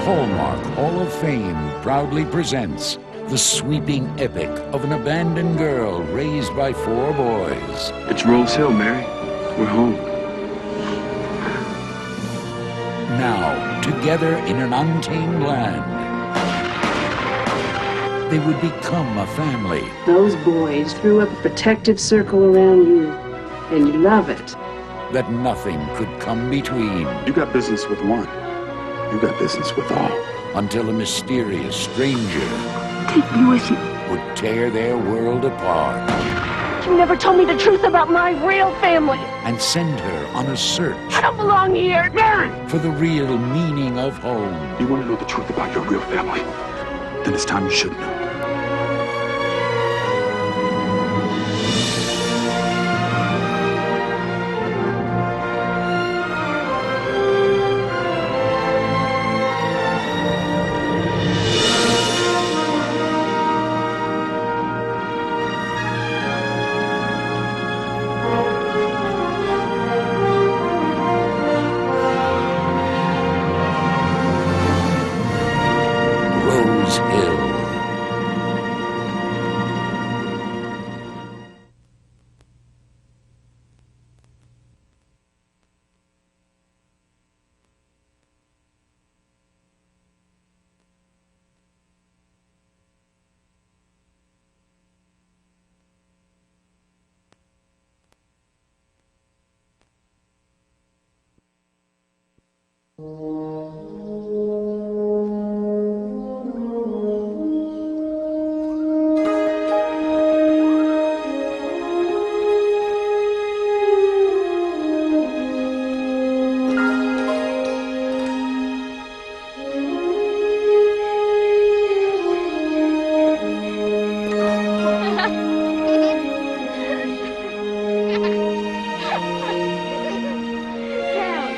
Hallmark Hall of Fame proudly presents the sweeping epic of an abandoned girl raised by 4 boys. It's Rose Hill, Mary. We're home. Now, together in an untamed land, they would become a family. Those boys threw up a protective circle around you, and you love it. That nothing could come between. You got business with one. You got business with all. Until a mysterious stranger Take me with you. would tear their world apart You never told me the truth about my real family. and send her on a search I don't belong here. Mary! for the real meaning of home. You want to know the truth about your real family? Then it's time you should know. Rose Hill.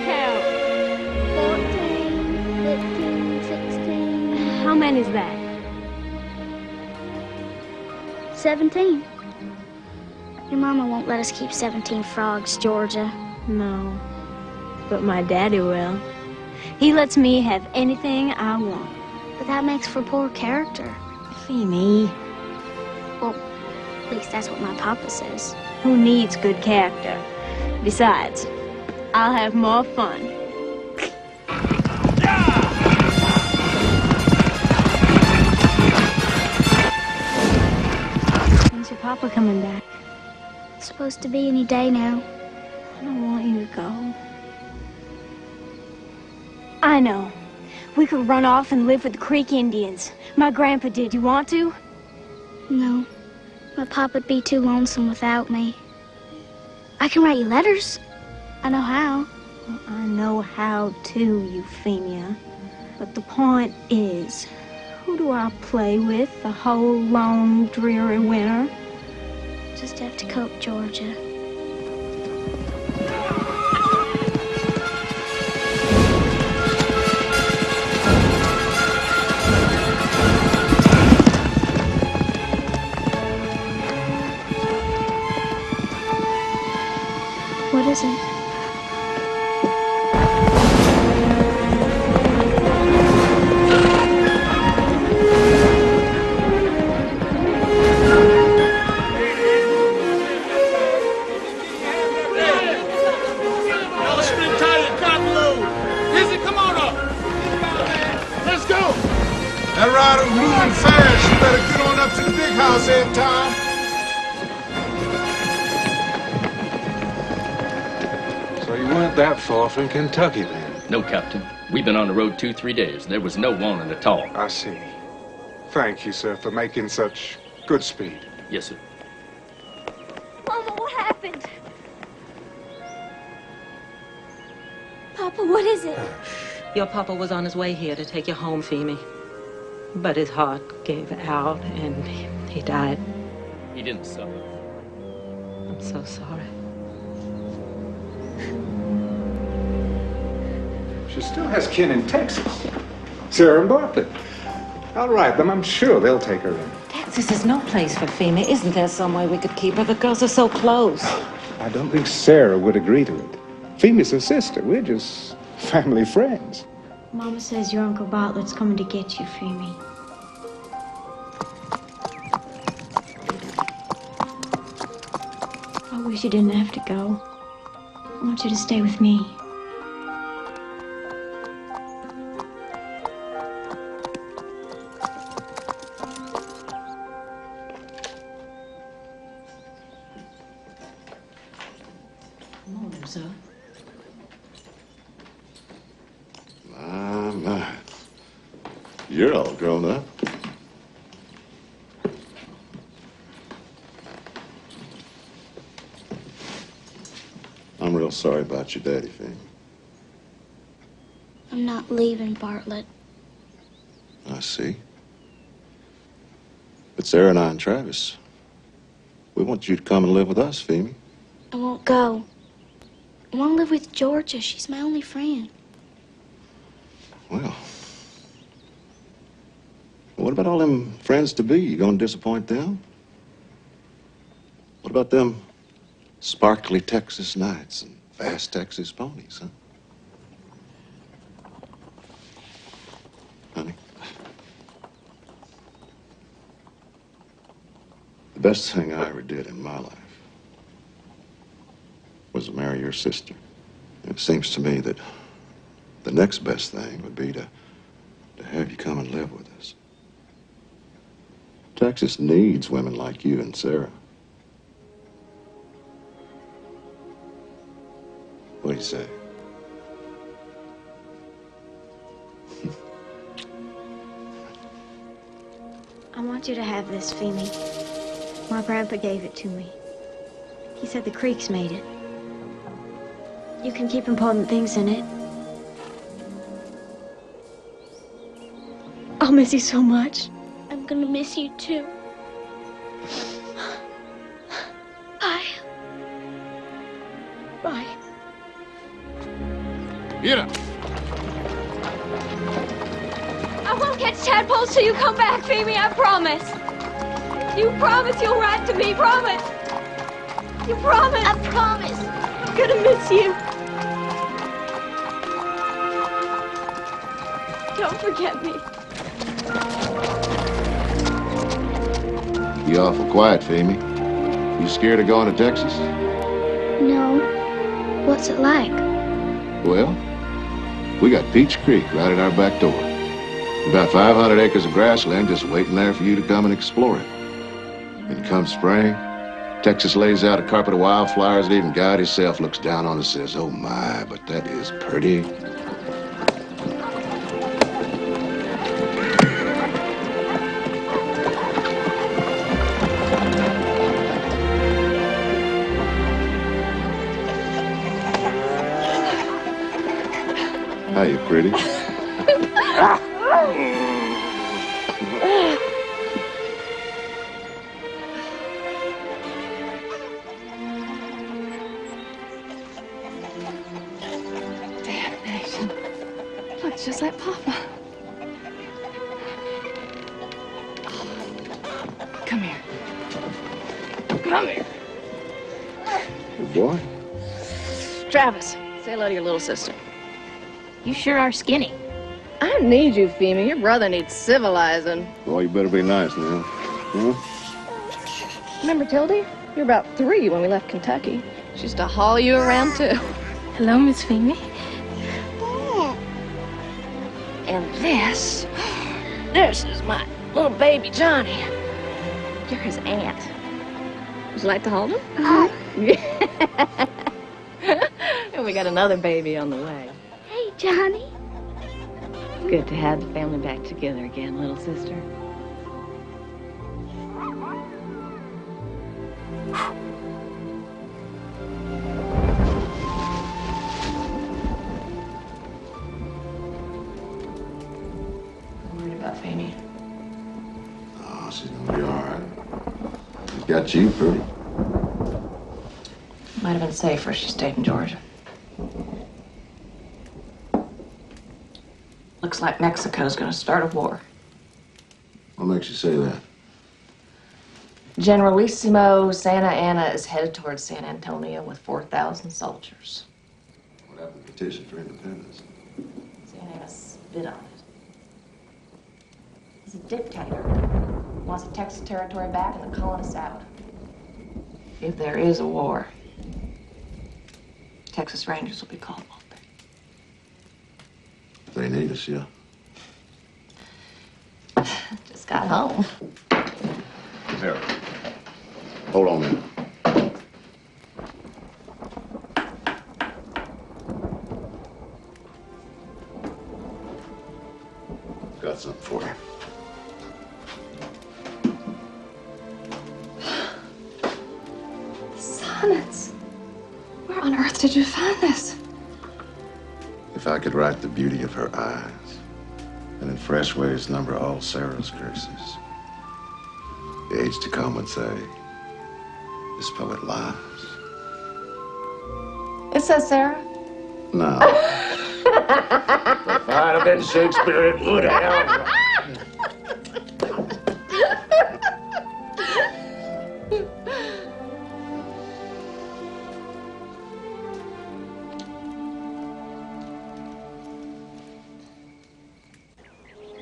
Count. 14, 15, 16. How many is that? 17. Your mama won't let us keep 17 frogs, Georgia. No, but my daddy will. He lets me have anything I want. But that makes for poor character. Feemy, Well, at least that's what my papa says. who needs good character? Besides, I'll have more fun. When's your papa coming back? It's supposed to be any day now. I don't want you to go. I know. We could run off and live with the Creek Indians. My grandpa did. You want to? No, my papa'd be too lonesome without me. I can write you letters. I know how. Well, I know how too, Euphemia. But the point is, who do I play with the whole long, dreary winter? Just have to cope, Georgia. What is it? That rider's moving fast. You better get on up to the big house there, Tom. So you weren't that far from Kentucky then? No, Captain. We've been on the road 2-3 days. There was no warning at all. I see. Thank you, sir, for making such good speed. Yes, sir. Mama, what happened? Papa, what is it? Your papa was on his way here to take you home, Feemy. But his heart gave out and he died. He didn't suffer. I'm so sorry. She still has kin in Texas. Sarah and Bartlett. I'll write them. I'm sure they'll take her in. Texas is no place for Feemy. Isn't there some way we could keep her? The girls are so close. I don't think Sarah would agree to it. Feemy's her sister. We're just family friends. Mama says your Uncle Bartlett's coming to get you, Femi. I wish you didn't have to go. I want you to stay with me. Morning, sir. My. You're all grown up. I'm real sorry about your daddy, Finn. I'm not leaving, Bartlett. I see. But Sarah and I and Travis, we want you to come and live with us, Femi. I won't go. I want to live with Georgia. She's my only friend. Well, what about all them friends-to-be? You gonna disappoint them? What about them sparkly Texas nights and fast Texas ponies, huh? Honey? The best thing I ever did in my life was to marry your sister. It seems to me that the next best thing would be to have you come and live with us. Texas needs women like you and Sarah. What do you say? I want you to have this, Femi. My grandpa gave it to me. He said the creeks made it. You can keep important things in it. I'll miss you so much. I'm gonna miss you too. Bye. Bye. Get up. I won't catch tadpoles till you come back, Femi, I promise. You promise you'll write to me, promise. You promise. I promise. I'm gonna miss you. Don't forget me. You awful quiet, Femi. You scared of going to Texas? No. What's it like? Well, we got Peach Creek right at our back door. About 500 acres of grassland just waiting there for you to come and explore it. And come spring, Texas lays out a carpet of wildflowers that even God himself looks down on and says, "Oh my, but that is pretty." How you pretty? Damnation. Looks just like Papa. Come here. Come here. Good boy. Travis, say hello to your little sister. You sure are skinny. I need you, Femi. Your brother needs civilizing. Boy, you better be nice now. Huh? Remember Tildy? You were about 3 when we left Kentucky. She used to haul you around, too. Hello, Miss Femi. And this is my little baby Johnny. You're his aunt. Would you like to hold him? And we got another baby on the way. Hey, Johnny. Good to have the family back together again, little sister. I'm worried about Femi. Oh, she's gonna be all right. She's got you pretty. Might have been safer if she stayed in Georgia. Looks like Mexico's gonna start a war. What makes you say that? Generalissimo Santa Anna is headed towards San Antonio with 4,000 soldiers. What happened to the petition for independence? Santa Anna's bid on it. He's a dictator. Wants the Texas territory back and the colonists out. If there is a war, Texas Rangers will be called up. They need us, yeah. Just got home. Sarah, hold on a minute. Got something for you. Sonnets. Where on earth did you find this? If I could write the beauty of her eyes, and in fresh ways number all Sarah's curses, the age to come would say, this poet lies. It says Sarah. No. If I'd have been Shakespeare, it would have.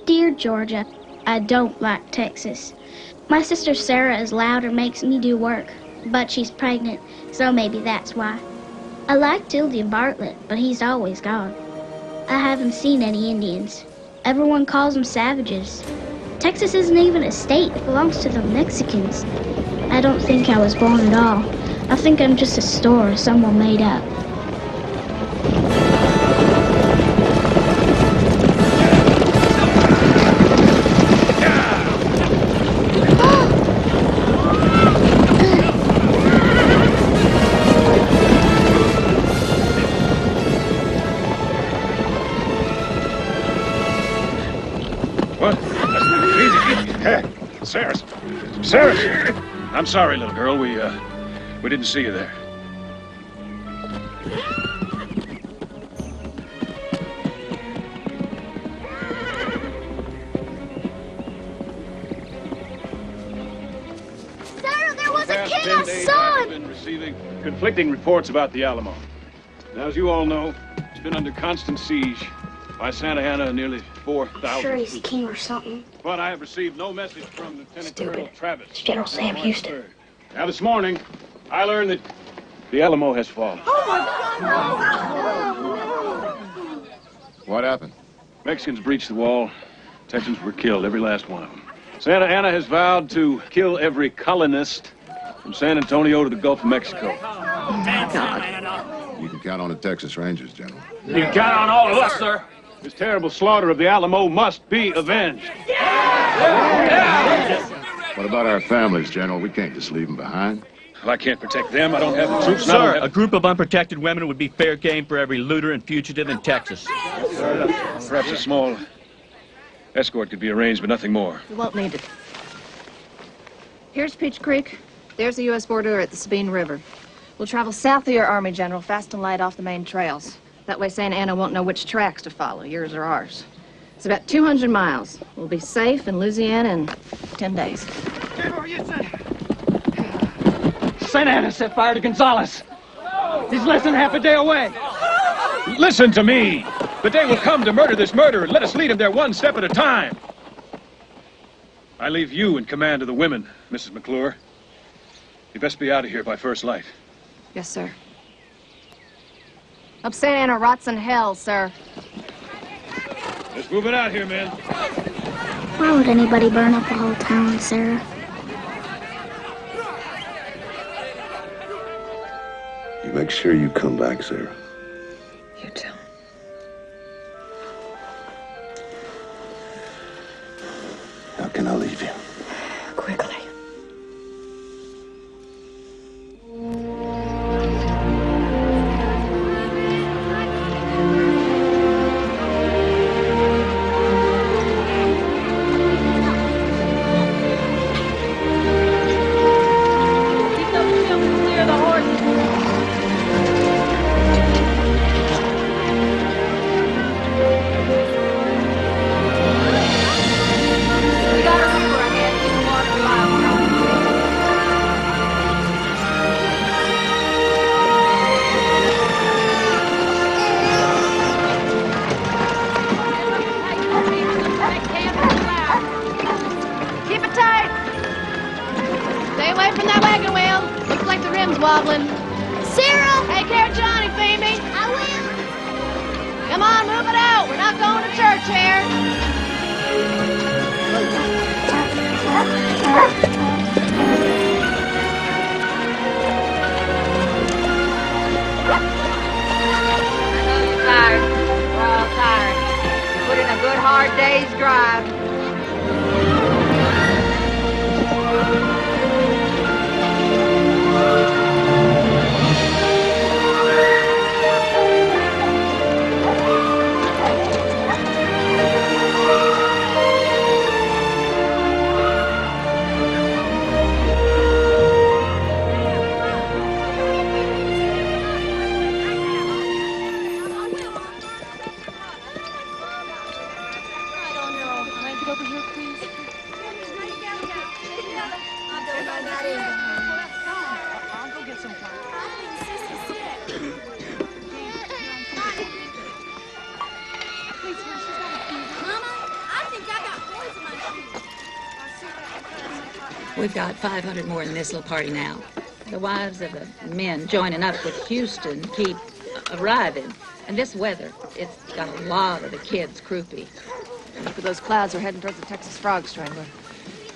Dear Georgia, I don't like Texas. My sister Sarah is loud and makes me do work, but she's pregnant, so maybe that's why. I like Tildy and Bartlett, but he's always gone. I haven't seen any Indians. Everyone calls them savages. Texas isn't even a state, it belongs to the Mexicans. I don't think I was born at all. I think I'm just a story someone made up. Sarah! I'm sorry, little girl. We didn't see you there. Sarah, there was a kid I I've saw! been receiving conflicting reports about the Alamo. Now, as you all know, it's been under constant siege by Santa Anna and nearly 4,000 Sure he's troops. king or something. But I have received no message from Lieutenant Colonel Travis. It's General Sam Houston. Now, this morning, I learned that the Alamo has fallen. What happened? Mexicans breached the wall. Texans were killed, every last one of them. Santa Anna has vowed to kill every colonist from San Antonio to the Gulf of Mexico. Oh, my God. You can count on the Texas Rangers, General. You can count on all of us, sir. This terrible slaughter of the Alamo must be avenged. What about our families, General? We can't just leave them behind. Well, I can't protect them. I don't have the troops. Sir, a group of unprotected women would be fair game for every looter and fugitive in Texas. Perhaps a small escort could be arranged, but nothing more. We won't need it. Here's Peach Creek. There's the U.S. border at the Sabine River. We'll travel south of your army, General, fast and light off the main trails. That way Santa Anna won't know which tracks to follow, yours or ours. It's about 200 miles. We'll be safe in Louisiana in 10 days. Santa Anna set fire to Gonzales. He's less than half a day away. Listen to me. The day will come to murder this murderer. Let us lead him there one step at a time. I leave you in command of the women, Mrs. McClure. You best be out of here by first light. Yes, sir. Hope Santa Anna rots in hell, sir. Let's move it out here, men. Why would anybody burn up the whole town, Sarah? You make sure you come back, Sarah. You too. How can I leave you? Quickly. away from that wagon wheel. Looks like the rim's wobbling. Sarah! Take care of Johnny, Phoebe. I will. Come on, move it out. We're not going to church here. Tired. We're all tired. Put in a good hard day's drive. We've got 500 more in this little party now. The wives of the men joining up with Houston keep arriving. And this weather, it's got a lot of the kids croupy. Look at those clouds. We're heading towards the Texas Frog Strangler.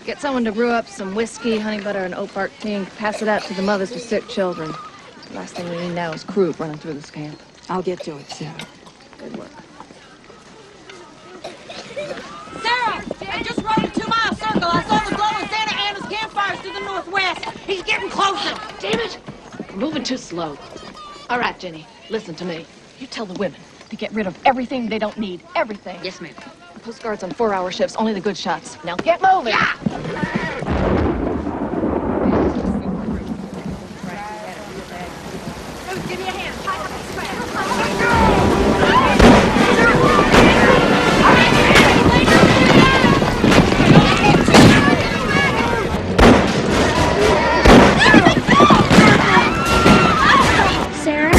Get someone to brew up some whiskey, honey butter, and oak bark tea, and pass it out to the mothers with sick children. The last thing we need now is croup running through this camp. I'll get to it, Sarah. Good work. Sarah! I just rode a 2-mile circle. I saw the glowing Santa Ana's campfires to the northwest. He's getting closer. Damn it! We're moving too slow. All right, Jenny, listen to me. You tell the women to get rid of everything they don't need. Everything. Yes, ma'am. The Coast Guard's on 4-hour shifts, only the good shots. Now get moving! Yeah! Give me a hand. Sarah,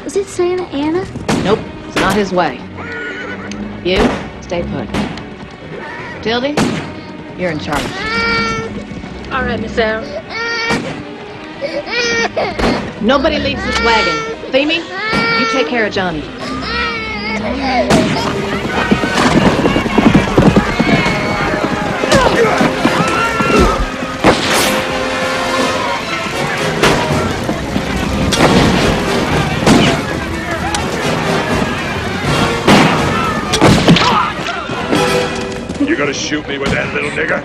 is it Santa Ana? Nope, it's not his way. You, stay put. Tildy, you're in charge. All right, Miss Sarah. Nobody leaves this wagon. Femi, you take care of Johnny. You gonna shoot me with that little nigger?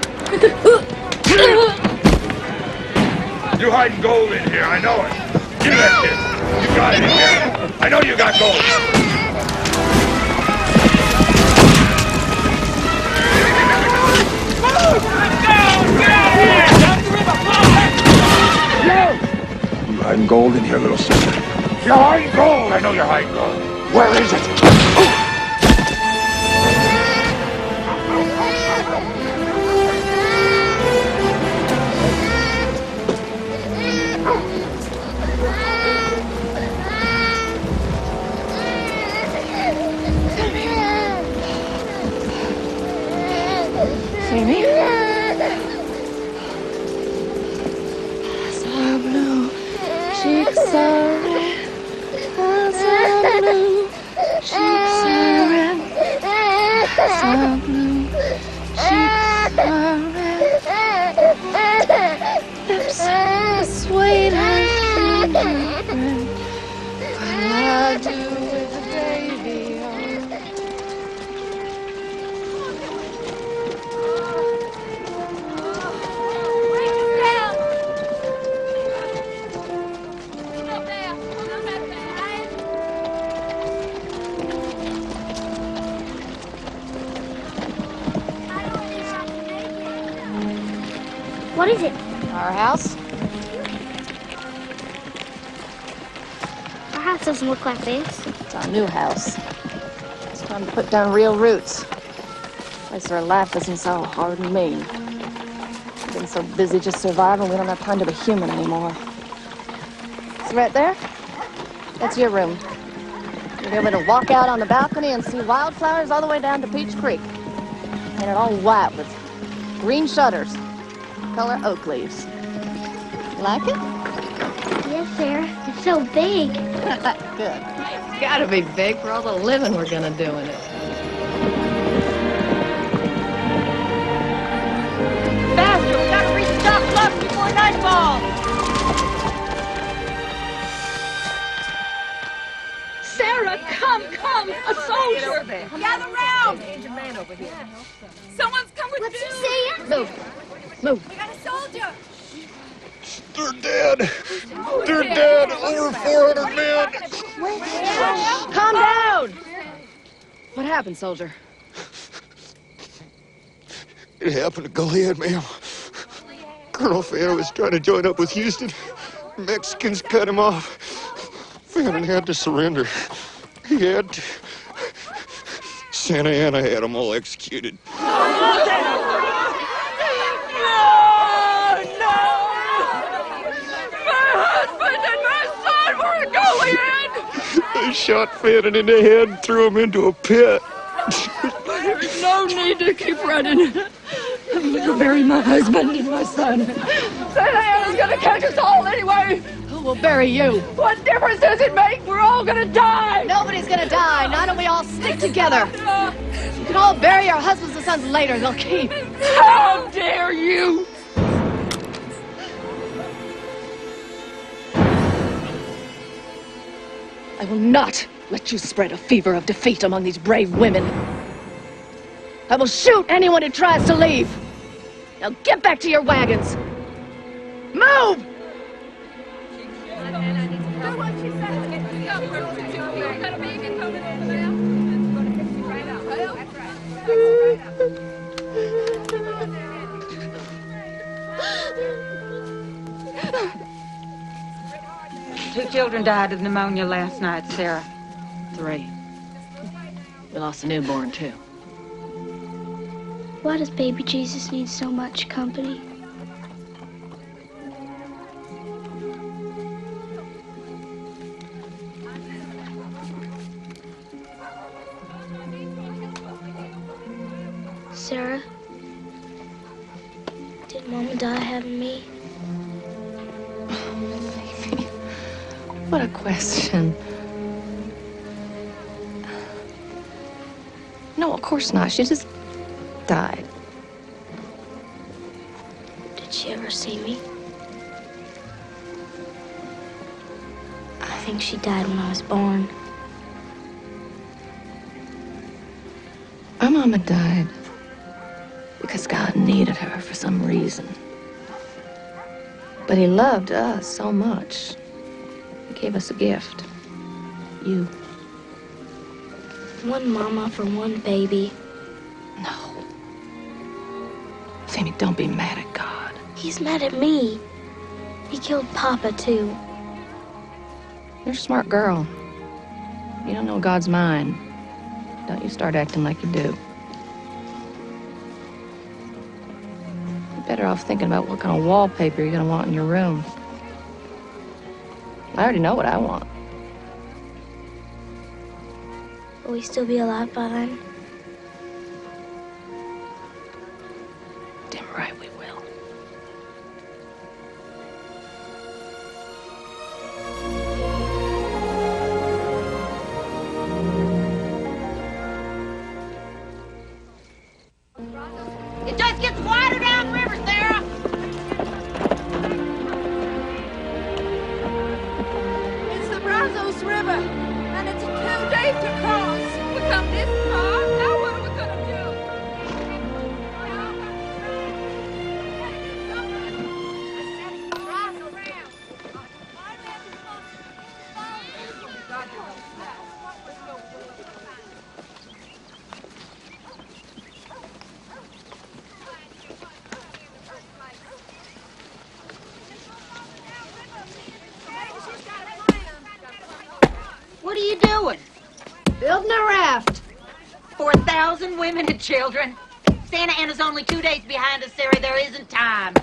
You hiding gold in here, I know it. Give me that kid. You got it in here. I know you got gold. You hiding gold in here, little sister? You're hiding gold. I know you're hiding gold. Where is it? Femi? So blue, cheeks are red. So blue, cheeks are red. So blue, cheeks are red. Lips as sweet as gingerbread. What I do with a baby on. What is it? Our house? Our house doesn't look like this. It's our new house. It's time to put down real roots. Place where life isn't so hard and mean. We've been so busy just surviving, we don't have time to be human anymore. See right there? That's your room. You'll be able to walk out on the balcony and see wildflowers all the way down to Peach Creek. Painted all white with green shutters. Color oak leaves. Like it? Yes, Sarah. It's so big. Good. It's gotta be big for all the living we're gonna do in it. Faster! We gotta reach Doc Bluff before nightfall! Sarah, come! A soldier! Gather round! Someone's come with Let's food! see ya. Move. We got a soldier! They're dead. They're dead. Over 400 men. Calm down! What happened, soldier? It happened to go ahead, ma'am. Colonel Fannin was trying to join up with Houston. Mexicans cut him off. Fannin had to surrender. He had to. Santa Ana had them all executed. They shot Fannin in the head and threw him into a pit. There's no need to keep running. I'm gonna bury my husband and my son. Santa Ana's gonna catch us all anyway. Who will bury you? What difference does it make? We're all gonna die. Nobody's gonna die. Not if we all stick together. You can all bury your husbands and sons later. They'll keep. How dare you? I will not let you spread a fever of defeat among these brave women. I will shoot anyone who tries to leave. Now get back to your wagons. Move! Two children died of pneumonia last night, Sarah. 3. We lost a newborn, too. Why does baby Jesus need so much company? Sarah, did Mama die having me? What a question. No, of course not. She just died. Did she ever see me? I think she died when I was born. Our mama died because God needed her for some reason. But he loved us so much. He gave us a gift. You. One mama for one baby. No. Sammy, don't be mad at God. He's mad at me. He killed Papa, too. You're a smart girl. You don't know God's mind. Don't you start acting like you do. You're better off thinking about what kind of wallpaper you're gonna want in your room. I already know what I want. Will we still be alive by then? Damn right we will. It just gets wider downriver, Sarah! It's the Brazos River, and it's too deep to cross. We come this far, now what are we gonna What are you doing? Building a raft. 4,000 women and children. Santa Ana's only 2 days behind us, Sarah. There isn't time.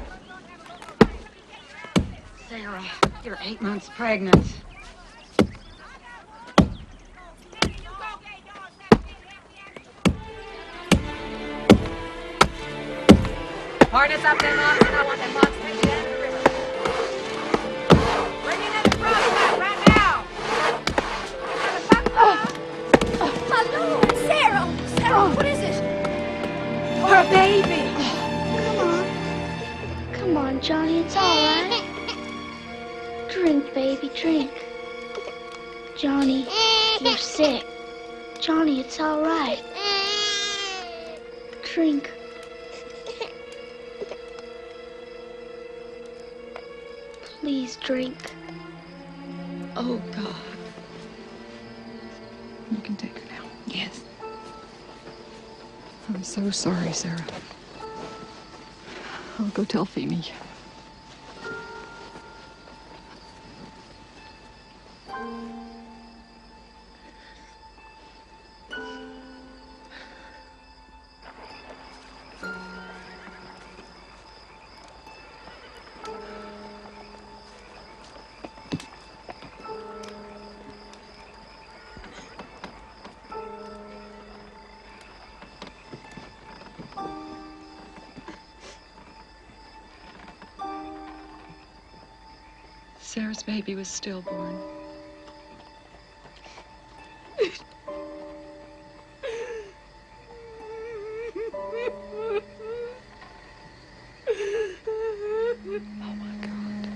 Sarah, you're 8 months pregnant. Harness up them logs, and I want them logs taken down to the river. on, Johnny, it's all right. Drink, baby, drink. Johnny, you're sick. Johnny, it's all right. Drink. Please drink. Oh, God. You can take her now. Yes. I'm so sorry, Sarah. I'll go tell Feemy. Sarah's baby was stillborn. Oh, my God.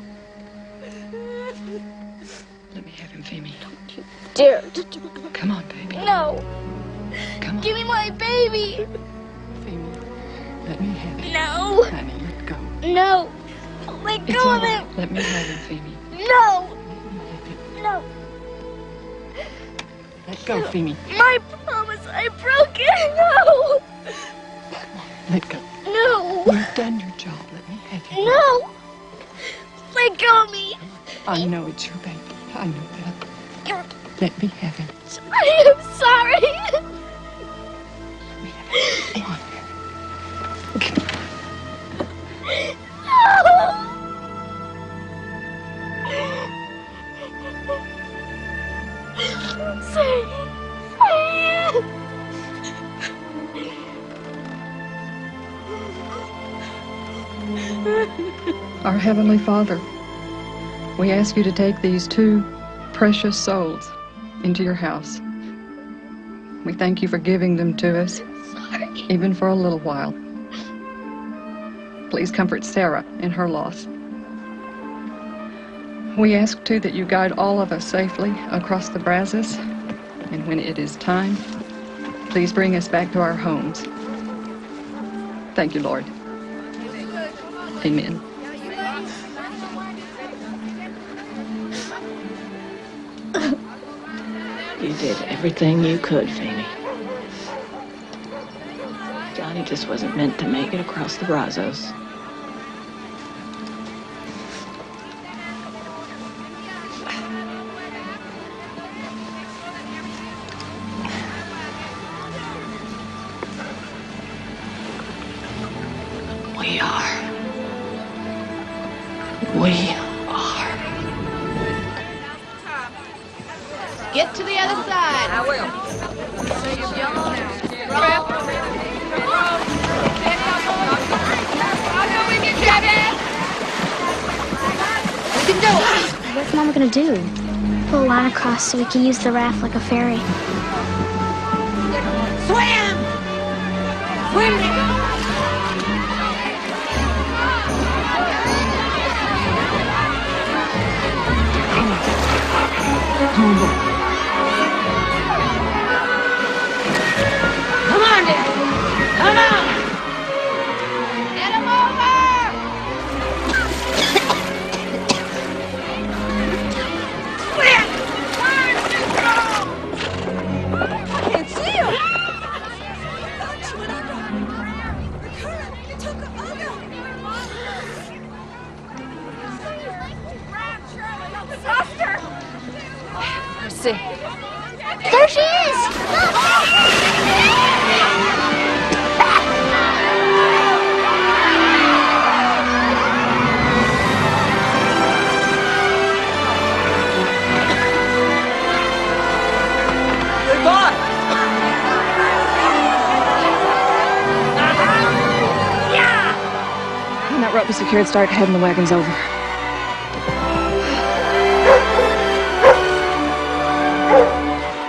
Let me have him, Feemy. Don't you dare. Come on, baby. No. Come on. Give me my baby. Feemy, let me have him. No. Honey, let go. No. Let It's go all of right. him. Let me have him, Feemy. No. No. Let go, Feemy. My promise, I broke it. No. Let go. No. You've done your job. Let me have him. No. Let go of me. I know it's your baby. I know that. Let me have him. I am sorry. Come on. I'm sorry. Our Heavenly Father, we ask you to take these two precious souls into your house. We thank you for giving them to us, even for a little while. Please comfort Sarah in her loss. We ask, too, that you guide all of us safely across the Brazos, and when it is time, please bring us back to our homes. Thank you, Lord. Amen. You did everything you could, Feemy. Johnny just wasn't meant to make it across the Brazos. We are. Get to the other side. I will. We can do it. What's Mama gonna do? Pull a line across so we can use the raft like a ferry. Swim! Swim! Come on, boy. Come on, Dad! Come on! Get him over! Where? Where did you go? I can't see him! See. There she is! Goodbye! When that rope is secured, start heading the wagons over.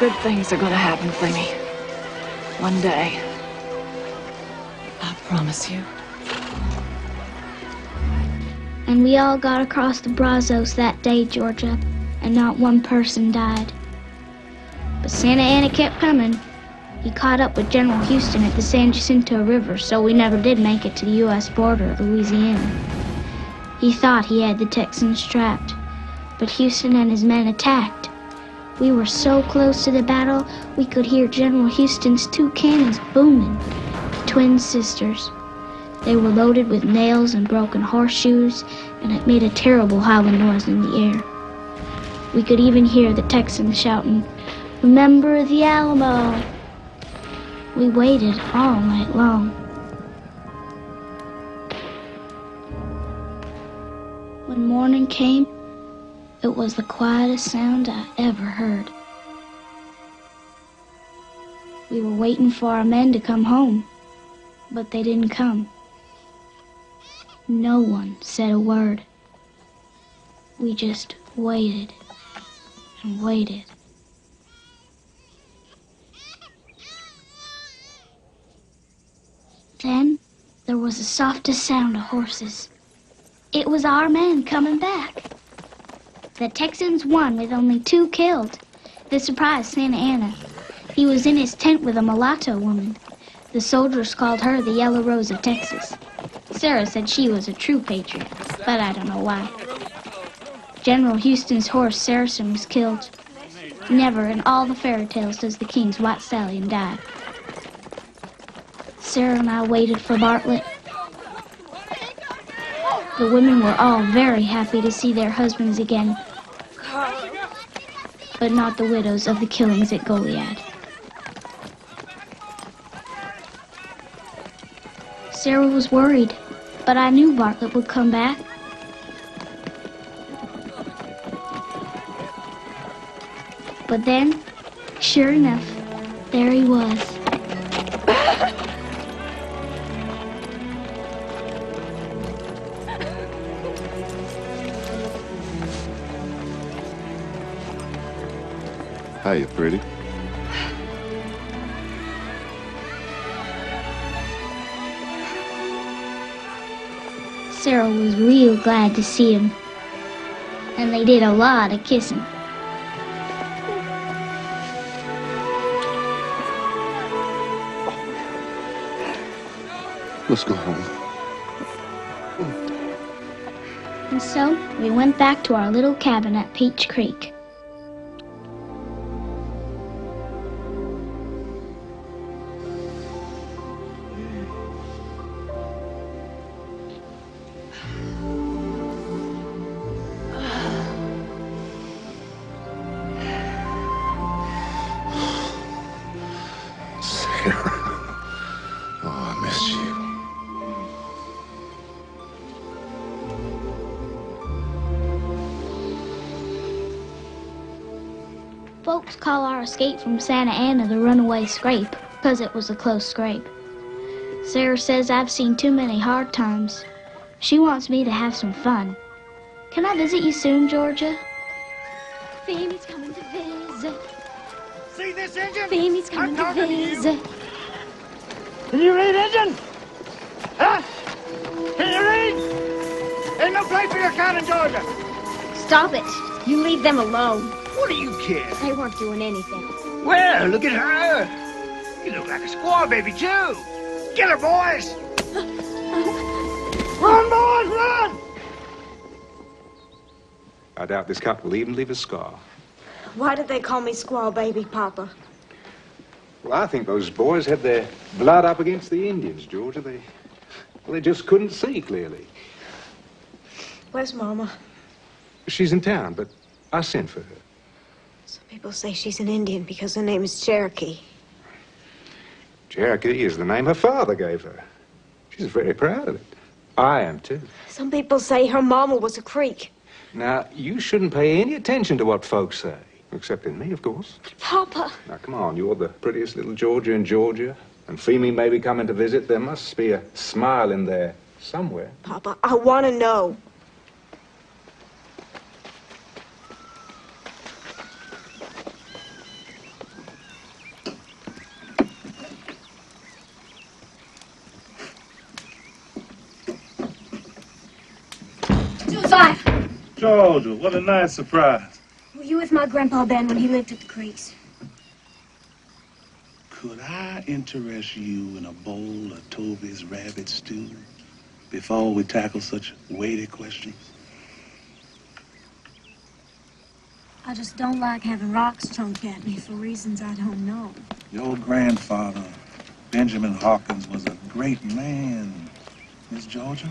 Good things are gonna happen, Flamey. One day. I promise you. And we all got across the Brazos that day, Georgia, and not one person died. But Santa Ana kept coming. He caught up with General Houston at the San Jacinto River, so we never did make it to the U.S. border of Louisiana. He thought he had the Texans trapped, but Houston and his men attacked. We were so close to the battle, we could hear General Houston's 2 cannons booming. Twin sisters. They were loaded with nails and broken horseshoes, and it made a terrible howling noise in the air. We could even hear the Texans shouting, "Remember the Alamo!" We waited all night long. When morning came, it was the quietest sound I ever heard. We were waiting for our men to come home, but they didn't come. No one said a word. We just waited and waited. Then there was the softest sound of horses. It was our men coming back. The Texans won with only 2 killed. This surprised Santa Ana. He was in his tent with a mulatto woman. The soldiers called her the Yellow Rose of Texas. Sarah said she was a true patriot, but I don't know why. General Houston's horse, Saracen, was killed. Never in all the fairy tales does the king's white stallion die. Sarah and I waited for Bartlett. The women were all very happy to see their husbands again, but not the widows of the killings at Goliad. Sarah was worried, but I knew Bartlett would come back. But then, sure enough, there he was. Hiya, pretty. Sarah was real glad to see him, and they did a lot of kissing. Let's go home. And so we went back to our little cabin at Peach Creek. Folks call our escape from Santa Ana the runaway scrape, because it was a close scrape. Sarah says I've seen too many hard times. She wants me to have some fun. Can I visit you soon, Georgia? Phoebe's coming to visit. See this engine? Phoebe's coming to visit. Can you read, engine? Huh? Can you read? Ain't no place for your kind in Georgia. Stop it. You leave them alone. What do you care? They weren't doing anything. Well, look at her. You look like a squaw baby, too. Get her, boys. Run, boys, run! I doubt this cut will even leave a scar. Why did they call me squaw baby, Papa? Well, I think those boys had their blood up against the Indians, Georgia. They just couldn't see clearly. Where's Mama? She's in town, but I sent for her. Some people say she's an Indian because her name is Cherokee. Cherokee is the name her father gave her. She's very proud of it. I am, too. Some people say her mama was a Creek. Now, you shouldn't pay any attention to what folks say. Except in me, of course. Papa! Now, come on. You're the prettiest little Georgia in Georgia. And Femi may be coming to visit. There must be a smile in there somewhere. Papa, I want to know. Josiah! Georgia, what a nice surprise. Were you with my Grandpa Ben when he lived at the creeks? Could I interest you in a bowl of Toby's rabbit stew before we tackle such weighty questions? I just don't like having rocks thrown at me for reasons I don't know. Your grandfather, Benjamin Hawkins, was a great man, Miss Georgia.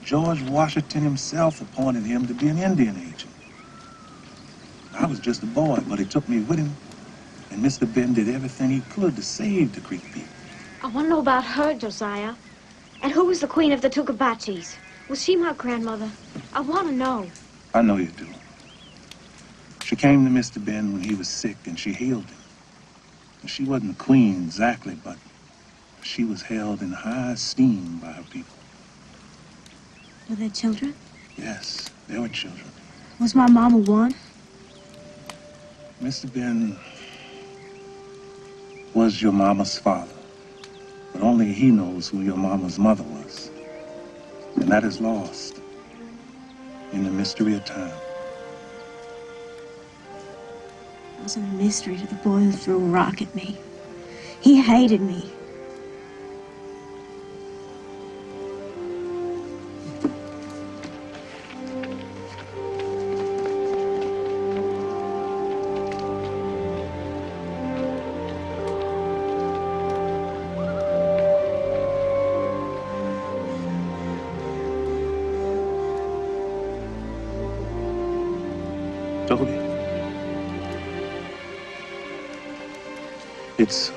George Washington himself appointed him to be an Indian agent. I was just a boy, but he took me with him, and Mr. Ben did everything he could to save the Creek people. I want to know about her, Josiah. And who was the queen of the Tukabachis? Was she my grandmother? I want to know. I know you do. She came to Mr. Ben when he was sick, and she healed him. She wasn't a queen exactly, but she was held in high esteem by her people. Were there children? Yes, they were children. Was my mama one? Mr. Ben was your mama's father, but only he knows who your mama's mother was. And that is lost in the mystery of time. It wasn't a mystery to the boy who threw a rock at me. He hated me. Toby. It's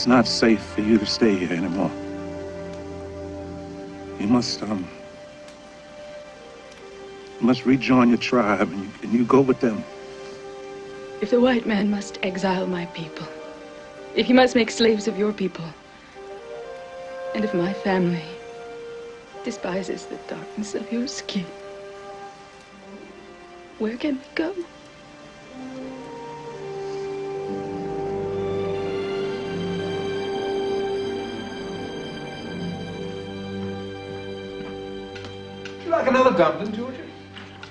not safe for you to stay here anymore. You must rejoin your tribe, and you go with them. If the white man must exile my people, if he must make slaves of your people, and if my family despises the darkness of your skin, where can we go? Would you like another dumpling, Georgia?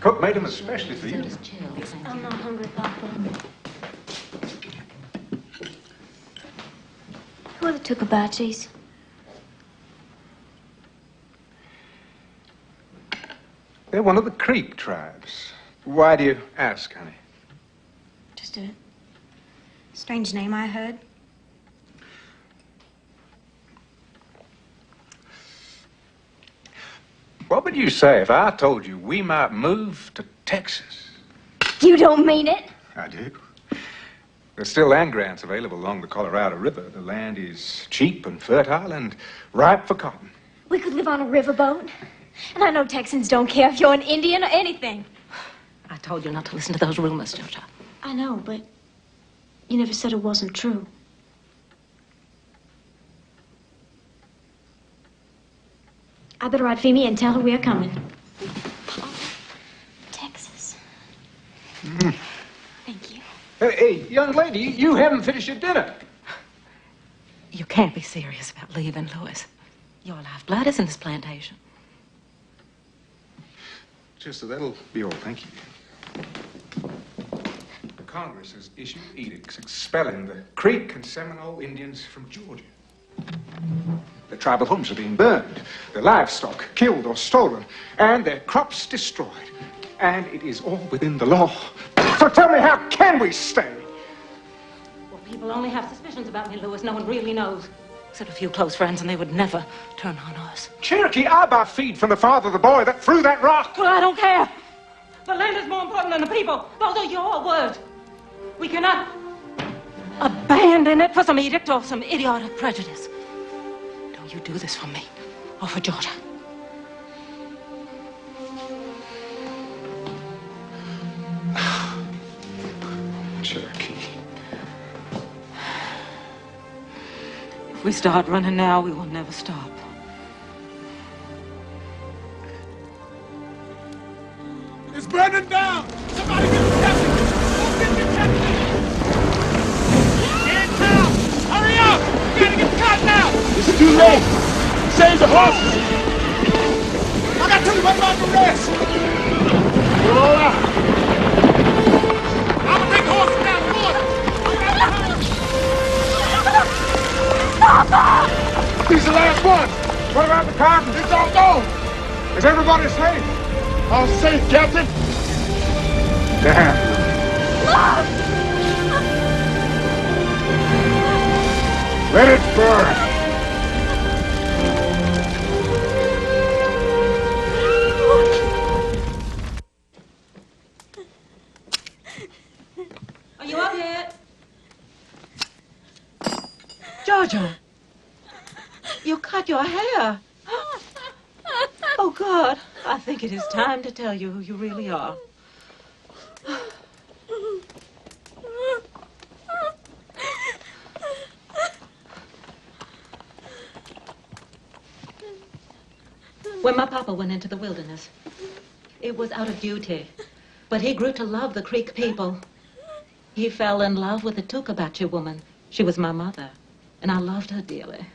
Cook made them especially for you. I'm not hungry, Papa. Who are the Tukabachis? They're one of the Creek tribes. Why do you ask, honey? Just a strange name I heard. What would you say if I told you we might move to Texas? You don't mean it? I do. There's still land grants available along the Colorado River. The land is cheap and fertile and ripe for cotton. We could live on a riverboat. And I know Texans don't care if you're an Indian or anything. I told you not to listen to those rumors, Georgia. I know, but you never said it wasn't true. I better write Femi and tell her we're coming. Texas. Mm. Thank you. Hey, young lady, you haven't finished your dinner. You can't be serious about leaving, Louis. Your lifeblood is in this plantation. Just that'll be all, thank you. The Congress has issued edicts expelling the Creek and Seminole Indians from Georgia. Their tribal homes are being burned, their livestock killed or stolen, and their crops destroyed. And it is all within the law. So tell me, how can we stay? Well, people only have suspicions about me, Louis. No one really knows. Except a few close friends, and they would never turn on us. Cherokee, I buy feed from the father of the boy that threw that rock. Well, I don't care. The land is more important than the people. Those are your words. We cannot abandon it for some edict or some idiotic prejudice. Don't you do this for me or for Georgia. Cherokee. If we start running now, we will never stop. It's burning down! Somebody get the deputy! Go get the deputy! Get now! Hurry up! We gotta get the cotton out! It's too late! Save the horses! what about the rest? We're all out. I'm gonna take the horse down the water. He's the last one. What about the carton? It's all gone. Is everybody safe? All safe, Captain. Damn. Let it burn. Are you up yet? Georgia, you cut your hair. Oh, God, I think it is time to tell you who you really are. When my papa went into the wilderness, it was out of duty. But he grew to love the Creek people. He fell in love with the Tukabachi woman. She was my mother, and I loved her dearly.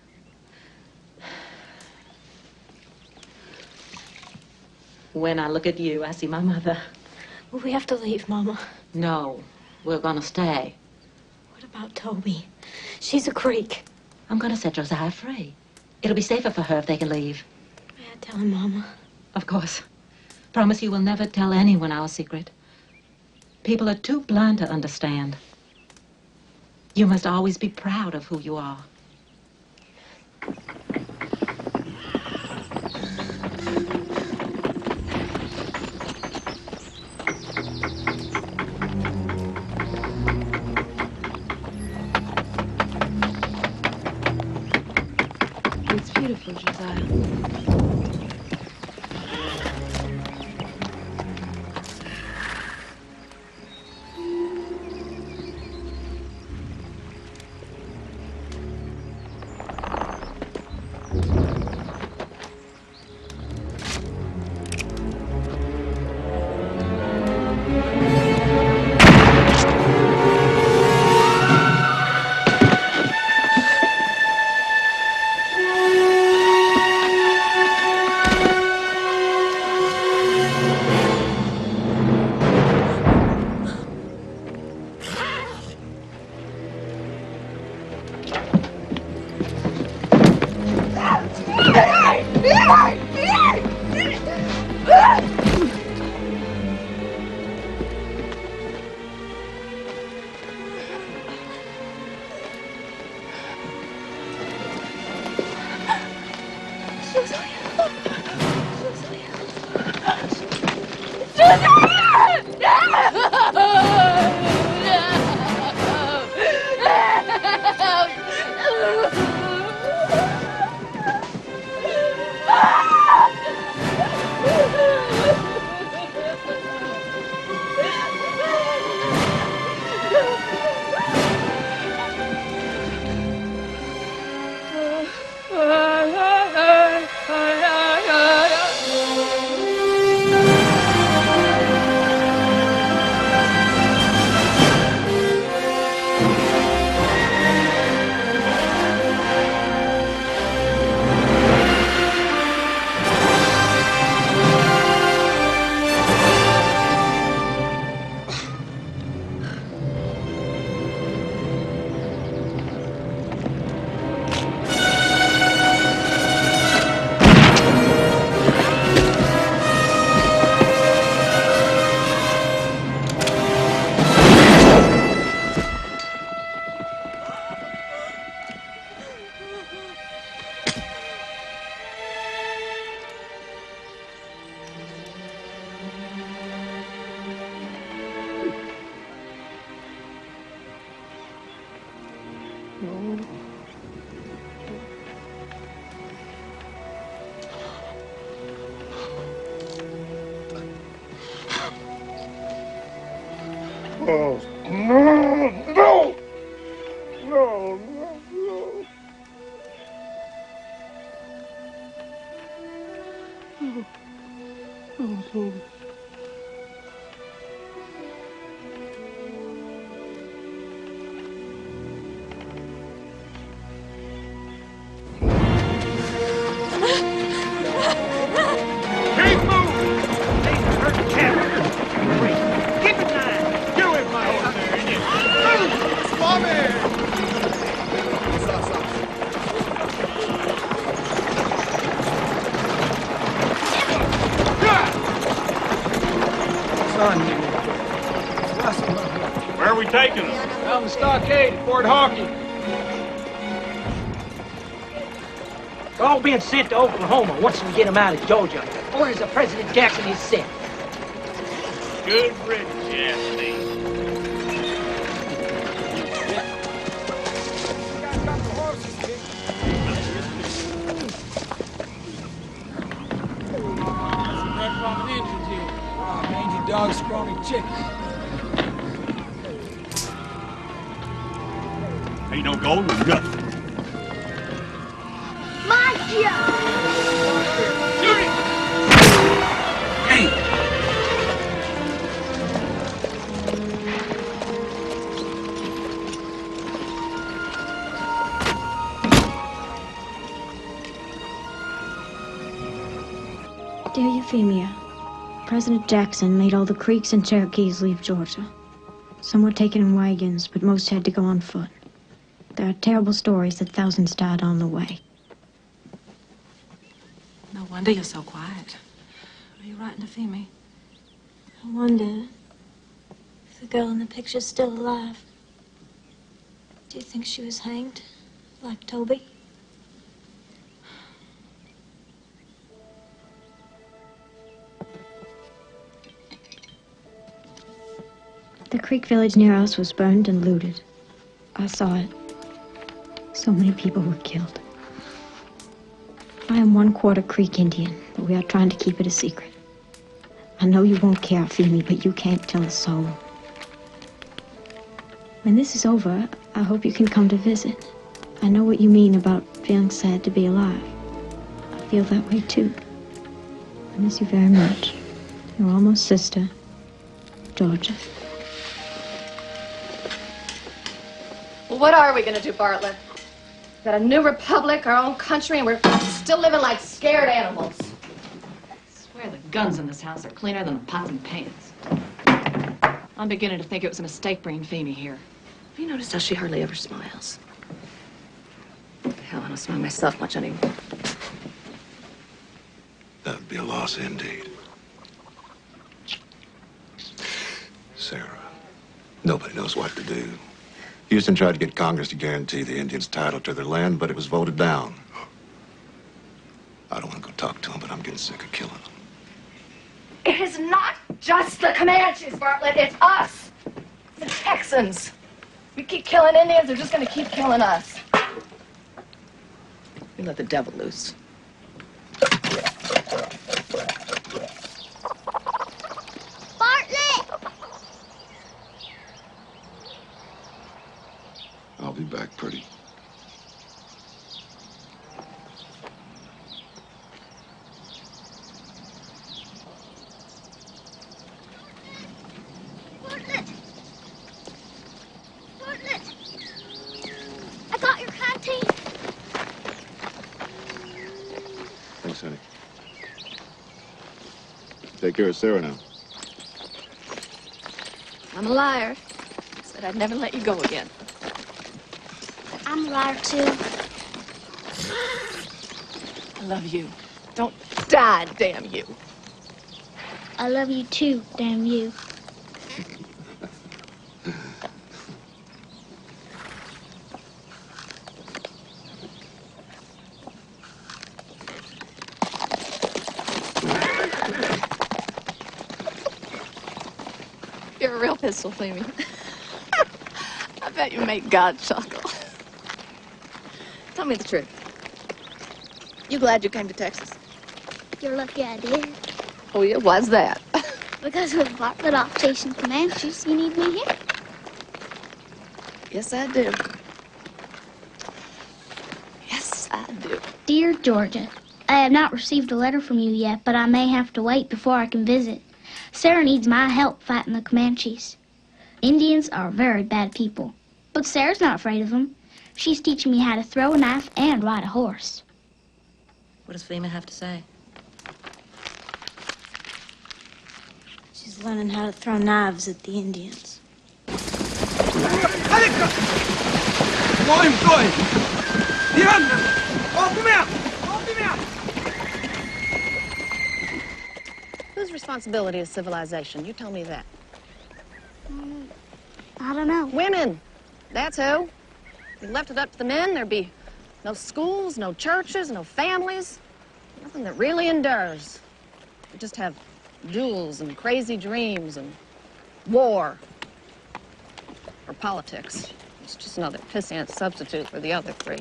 When I look at you, I see my mother. Well, we have to leave, Mama. No, we're gonna stay. What about Toby? She's a Creek. I'm gonna set Josiah free. It'll be safer for her if they can leave. May I tell him, Mama? Of course. Promise you will never tell anyone our secret. People are too blind to understand. You must always be proud of who you are. It's beautiful, Josiah. Oh, no, no, no, no, no. Oh, oh, Toby. Keep moving! son, you. Where are we taking them? Down the stockade at Fort Hawkins. They're all being sent to Oklahoma once we get them out of Georgia. Orders of President Jackson is set. Good riddance, yes, Mangy dog, scrawny chicken. Ain't no gold or nothing. Dear Euphemia, President Jackson made all the Creeks and Cherokees leave Georgia. Some were taken in wagons, but most had to go on foot. There are terrible stories that thousands died on the way. No wonder you're so quiet. What are you writing to Femi? I wonder if the girl in the picture's still alive. Do you think she was hanged, like Toby? The Creek village near us was burned and looted. I saw it. So many people were killed. I am 1/4 Creek Indian, but we are trying to keep it a secret. I know you won't care, Femi, but you can't tell a soul. When this is over, I hope you can come to visit. I know what you mean about feeling sad to be alive. I feel that way too. I miss you very much. Your almost sister, Georgia. Well, what are we gonna do, Bartlett? Got a new republic, our own country, and we're still living like scared animals. I swear the guns in this house are cleaner than the pots and pans. I'm beginning to think it was a mistake bringing Femi here. Have you noticed how she hardly ever smiles? Hell, I don't smile myself much anymore. That'd be a loss indeed. Sarah, nobody knows what to do. Houston tried to get Congress to guarantee the Indians title to their land, but it was voted down. I don't want to go talk to them, but I'm getting sick of killing them. It is not just the Comanches, Bartlett. It's us, the Texans. We keep killing Indians, they're just gonna keep killing us. We let the devil loose. Bartlett! I'll be back pretty. Bartlett! Bartlett! I got your canteen. Thanks, honey. Take care of Sarah now. I'm a liar. I said I'd never let you go again. I'm a liar, too. I love you. Don't die, damn you. I love you, too, damn you. You're a real pistol, Femi. I bet you make God chuckle. Tell me the truth. You glad you came to Texas? You're lucky I did. Oh, yeah? Why's that? Because with Bartlett off chasing Comanches, you need me here. Yes, I do. Yes, I do. Dear Georgia, I have not received a letter from you yet, but I may have to wait before I can visit. Sarah needs my help fighting the Comanches. Indians are very bad people, but Sarah's not afraid of them. She's teaching me how to throw a knife and ride a horse. What does Fema have to say? She's learning how to throw knives at the Indians. Who's responsibility is civilization? You tell me that. I don't know. Women. That's who. If you left it up to the men, there'd be no schools, no churches, no families. Nothing that really endures. We just have duels and crazy dreams and war. Or politics. It's just another pissant substitute for the other three.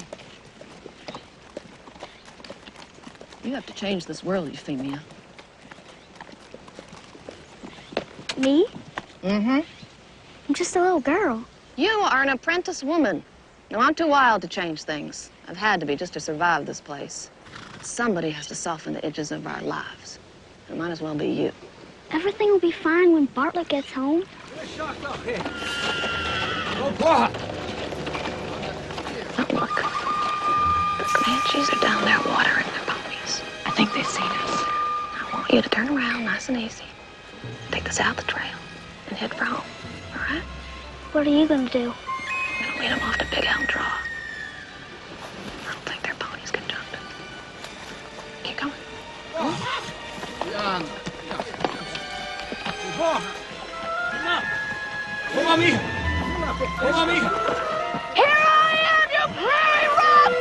You have to change this world, Euphemia. Me? Mm-hmm. I'm just a little girl. You are an apprentice woman. No, I'm too wild to change things. I've had to be just to survive this place. Somebody has to soften the edges of our lives. It might as well be you. Everything will be fine when Bartlett gets home. Look. The Comanches are down there watering their ponies. I think they've seen us. I want you to turn around nice and easy. Take the south trail and head for home, all right? What are you gonna do? I'm gonna lead them off to Big Elm Draw. I don't think their ponies can jump. Keep going. Here I am, you prairie rat!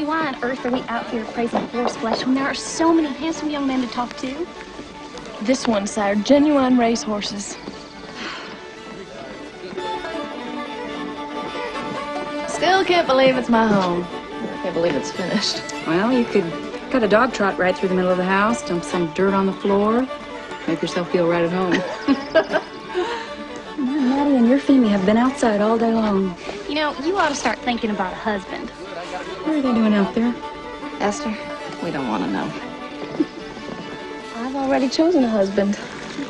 Why on earth are we out here praising horseflesh when there are so many handsome young men to talk to? This one, sire, genuine racehorses. Still can't believe it's my home. I can't believe it's finished. Well, you could cut a dog trot right through the middle of the house, dump some dirt on the floor, make yourself feel right at home. Maddie and your Femi have been outside all day long. You know, you ought to start thinking about a husband. What are they doing out there? Esther, we don't want to know. I've already chosen a husband.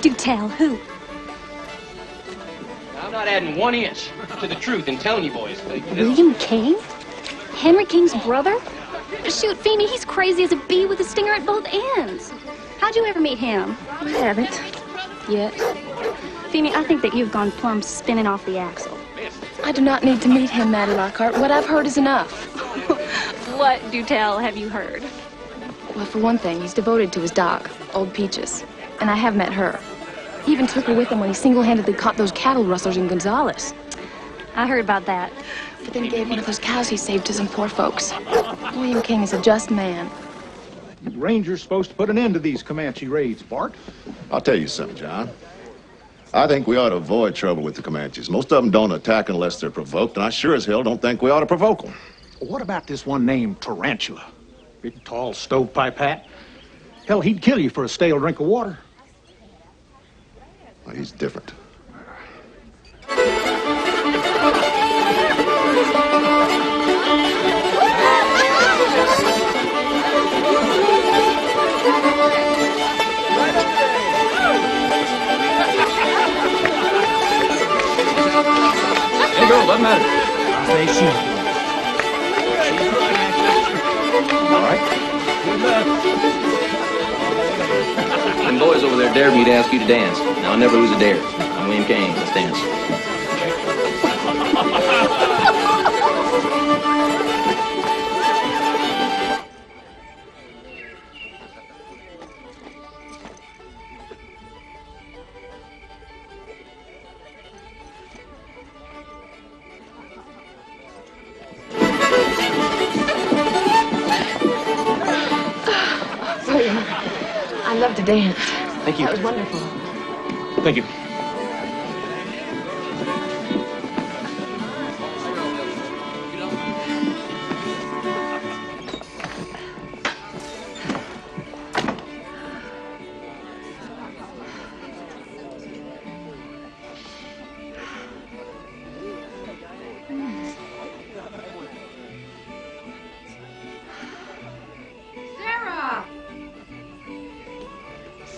Do tell, who? I'm not adding 1 inch to the truth in telling you boys. William King? Henry King's brother? Shoot, Femi, he's crazy as a bee with a stinger at both ends. How'd you ever meet him? I haven't. Yet. Femi, I think that you've gone plumb spinning off the axle. I do not need to meet him, Maddie Lockhart. What I've heard is enough. What, do tell, have you heard? Well, for one thing, he's devoted to his dog, Old Peaches. And I have met her. He even took her with him when he single-handedly caught those cattle rustlers in Gonzales. I heard about that. But then he gave one of those cows he saved to some poor folks. William King is a just man. You Rangers supposed to put an end to these Comanche raids, Bart. I'll tell you something, John. I think we ought to avoid trouble with the Comanches. Most of them don't attack unless they're provoked, and I sure as hell don't think we ought to provoke them. What about this one named Tarantula? Big, tall, stovepipe hat. Hell, he'd kill you for a stale drink of water. Well, he's different. Hey, girl, doesn't matter. I say she. All right. Them boys over there dared me to ask you to dance. Now, I never lose a dare. I'm William King. Let's dance. William, I love to dance. Thank you. That was wonderful. Thank you.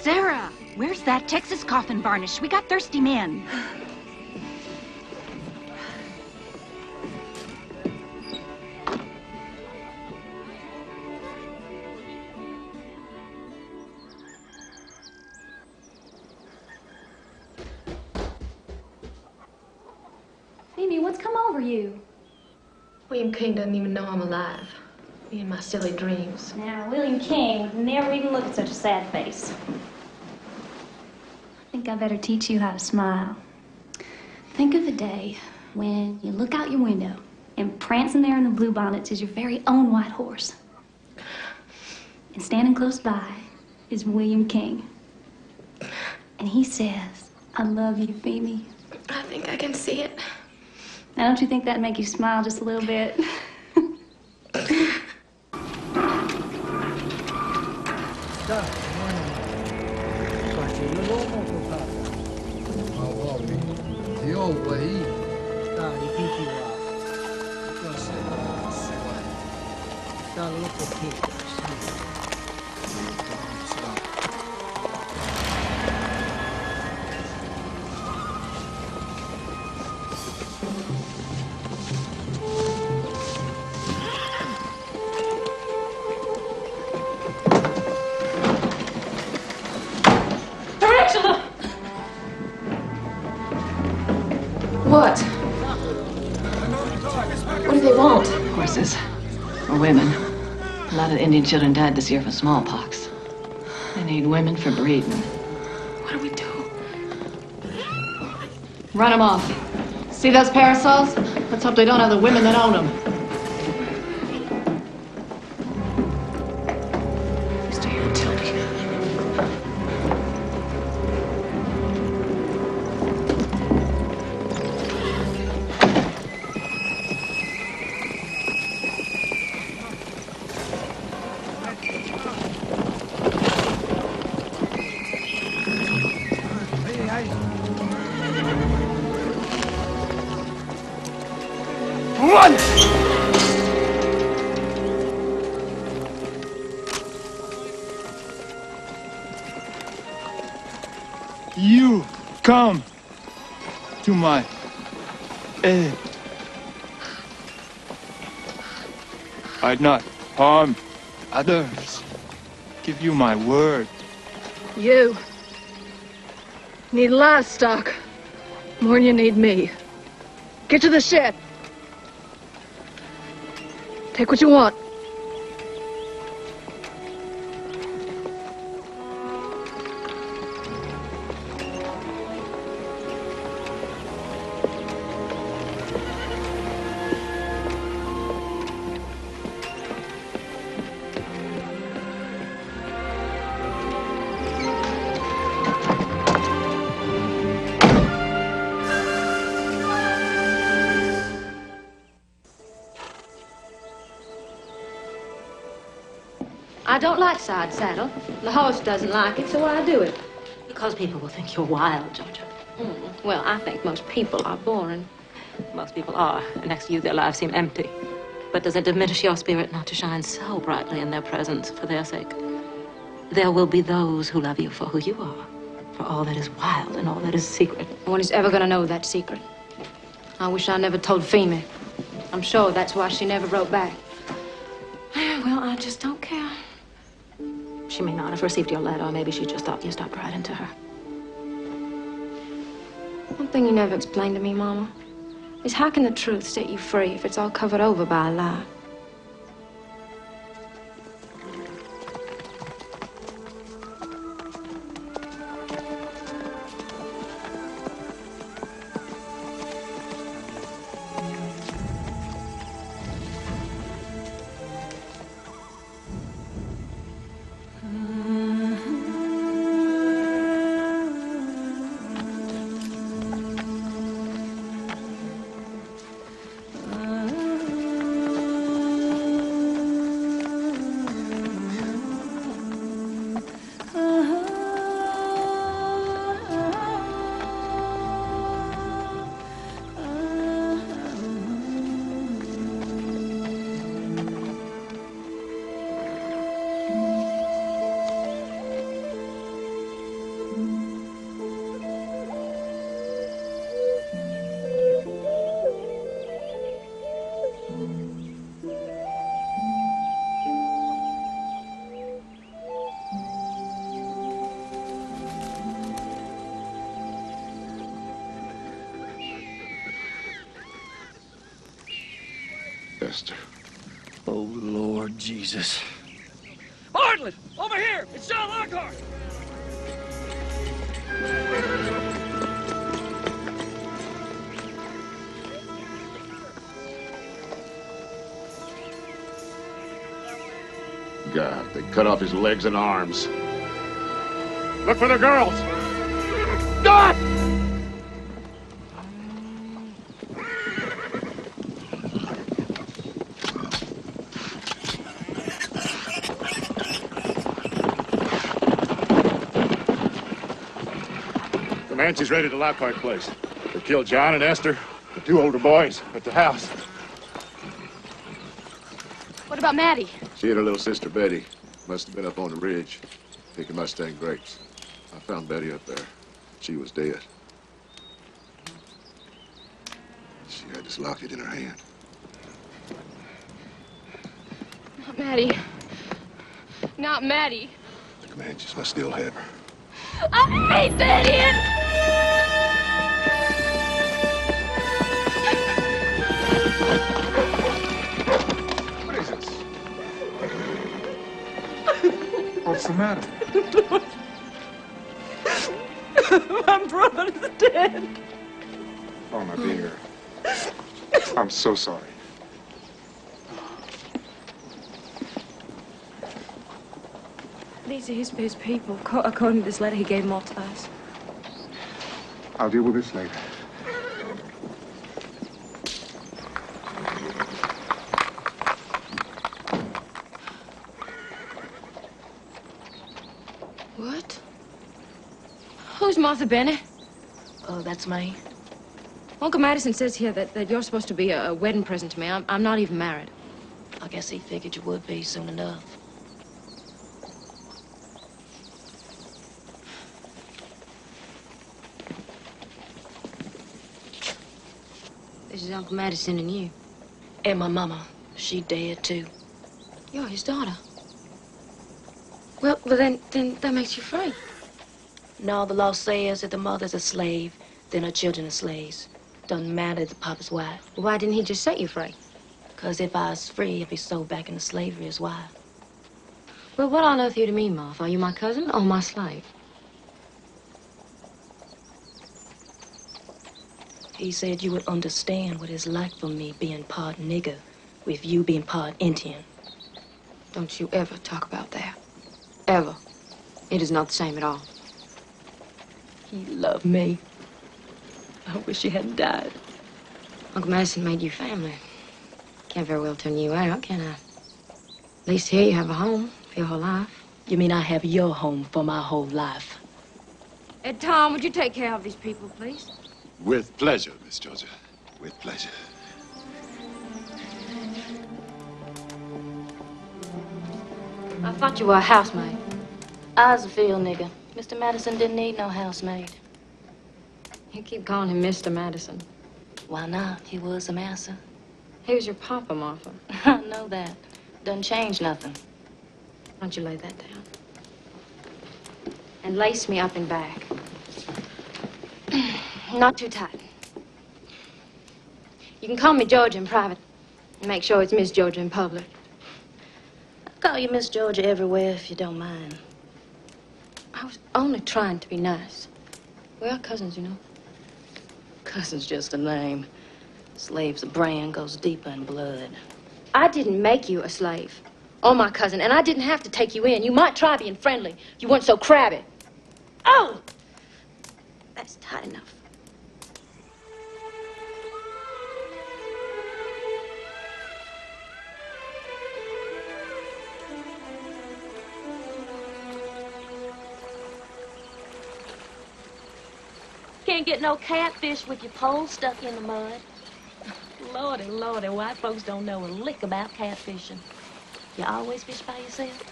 Sarah, where's that Texas coffin varnish? We got thirsty men. Phoebe, what's come over you? William King doesn't even know I'm alive. Me and my silly dreams. Now, William King would never even look at such a sad face. I think I better teach you how to smile. Think of the day when you look out your window and prancing there in the bluebonnets is your very own white horse. And standing close by is William King. And he says, "I love you, Phoebe." I think I can see it. Now, don't you think that'd make you smile just a little bit? What? What do they want? Horses. Or women. A lot of Indian children died this year from smallpox. They need women for breeding. What do we do? Run them off. See those parasols? Let's hope they don't have the women that own them. Stay here, Tildy. Run! You come to my aid. I'd not harm others. Give you my word. You need livestock more than you need me. Get to the shed. Take what you want. I don't like side saddle. The horse doesn't like it, so I do it. Because people will think you're wild, Georgia. Well, I think most people are boring. Most people are, and next to you, their lives seem empty. But does it diminish your spirit not to shine so brightly in their presence for their sake? There will be those who love you for who you are, for all that is wild and all that is secret. No one is ever going to know that secret. I wish I never told Femi. I'm sure that's why she never wrote back. Well, I just don't care. She may not have received your letter, or maybe she just thought you stopped writing to her. One thing you never explained to me, Mama, is how can the truth set you free if it's all covered over by a lie? Esther. Oh, Lord Jesus. Bartlett! Over here! It's John Lockhart! God, they cut off his legs and arms. Look for the girls! God! Comanche's raided the Lockhart place. They killed John and Esther, the two older boys, at the house. What about Maddie? She and her little sister Betty must have been up on the ridge picking Mustang grapes. I found Betty up there. She was dead. She had this locket in her hand. Not Maddie. Not Maddie. The Comanches must still have her. I hate that idiot! What is this? What's the matter? My brother's dead. Oh, my dear. I'm so sorry. These are his people. According to this letter, he gave them all to us. I'll deal with this later. What? Who's Martha Bennett? Oh, that's me. Uncle Madison says here that you're supposed to be a wedding present to me. I'm not even married. I guess he figured you would be soon enough. This is Uncle Madison and you. And my mama. She dead, too. You're his daughter. Well, then that makes you free. No, the law says that the mother's a slave, then her children are slaves. Doesn't matter if the papa's white. Why didn't he just set you free? Because if I was free, I'd be sold back into slavery as why. Well, what on earth are you to me, Martha? Are you my cousin or my slave? He said you would understand what it's like for me being part nigger with you being part Indian. Don't you ever talk about that. Ever. It is not the same at all. He loved me. I wish he hadn't died. Uncle Madison made you family. Can't very well turn you out, can I? At least here you have a home. Your whole life? You mean I have your home for my whole life? Ed, Tom, would you take care of these people, please? With pleasure, Miss Georgia. With pleasure. I thought you were a housemaid. I was a field nigger. Mr. Madison didn't need no housemaid. You keep calling him Mr. Madison. Why not? He was a massa. He was your papa, Martha. I know that. Doesn't change nothing. Why don't you lay that down? And lace me up and back. Not too tight. You can call me Georgia in private. And make sure it's Miss Georgia in public. I'll call you Miss Georgia everywhere if you don't mind. I was only trying to be nice. We are cousins, you know. Cousin's just a name. Slave's a brand, goes deeper in blood. I didn't make you a slave. Or my cousin, and I didn't have to take you in. You might try being friendly. You weren't so crabby. Oh! That's tight enough. Can't get no catfish with your pole stuck in the mud. Lordy, Lordy, white folks don't know a lick about catfishing. You always fish by yourself?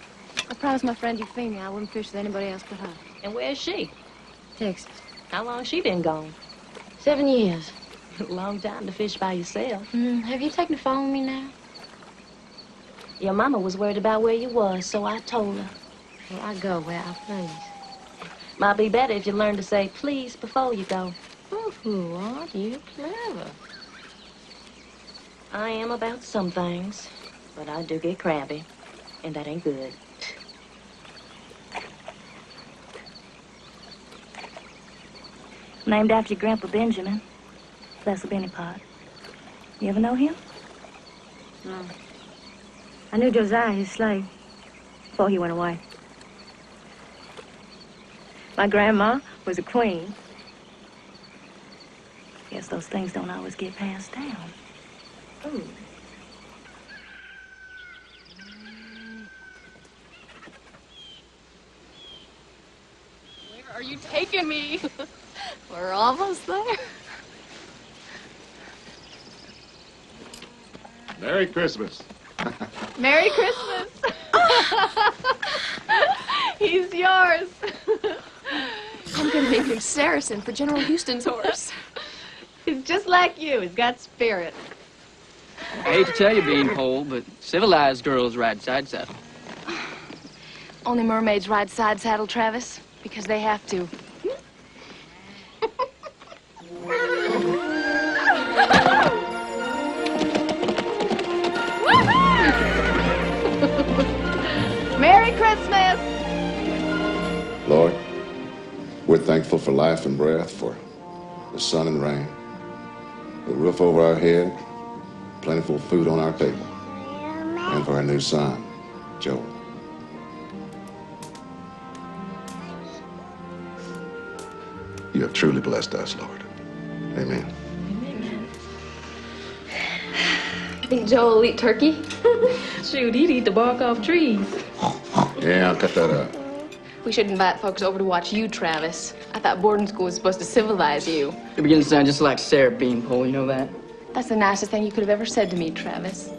I promised my friend Euphemia I wouldn't fish with anybody else but her. And where's she? Texas. How long she been gone? 7 years. Long time to fish by yourself. Have you taken the phone with me now? Your mama was worried about where you was, so I told her. Well, I go where I please. Might be better if you learn to say please before you go. Ooh, aren't you clever? I am about some things, but I do get crabby, and that ain't good. Named after your Grandpa Benjamin. That's a Benny Pot. You ever know him? No. I knew Josiah, his slave, before he went away. My grandma was a queen. Guess those things don't always get passed down. Ooh. Where are you taking me? We're almost there. Merry Christmas. Merry Christmas. He's yours. I'm gonna make him Saracen for General Houston's horse. He's just like you. He's got spirit. I hate to tell you, Beanpole, but civilized girls ride side saddle. Only mermaids ride side saddle, Travis, because they have to. Merry Christmas! Lord, we're thankful for life and breath, for the sun and the rain, the roof over our head, plentiful food on our table, and for our new son, Joe. You have truly blessed us, Lord. Amen. You think Joe will eat turkey? Shoot, he'd eat the bark off trees. Yeah, I'll cut that out. We should invite folks over to watch you, Travis. I thought boarding school was supposed to civilize you. You're beginning to sound just like Sarah Beanpole, you know that? That's the nicest thing you could have ever said to me, Travis.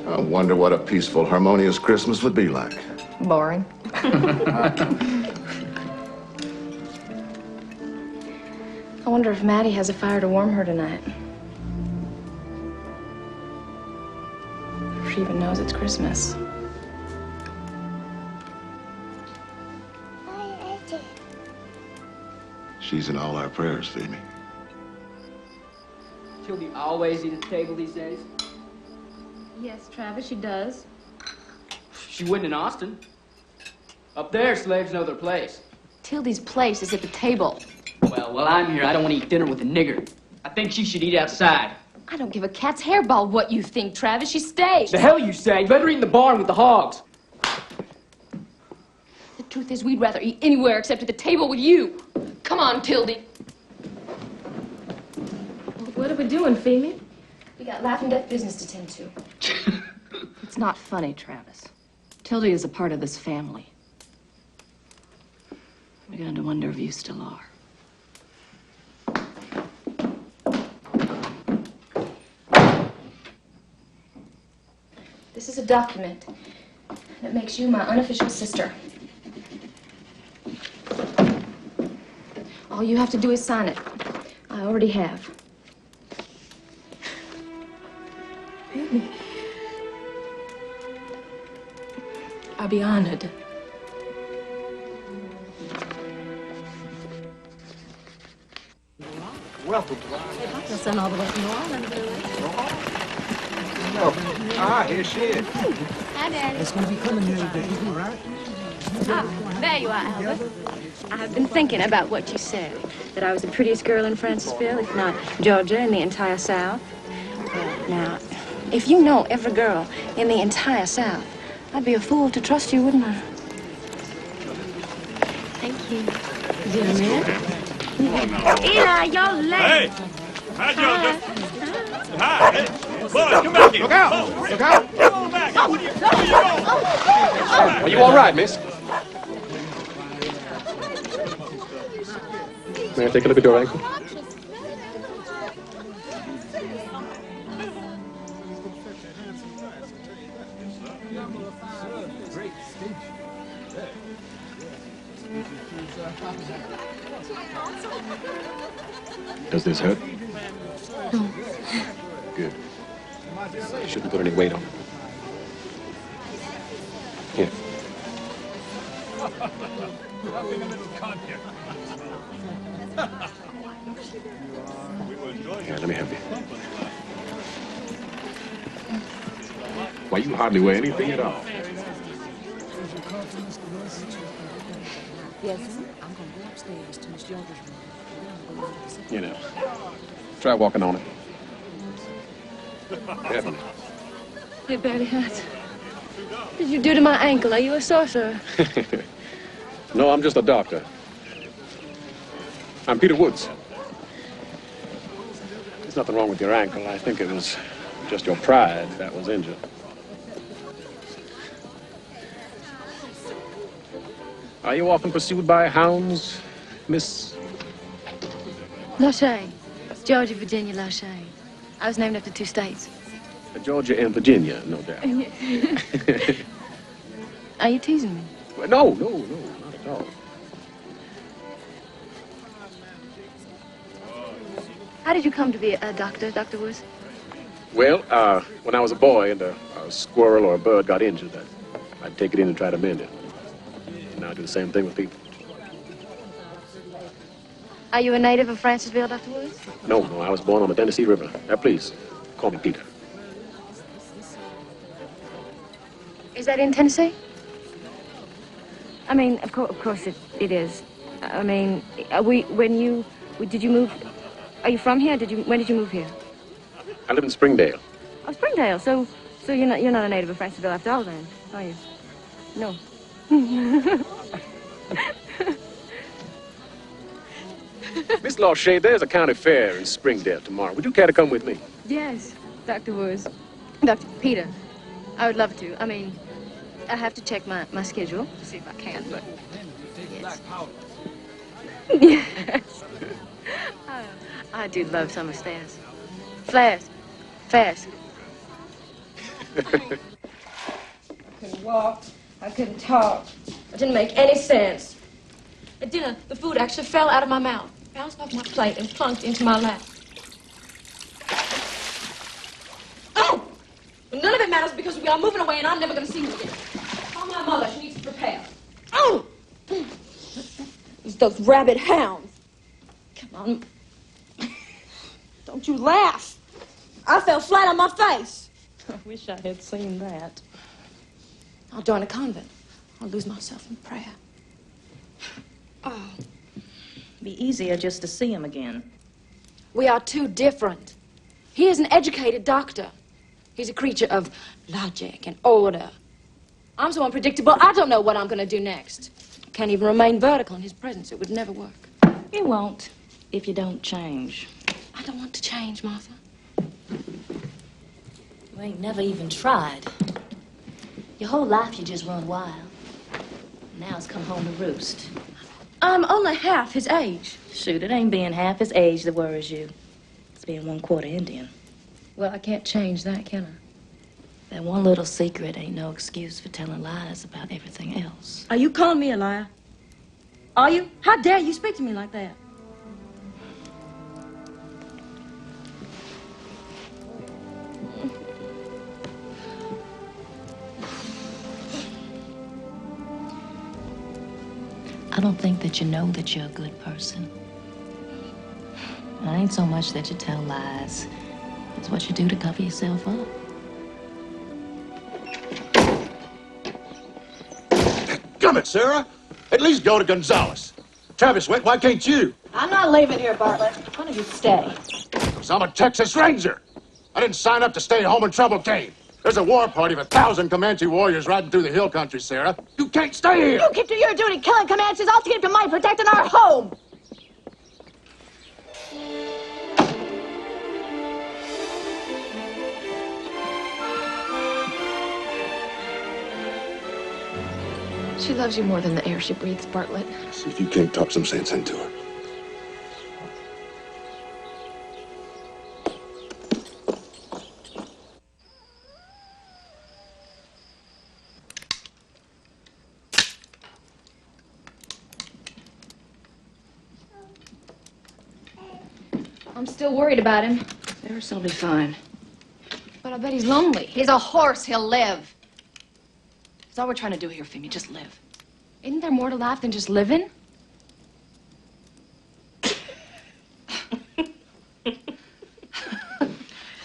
I wonder what a peaceful, harmonious Christmas would be like. Boring. I wonder if Maddie has a fire to warm her tonight. If she even knows it's Christmas. She's in all our prayers, Phoebe. She'll be always eat at the table these days. Yes, Travis, she does. She wouldn't in Austin. Up there, slaves know their place. Tildy's place is at the table. Well, while I'm here, I don't want to eat dinner with a nigger. I think she should eat outside. I don't give a cat's hairball what you think, Travis. She stays. The hell you say? You better eat in the barn with the hogs. The truth is, we'd rather eat anywhere except at the table with you. Come on, Tildy. What are we doing, Phoebe? We got life and death business to tend to. It's not funny, Travis. Tildy is a part of this family. I'm beginning to wonder if you still are. This is a document that makes you my unofficial sister. All you have to do is sign it. I already have. I'll be honored. Welcome. You'll send all the way from New Orleans, Here she is. Hi, Daddy. It's going to be coming here today, right? Ah, there you are, Albert. I've been thinking about what you said, that I was the prettiest girl in Francisville, if not Georgia, in the entire South. Now, if you know every girl in the entire South, I'd be a fool to trust you, wouldn't I? Thank you. Dear man. Eli, you're late. Hey! Hi, Georgia. Hi. Hey. Boys, come back here. Look out! Look out! Come on back. Where you going? Are you all right, miss? May I take a look at your ankle? Does this hurt? No. Good. You shouldn't put any weight on it. Here. Here, let me help you. Why, you hardly wear anything at all. Yes, I'm going to go upstairs to Miss Georgia's room. You know, try walking on it. Carefully. It barely hurts. What did you do to my ankle? Are you a sorcerer? No, I'm just a doctor. I'm Peter Woods. There's nothing wrong with your ankle. I think it was just your pride that was injured. Are you often pursued by hounds, Miss? Lachey. Georgia, Virginia, Lachey. I was named after 2 states. Georgia and Virginia, no doubt. Are you teasing me? No, not at all. How did you come to be a doctor, Dr. Woods? Well, when I was a boy and a squirrel or a bird got injured, I'd take it in and try to mend it. And I do the same thing with people. Are you a native of Francisville, Dr. Woods? No, I was born on the Tennessee River. Please, call me Peter. Is that in Tennessee? I mean, of course it is. I mean, did you move? Are you from here? When did you move here? I live in Springdale. Oh, Springdale. So you're not a native of Francisville after all, then, are you? No. Miss Lachey, there's a county fair in Springdale tomorrow. Would you care to come with me? Yes, Dr. Woods. Dr. Peter, I would love to. I mean, I have to check my schedule to see if I can, but yes. Yes. I do love summer fairs. Fairs. I couldn't walk. I couldn't talk. It didn't make any sense. At dinner, the food actually fell out of my mouth, bounced off my plate, and plunked into my lap. Oh! Well, none of it matters because we are moving away and I'm never going to see you again. Call my mother. She needs to prepare. Oh! It's those rabid hounds. Come on. Don't you laugh. I fell flat on my face. I wish I had seen that. I'll join a convent. I'll lose myself in prayer. Oh. Be easier just to see him again. We are too different. He is an educated doctor. He's a creature of logic and order. I'm so unpredictable, I don't know what I'm going to do next. Can't even remain vertical in his presence. It would never work. It won't, if you don't change. I don't want to change, Martha. You ain't never even tried. Your whole life you just run wild. Now it's come home to roost. I'm only half his age. Shoot, it ain't being half his age that worries you. It's being 1/4 Indian. Well, I can't change that, can I? That one little secret ain't no excuse for telling lies about everything else. Are you calling me a liar? Are you? How dare you speak to me like that? I don't think that you know that you're a good person. It ain't so much that you tell lies. It's what you do to cover yourself up. Come it, Sarah. At least go to Gonzales. Travis went, why can't you? I'm not leaving here, Bartlett. Why don't you stay? Because I'm a Texas Ranger. I didn't sign up to stay home when trouble came. There's a war party of 1,000 Comanche warriors riding through the hill country, Sarah. You can't stay here. You keep to your duty killing Comanches. I'll keep to mine protecting our home. She loves you more than the air she breathes, Bartlett. See if you can't talk some sense into her. I'm still worried about him. Sarah'll be fine. But I bet he's lonely. He's a horse. He'll live. That's all we're trying to do here, Femi. Just live. Isn't there more to life than just living?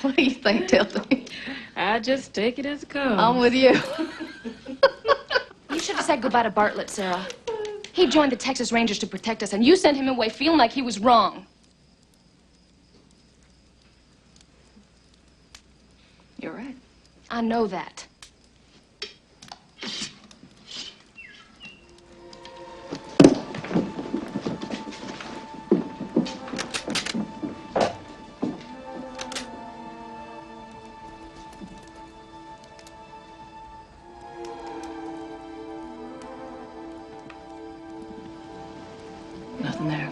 What do you think, Tildy? I just take it as it comes. I'm with you. You should have said goodbye to Bartlett, Sarah. He joined the Texas Rangers to protect us, and you sent him away feeling like he was wrong. You're right. I know that. Nothing there.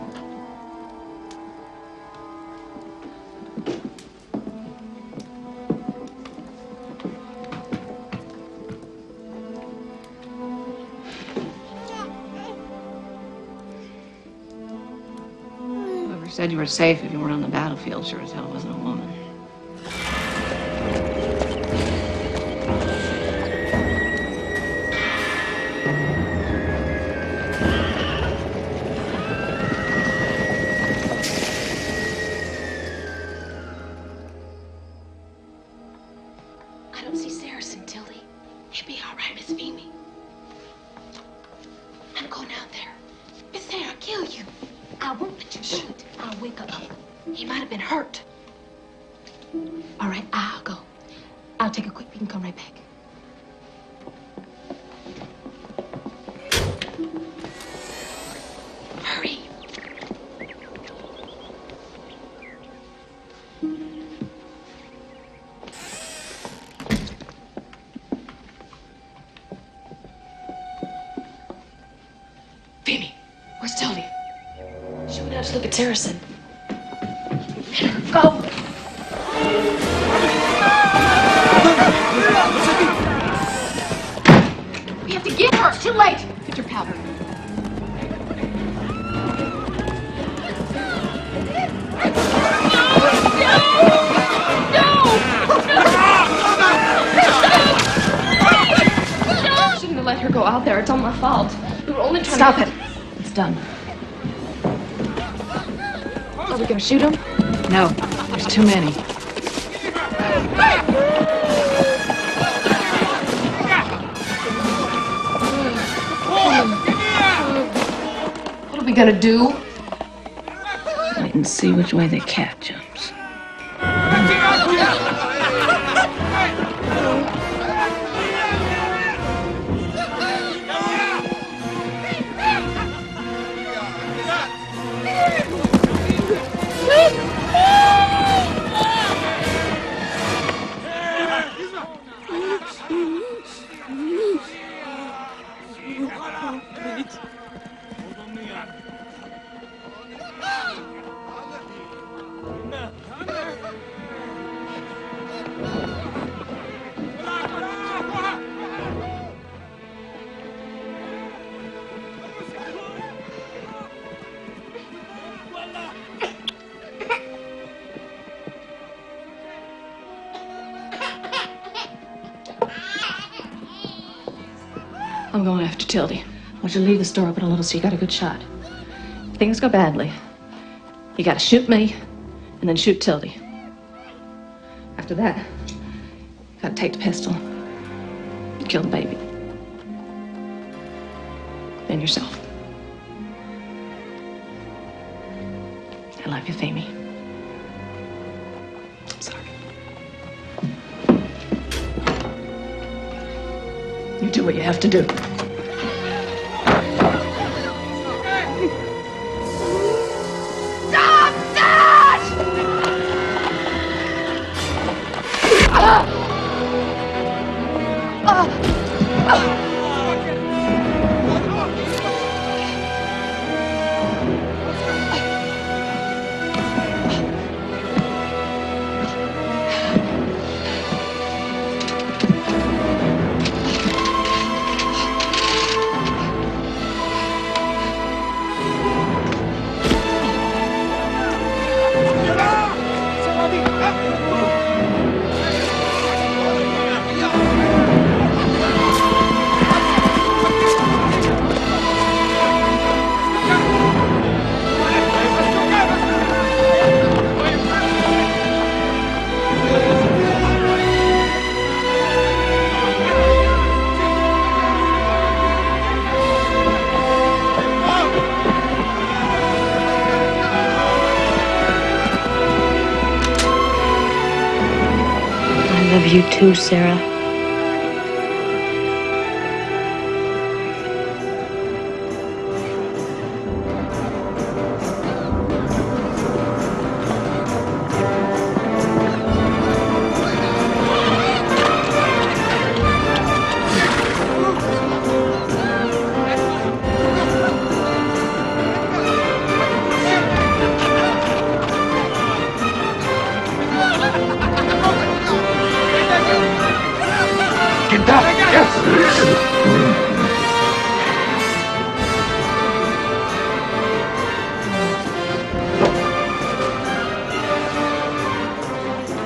Whoever said you were safe if you weren't on the battlefield sure as hell wasn't a woman. I don't see Saracen, Tilly. He'll be all right, Miss Femi. I'm going out there. Miss Sarah, I'll kill you. I won't let you shoot. I'll wake up. He might have been hurt. All right, I'll go. I'll take a quick peek and come right back. Hurry. Femi, where's Tildy? She went out to look at Saracen. Go! We have to get her! It's too late! Get your powder. I shouldn't have let her go out there. It's all my fault. We were only trying Stop to... it. It's done. Are we gonna shoot him? No, there's too many. What are we gonna do? Wait and see which way the cat jumps. I'm going after Tildy. I want you to leave the store open a little so you got a good shot. If things go badly, you got to shoot me and then shoot Tildy. After that, you got to take the pistol and kill the baby. Then yourself. I love you, Femi. I'm sorry. You do what you have to do. Stop that! I love you too, Sarah.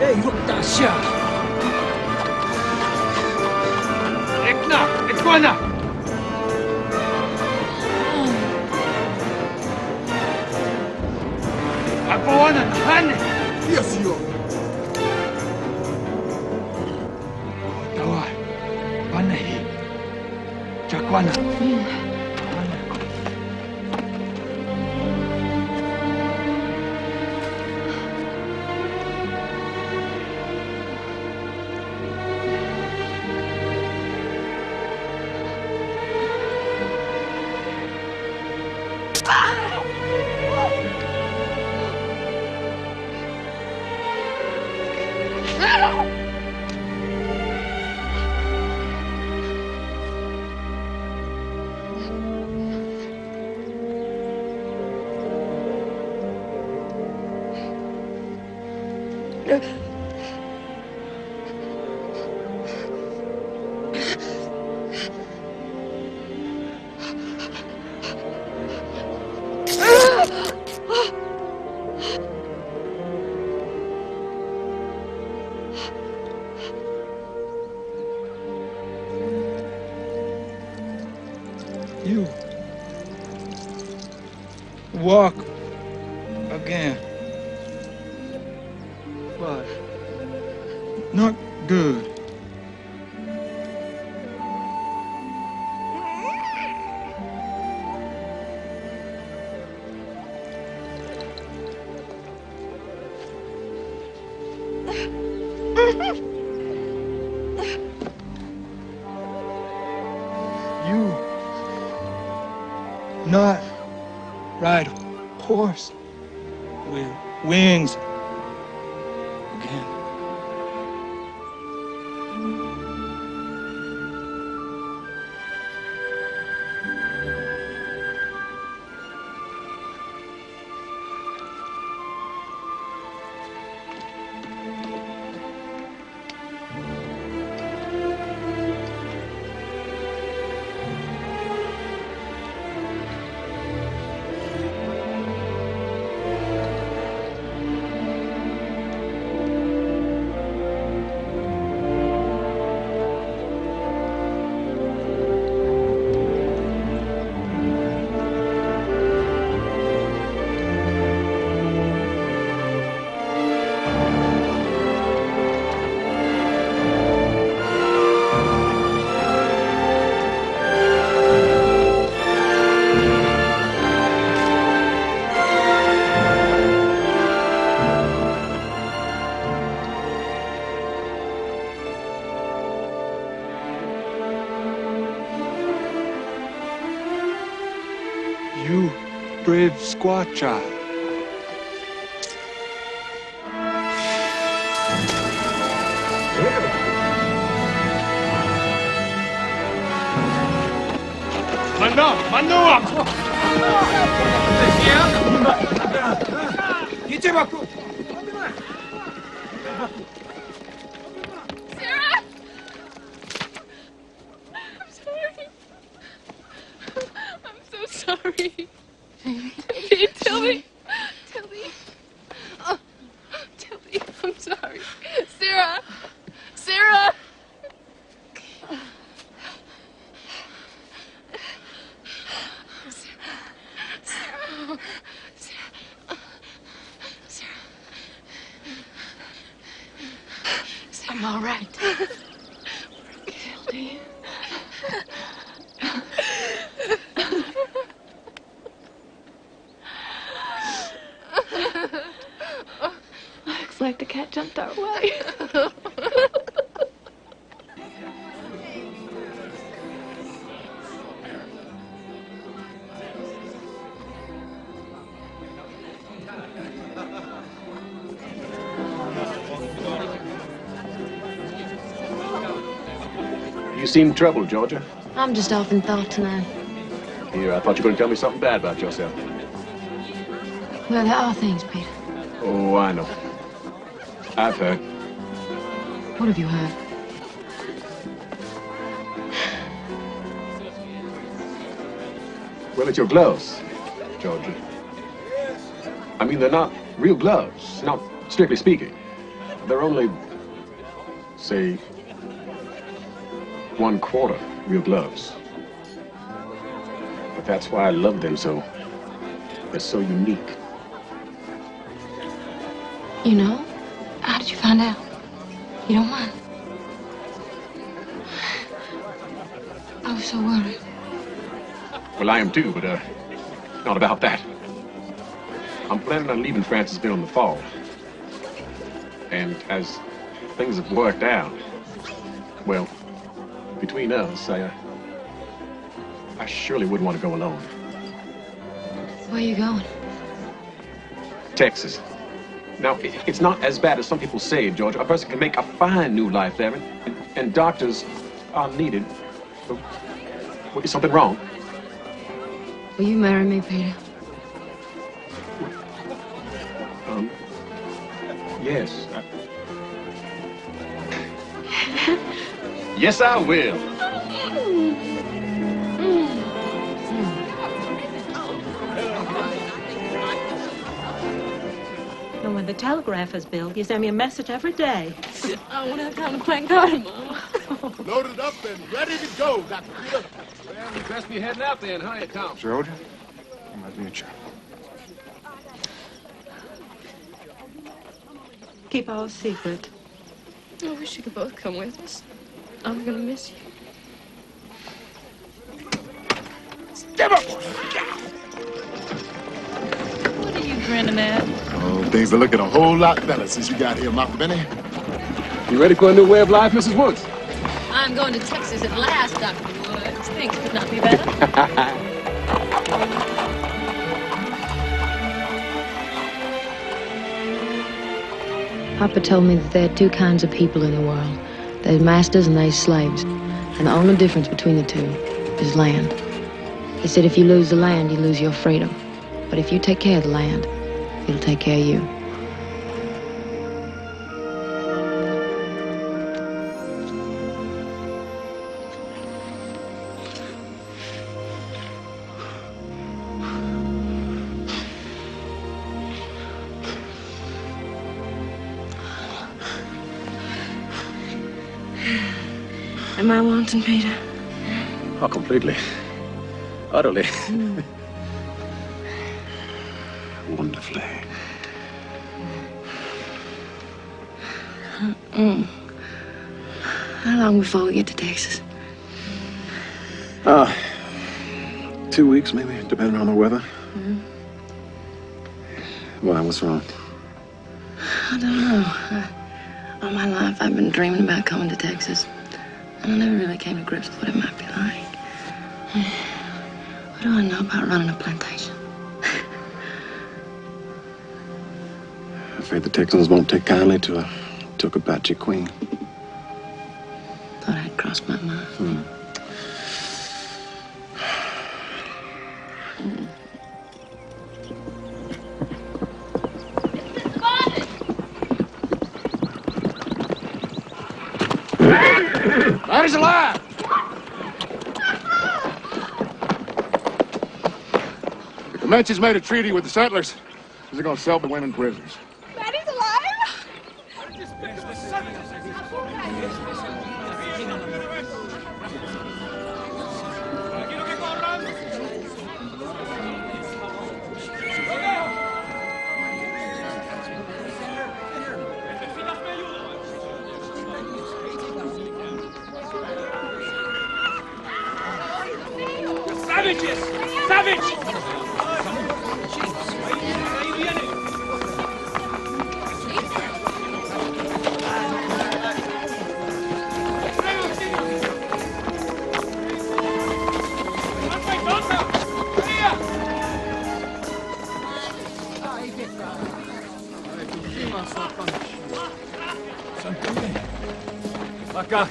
Эй, вот таща! Ekna! Ekwana! Apawana na hane! Yes, you Tawa, Panahi, Chakwana. You walk again, but not good. You not ride a horse with wings again. brave squaw child. Manoa! Sarah! I'm so sorry. Pete, tell me. Tell me. Oh, tell me. I'm sorry. Sarah! Sarah! I'm all right. Guilty. Looks like the cat jumped our way. You seem troubled, Georgia. I'm just off in thought tonight. Here, I thought you were going to tell me something bad about yourself. Well, there are things, Peter. Oh, I know. I've heard. What have you heard? Well, it's your gloves, Georgia. I mean, they're not real gloves, not strictly speaking. They're only, say, 1/4 real gloves. But that's why I love them so. They're so unique. You know? How did you find out? You don't mind? I was so worried. Well, I am too, but, not about that. I'm planning on leaving Francisville in the fall. And as things have worked out, well, between us, I surely wouldn't want to go alone. Where are you going? Texas. Now, it's not as bad as some people say, Georgia. A person can make a fine new life there, and doctors are needed. So, is something wrong? Will you marry me, Peter? Yes. Yes, I will. And when the telegraph is built, you send me a message every day. I won't have time to plant garden, Mama. Loaded up and ready to go, Dr. Peter. Well, you best be heading out then, huh, Tom? Georgia, I'm gonna meet you. Keep our secret. I wish you could both come with us. I'm gonna miss you. Step up! What are you grinning at? Oh, things are looking a whole lot better since you got here, Mama Benny. You ready for a new way of life, Mrs. Woods? I'm going to Texas at last, Dr. Woods. Things could not be better. Papa told me that there are two kinds of people in the world. There's masters and there's slaves. And the only difference between the two is land. He said if you lose the land, you lose your freedom. But if you take care of the land, it'll take care of you. Am I wanting, Peter? Oh, completely. Utterly. Wonderfully. How long before we get to Texas? 2 weeks, maybe, depending on the weather. Why, what's wrong? I don't know. All my life I've been dreaming about coming to Texas. And I never really came to grips with what it might be like. What do I know about running a plantation? afraid the Texans won't take kindly to a took-Apache queen. Thought I'd crossed my mind. Maddie's alive! The Comanches made a treaty with the settlers. They're gonna sell the women prisoners. Maddie's alive? Savages! Savage! Acá.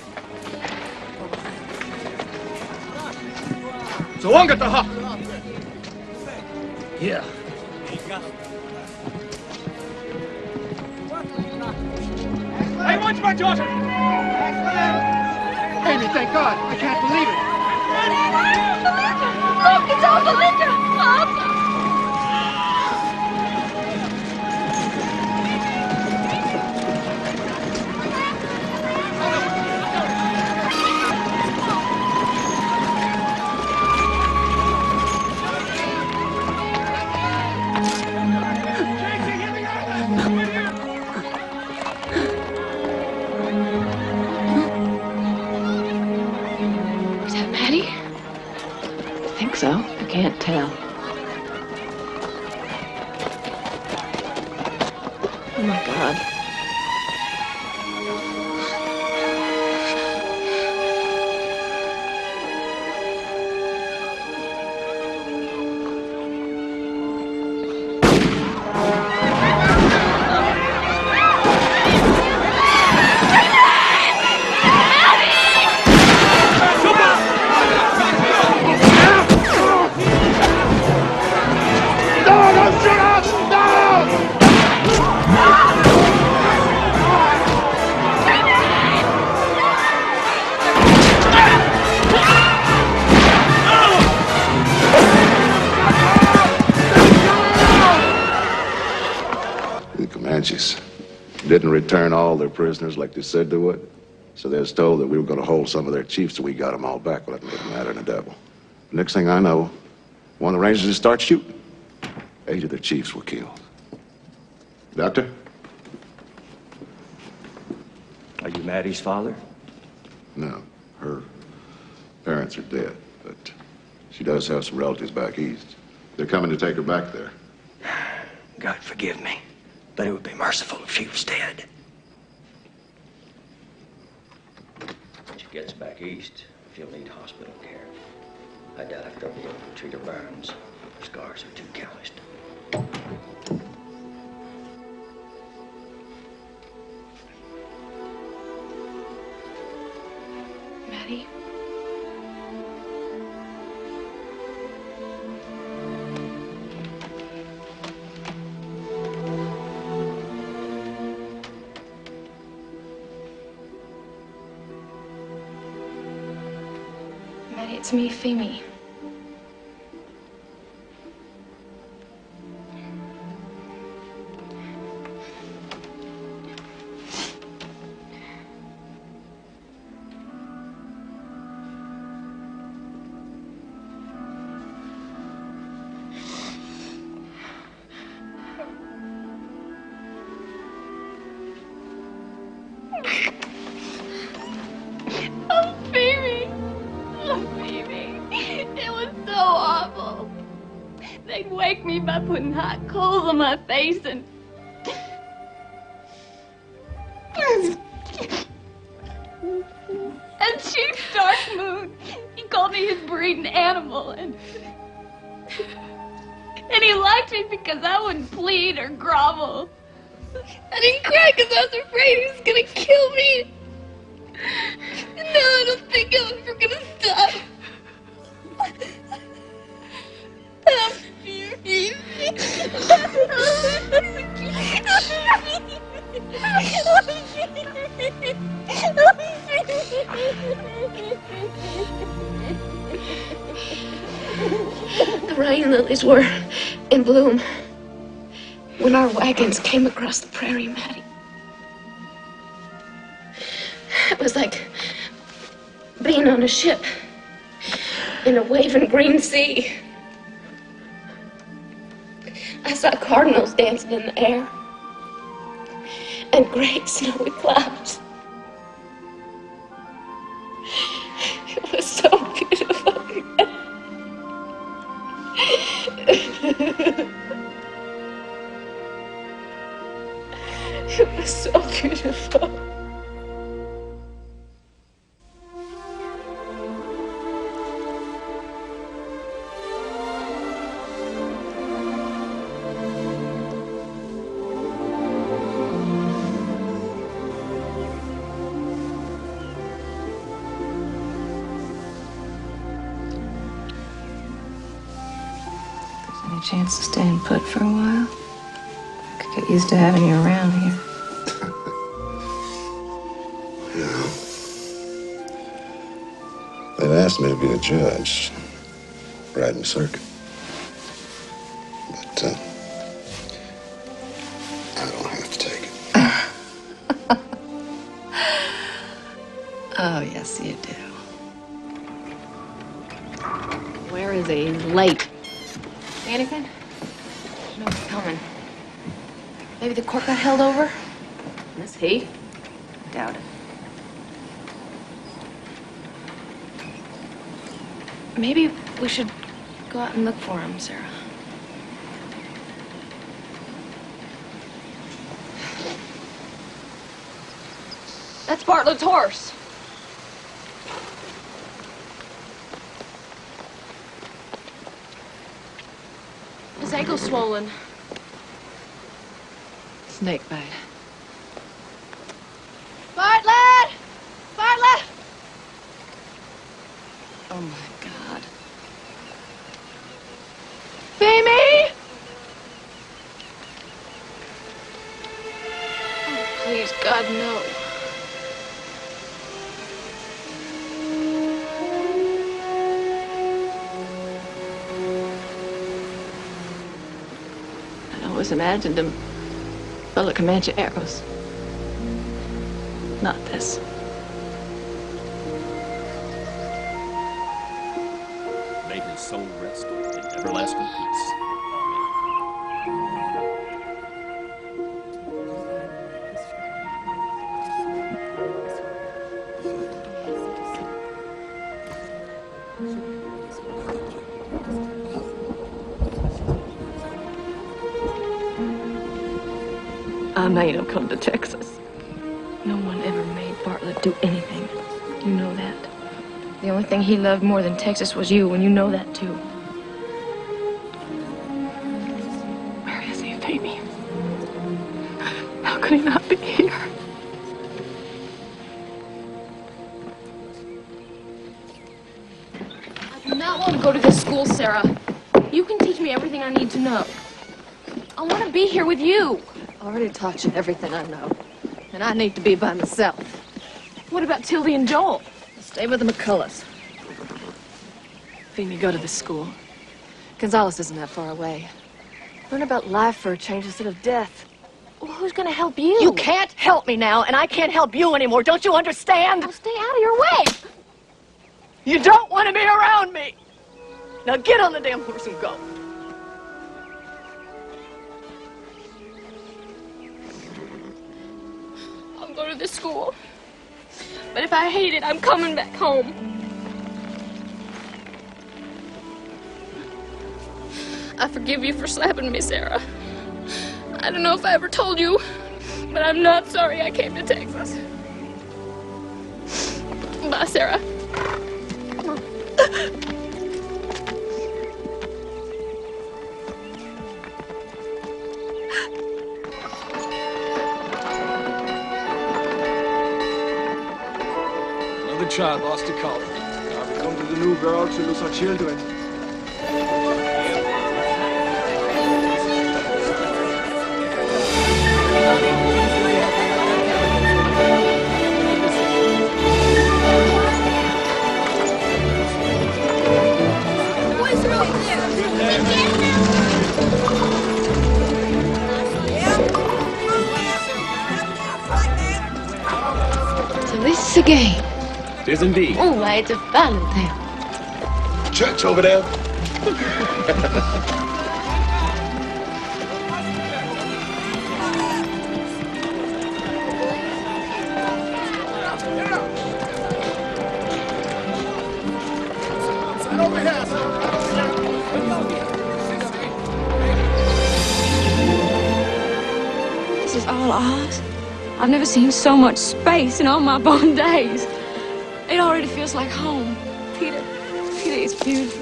Zawanga taha. Yeah. Hey, watch my daughter! Amy, thank God! I can't believe it! Look, it's all Belinda! Mom! Is that Maddie? I think so. I can't tell. Oh my God. The Comanches didn't return all their prisoners like they said they would. So they was told that we were going to hold some of their chiefs till we got them all back. Well, that made them madder than the devil. Next thing I know, one of the Rangers just started shooting. 8 of their chiefs were killed. Doctor? Are you Maddie's father? No. Her parents are dead, but she does have some relatives back east. They're coming to take her back there. God forgive me, but it would be merciful if she was dead. When she gets back east, she'll need hospital care. I doubt if they'll be able to treat her burns. Her scars are too calloused. Maddie? Maddie, it's me, Femi. Oh, baby! Oh, baby! It was so awful. They'd wake me by putting hot coals on my face and... And Chief Dark Moon, he called me his breeding animal, and he liked me because I wouldn't plead or grovel. I didn't cry because I was afraid he was going to kill me. And now I don't think I'm ever going to stop. The rain lilies were in bloom when our wagons came across the prairie, Maddie. It was like being on a ship in a waving green sea. I saw cardinals dancing in the air and great snowy clouds. It was so beautiful. It was so beautiful. Any chance to staying put for a while? I could get used to having you around here. Yeah. They've asked me to be a judge, riding circuit. But I don't have to take it. Oh, yes, you do. Where is he? He's late. See anything? No one's coming. Maybe the court got held over? In this heat? I doubt it. Maybe we should go out and look for him, Sarah. That's Bartlett's horse. His ankle's swollen. Snake bite. Bartlett! Bartlett! Oh, my God. Femi! Oh, please, God, no. I always imagined him full of Comanche arrows. Not this. May his soul rest in everlasting peace. I made him come to Texas. No one ever made Bartlett do anything. You know that. The only thing he loved more than Texas was you, and you know that, too. Where is he, Phoebe? How could he not be here? I do not want to go to this school, Sarah. You can teach me everything I need to know. I want to be here with you. I already taught you everything I know. And I need to be by myself. What about Tildy and Joel? Stay with the McCulloughs. Phoebe, go to this school. Gonzales isn't that far away. Learn about life for a change instead of death. Well, who's going to help you? You can't help me now, and I can't help you anymore. Don't you understand? I'll stay out of your way. You don't want to be around me. Now get on the damn horse and go. I'll go to this school. But if I hate it, I'm coming back home. I forgive you for slapping me, Sarah. I don't know if I ever told you, but I'm not sorry I came to Texas. Bye, Sarah. child lost to cholera. Now we come to the new world to lose our children. So this is a game. It is indeed. Oh, why, it's a violent thing. Church over there. This is all ours. I've never seen so much space in all my born days. It already feels like home. Peter, it's beautiful.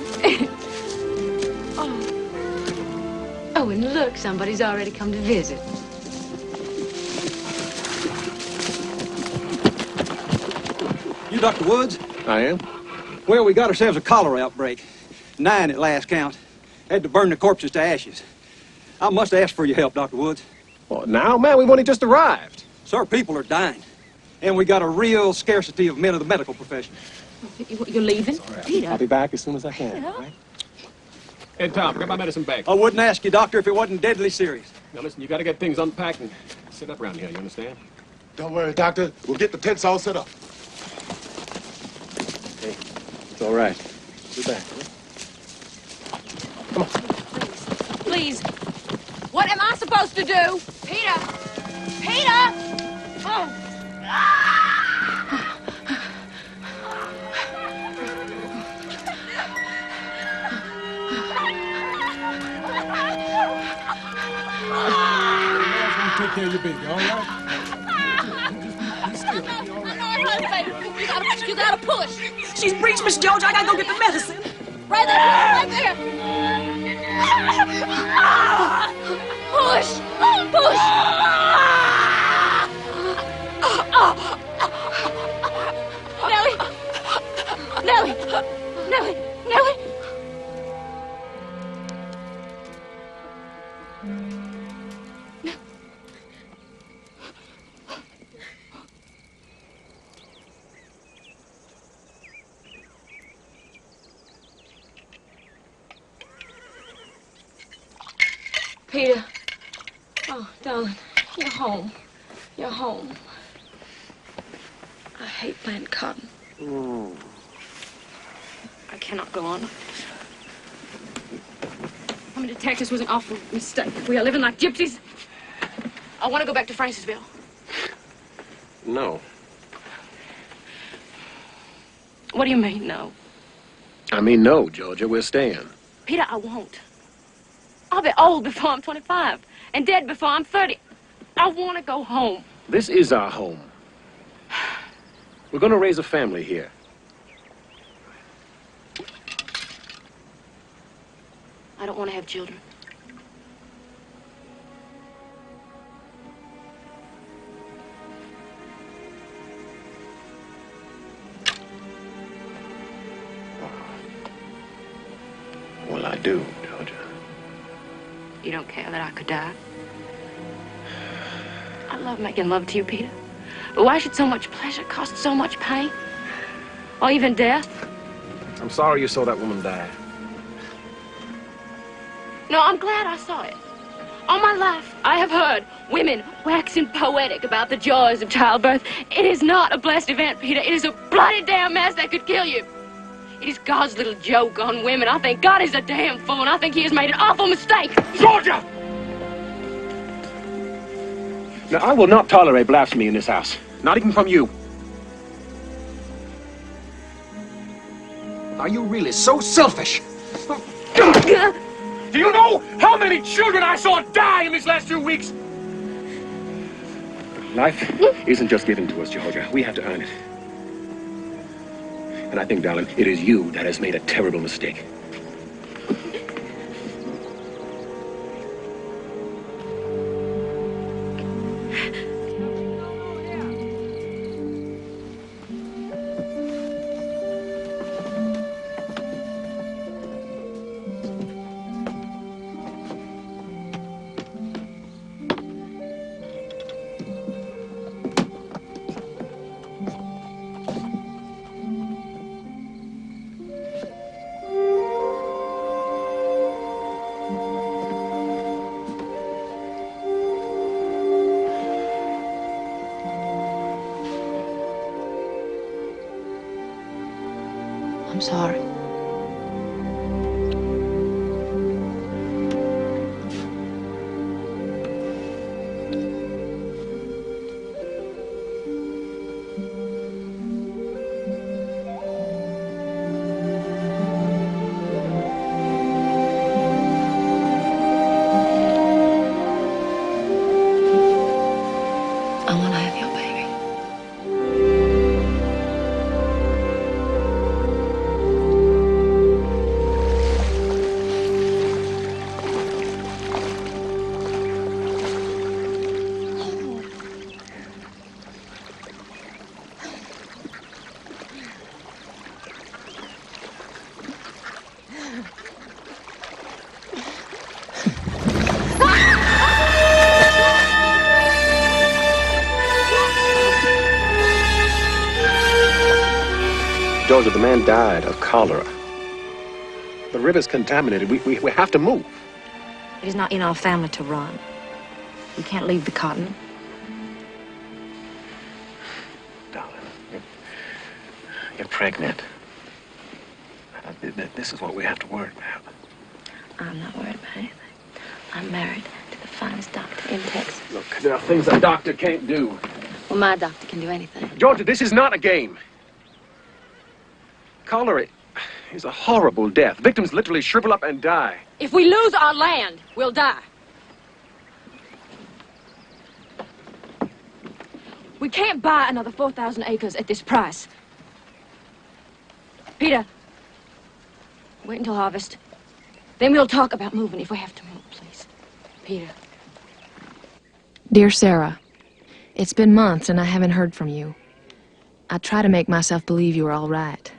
Oh, and look, somebody's already come to visit. You Dr. Woods? I am. Well, we got ourselves a cholera outbreak. 9 at last count. Had to burn the corpses to ashes. I must ask for your help, Dr. Woods. Well, now, man, we've only just arrived. Sir, people are dying. And we got a real scarcity of men of the medical profession. You're leaving? Peter. I'll be back as soon as I can. Right? Hey, Tom, get my medicine back. I wouldn't ask you, Doctor, if it wasn't deadly serious. Now, listen, you got to get things unpacked and set up around here, you understand? Don't worry, Doctor. We'll get the tents all set up. Hey, it's all right. Sit back. Come on. Please. What am I supposed to do? Peter! Peter! Oh. Take care of your baby, all right? You gotta push. She's breached, Miss George. I gotta go get the medicine. Right there. Push. Nellie. Peter. Oh, darling, you're home. You're home. I hate planting cotton. I cannot go on. Coming to Texas was an awful mistake. We are living like gypsies. I want to go back to Francisville. No. What do you mean, no? I mean, no, Georgia. We're staying. Peter, I won't. I'll be old before I'm 25 and dead before I'm 30. I want to go home. This is our home. We're going to raise a family here. I don't want to have children. Well, I do, Georgia. You don't care that I could die? I love making love to you, Peter. But why should so much pleasure cost so much pain? Or even death? I'm sorry you saw that woman die. No, I'm glad I saw it. All my life, I have heard women waxing poetic about the joys of childbirth. It is not a blessed event, Peter. It is a bloody damn mess that could kill you. It is God's little joke on women. I think God is a damn fool, and I think he has made an awful mistake. Georgia! Now, I will not tolerate blasphemy in this house. Not even from you. Are you really so selfish? Do you know how many children I saw die in these last 2 weeks? Life isn't just given to us, Georgia. We have to earn it. And I think, darling, it is you that has made a terrible mistake. I'm sorry. I want to have your baby. Georgia, the man died of cholera. The river's contaminated. We have to move. It is not in our family to run. We can't leave the cotton. Darling, you're pregnant. This is what we have to worry about. I'm not worried about anything. I'm married to the finest doctor in Texas. Look, there are things a doctor can't do. Well, my doctor can do anything. Georgia, this is not a game. Cholera is a horrible death. Victims literally shrivel up and die. If we lose our land, we'll die. We can't buy another 4,000 acres at this price. Peter, wait until harvest. Then we'll talk about moving if we have to move, please. Peter. Dear Sarah, it's been months and I haven't heard from you. I try to make myself believe you are all right.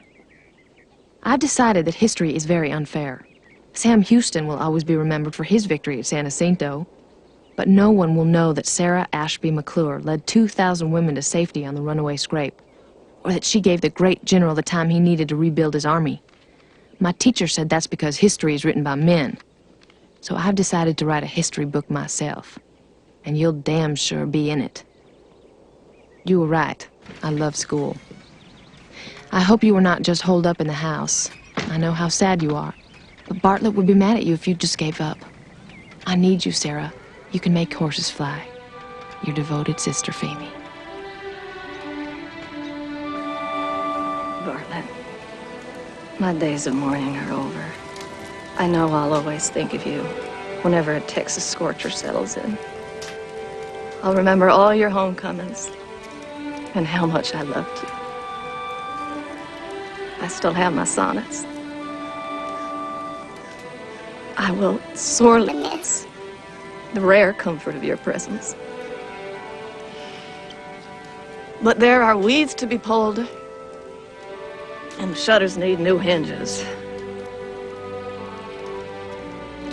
I've decided that history is very unfair. Sam Houston will always be remembered for his victory at San Jacinto, but no one will know that Sarah Ashby McClure led 2,000 women to safety on the runaway scrape, or that she gave the great general the time he needed to rebuild his army. My teacher said that's because history is written by men. So I've decided to write a history book myself, and you'll damn sure be in it. You were right. I love school. I hope you were not just holed up in the house. I know how sad you are, but Bartlett would be mad at you if you just gave up. I need you, Sarah. You can make horses fly. Your devoted sister, Phoebe. Bartlett, my days of mourning are over. I know I'll always think of you whenever a Texas scorcher settles in. I'll remember all your homecomings and how much I loved you. I still have my sonnets. I will sorely miss the rare comfort of your presence. But there are weeds to be pulled, and the shutters need new hinges.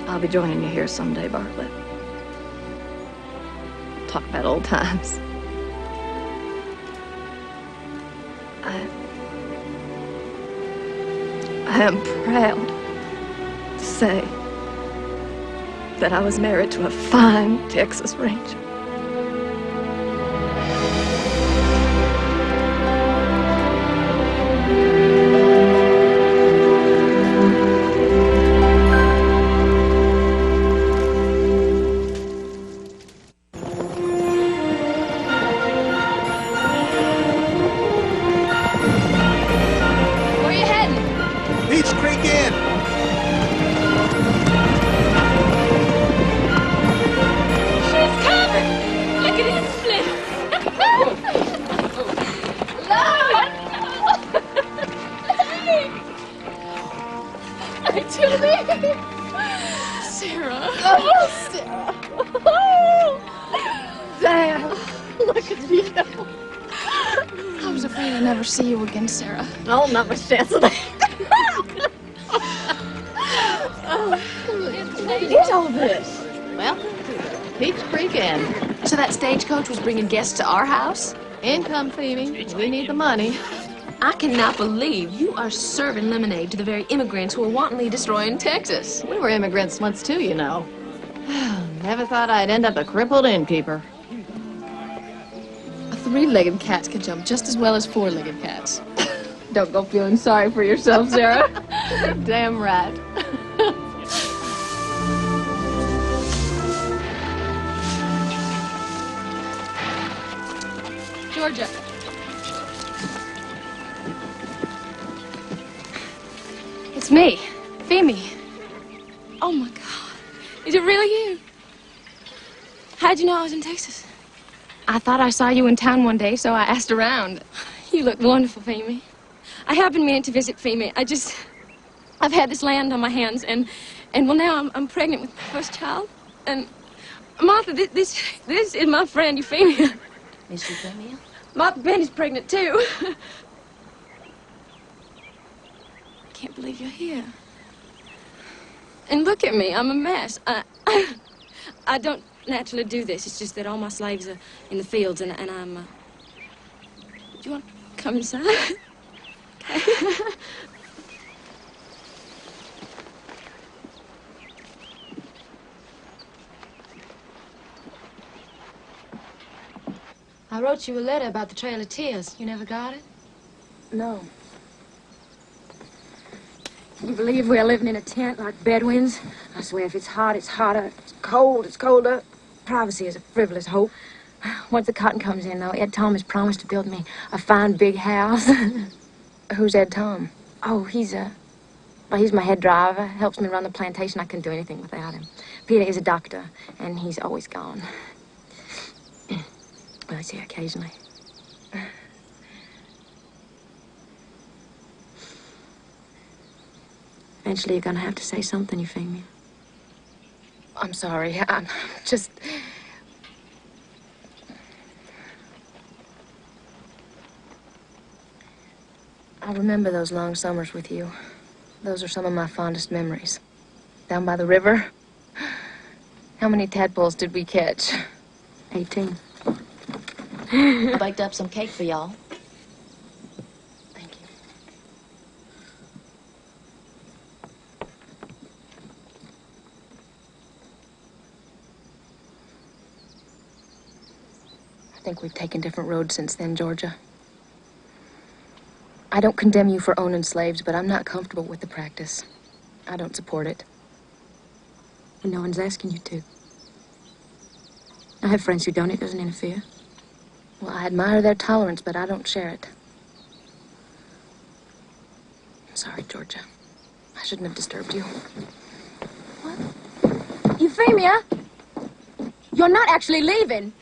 I'll be joining you here someday, Bartlett. Talk about old times. I am proud to say that I was married to a fine Texas Ranger. Where are you heading? Peach Creek Inn. She's coming! Look at his split! Lord! It's me! Sarah. Oh, Sarah. Damn. Look at you. I was afraid I'd never see you again, Sarah. Oh, not much chance of that. What is all this? Well, Peach Creek Inn. So that stagecoach was bringing guests to our house? Income, Phoebe. We need the money. I cannot believe you are serving lemonade to the very immigrants who are wantonly destroying Texas. We were immigrants once, too, you know. Never thought I'd end up a crippled innkeeper. A three-legged cat can jump just as well as four-legged cats. Don't go feeling sorry for yourself, Sarah. Damn right. Georgia. It's me, Femi. Oh, my God. Is it really you? How'd you know I was in Texas? I thought I saw you in town one day, so I asked around. You look wonderful, Femi. I have been meaning to visit Femi. I've had this land on my hands, and well, now I'm pregnant with my first child. And, Martha, this is my friend, Euphemia. Miss Euphemia? Martha Benny's pregnant, too. I can't believe you're here. And look at me, I'm a mess. I don't naturally do this. It's just that all my slaves are in the fields, and I'm, Do you want to come inside? Okay. I wrote you a letter about the Trail of Tears. You never got it? No. Can you believe we're living in a tent like Bedouins? I swear if it's hot, it's hotter. It's cold, it's colder. Privacy is a frivolous hope. Once the cotton comes in, though, Ed Tom has promised to build me a fine big house. Who's Ed Tom? Oh, he's my head driver. Helps me run the plantation. I couldn't do anything without him. Peter is a doctor, and he's always gone. Well, he's here occasionally. Eventually, you're gonna have to say something, Euphemia. I'm sorry. I'm just... I remember those long summers with you. Those are some of my fondest memories. Down by the river. How many tadpoles did we catch? 18. I baked up some cake for y'all. Thank you. I think we've taken different roads since then, Georgia. I don't condemn you for owning slaves, but I'm not comfortable with the practice. I don't support it. And no one's asking you to. I have friends who don't. It doesn't interfere. Well, I admire their tolerance, but I don't share it. I'm sorry, Georgia. I shouldn't have disturbed you. What? Euphemia! You're not actually leaving.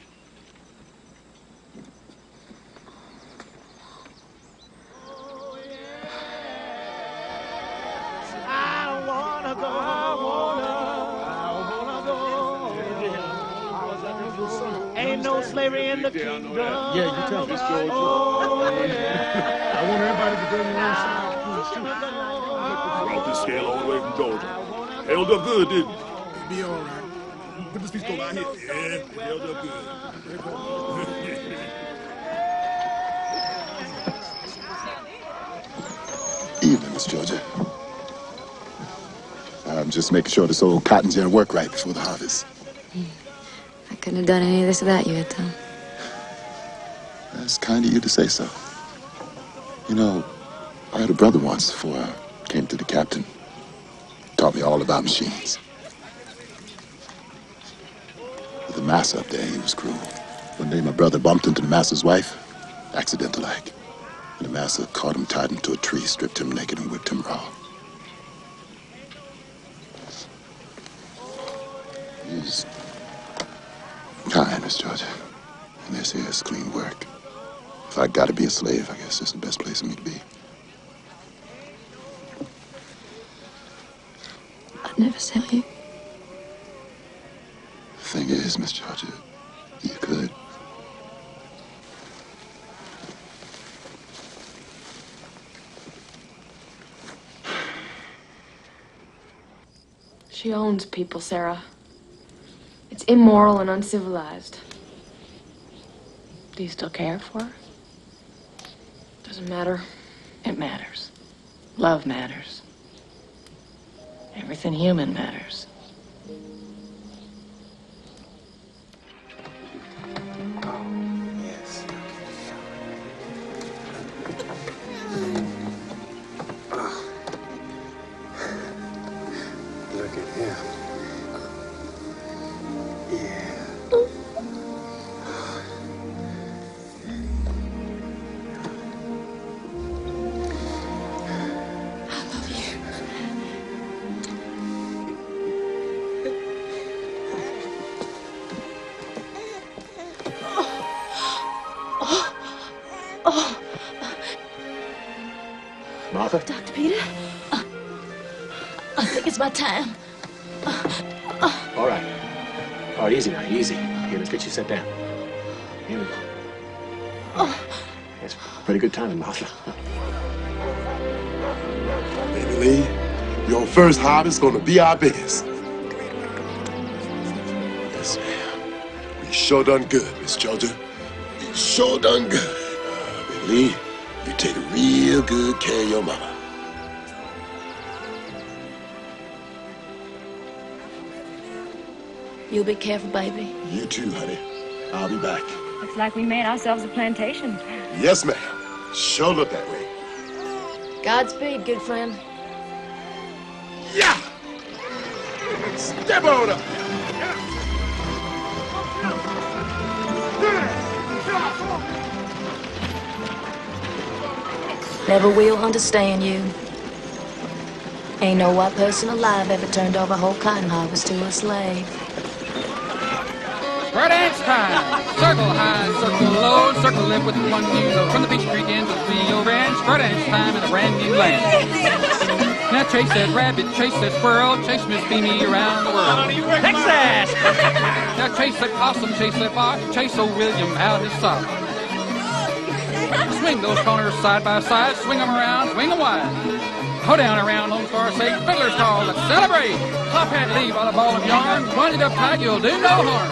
Ain't no slavery in the kingdom. Yeah, you tell Miss Georgia. Oh, yeah. I want everybody to bring their own side. Brought this scale all the way from Georgia. Held up good, didn't it? Be all right. Put this piece over here. Yeah, held up good. Evening, Miss Georgia. I'm just making sure this old cotton gin work right before the harvest. I couldn't have done any of this without you, Ed Tom. That's kind of you to say so. You know, I had a brother once before I came to the captain. Taught me all about machines. But the master up there, he was cruel. One day my brother bumped into the master's wife, accidental like. And the master caught him tied him to a tree, stripped him naked, and whipped him raw. He's kind, Miss Georgia. And this here is clean work. If I gotta be a slave, I guess it's the best place for me to be. I'd never sell you. The thing is, Miss Georgia, you could. She owns people, Sarah. It's immoral and uncivilized. Do you still care for her? Doesn't matter. It matters. Love matters. Everything human matters. Oh, Martha? Dr. Peter, I think it's my time. All right. All right, easy now, easy. Here, let's get you set down. Here we go. That's pretty good timing, Martha. Baby Lee, your first harvest is gonna be our biggest. Yes, ma'am. We sure done good, Miss Georgia. We sure done good. Baby Lee, you take real good care of your mama. You'll be careful, baby. You too, honey. I'll be back. Looks like we made ourselves a plantation. Yes, ma'am. Sure look that way. Godspeed, good friend. Yeah! Step on up! Never will understand you. Ain't no white person alive ever turned over a whole cotton harvest to a slave. Square dance time. Circle high, circle low, circle left with one view. From the Beach Creek into the Rio Ranch. Square dance time in a brand new land. Now chase that rabbit, chase that squirrel, chase Miss Beanie around the world. Texas! Now chase that possum, chase that fox, chase old William out his sock. Swing those corners side by side, swing them around, swing them wide. Go down around Lone Star, say, fiddler's call, let's celebrate. Top hat leave on a ball of yarn, wind it up tight, you'll do no harm.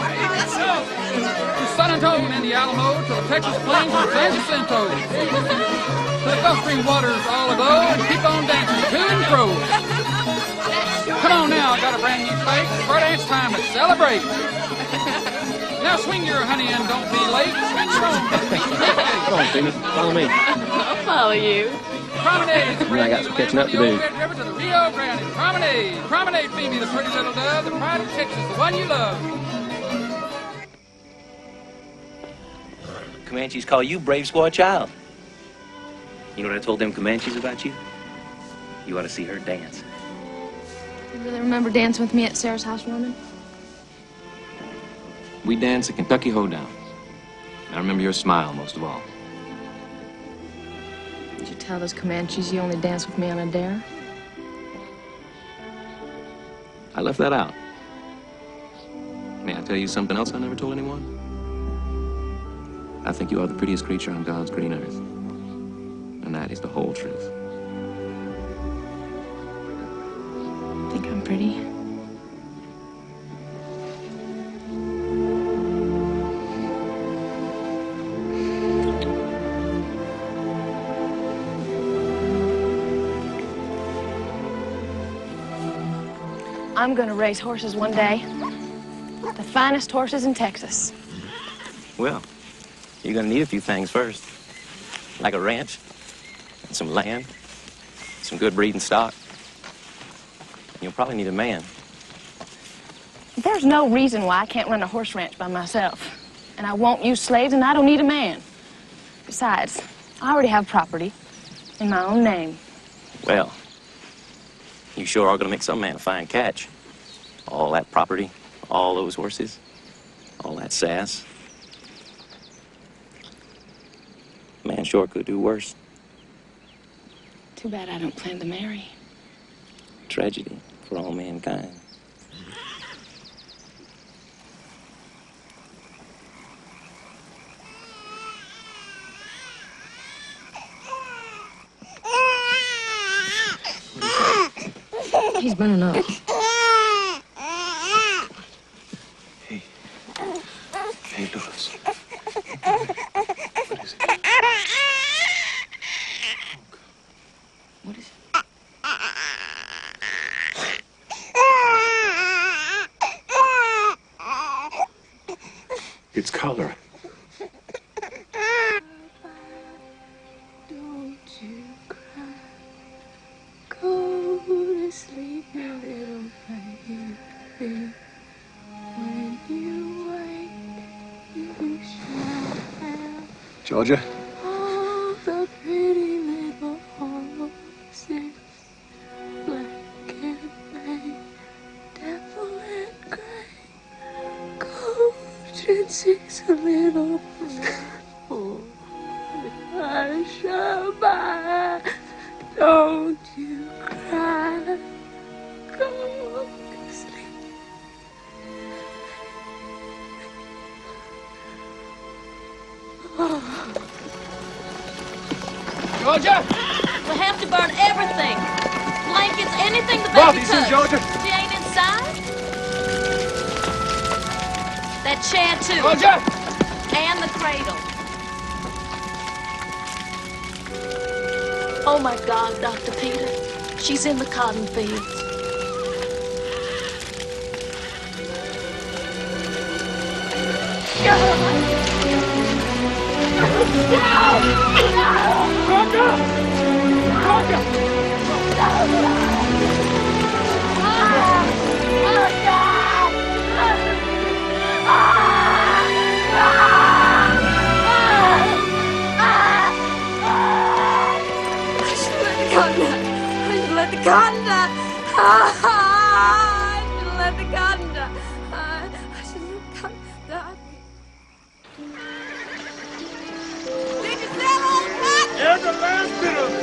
To San Antonio and the Alamo, to the Texas Plains and San Jacinto. To the Gulf Stream waters all aglow, and keep on dancing to and fro. Come on now, I got a brand new fake, for dance time, let's celebrate. Now swing your honey and don't be late. Swing your own. Come on, Tina, follow me. I'll follow you. Promenade. I got some catching up to do. Red River to the Rio Grande. Promenade. Promenade, Phoebe, the pretty little dove, the pride of Texas, the one you love. Comanches call you brave squaw child. You know what I told them Comanches about you? You ought to see her dance. You really remember dancing with me at Sarah's housewarming? We danced a Kentucky hoedown. I remember your smile most of all. Did you tell those Comanches you only dance with me on a dare? I left that out. May I tell you something else I never told anyone? I think you are the prettiest creature on God's green earth. And that is the whole truth. Think I'm pretty? I'm gonna raise horses one day. The finest horses in Texas. Well, you're gonna need a few things first. Like a ranch, and some land, some good breeding stock. You'll probably need a man. There's no reason why I can't run a horse ranch by myself. And I won't use slaves, and I don't need a man. Besides, I already have property in my own name. Well, you sure are gonna make some man a fine catch. All that property, all those horses, all that sass. Man sure could do worse. Too bad I don't plan to marry. Tragedy for all mankind. He's burning up. Hey, Douglas. What is it? What is it? It's cholera. Don't you cry. Go to sleep, you little baby. When you wake, you shall have Georgia? all the pretty little horses. Black and gray, devil and gray. Coach and six a little boy. I Georgia! We'll have to burn everything. Blankets, anything the Bob, baby you see touched. Georgia? She ain't inside? That chair, too. Georgia! And the cradle. Oh, my God, Dr. Peter. She's in the cotton fields. Let the cotton die. I should let the cotton die. I should let the cotton die. Did you sell all the cotton? Every last bit of it.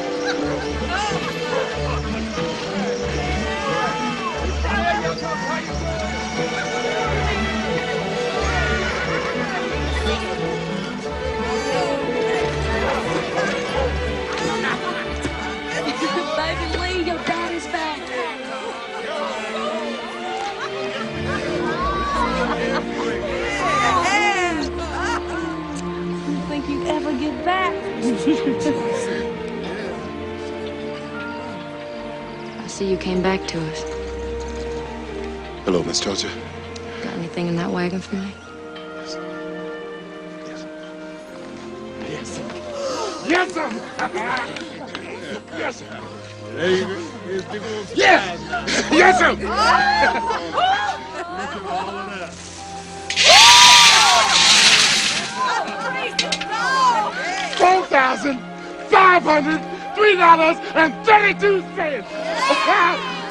Baby Lee, your daddy's back. You think you'd ever get back? I see you came back to us. Hello, Miss Georgia. Got anything in that wagon for me? Yes. Yes, sir. Yes, sir. There you go. Yes. Yes, sir. Look at all of that. $4,503.32.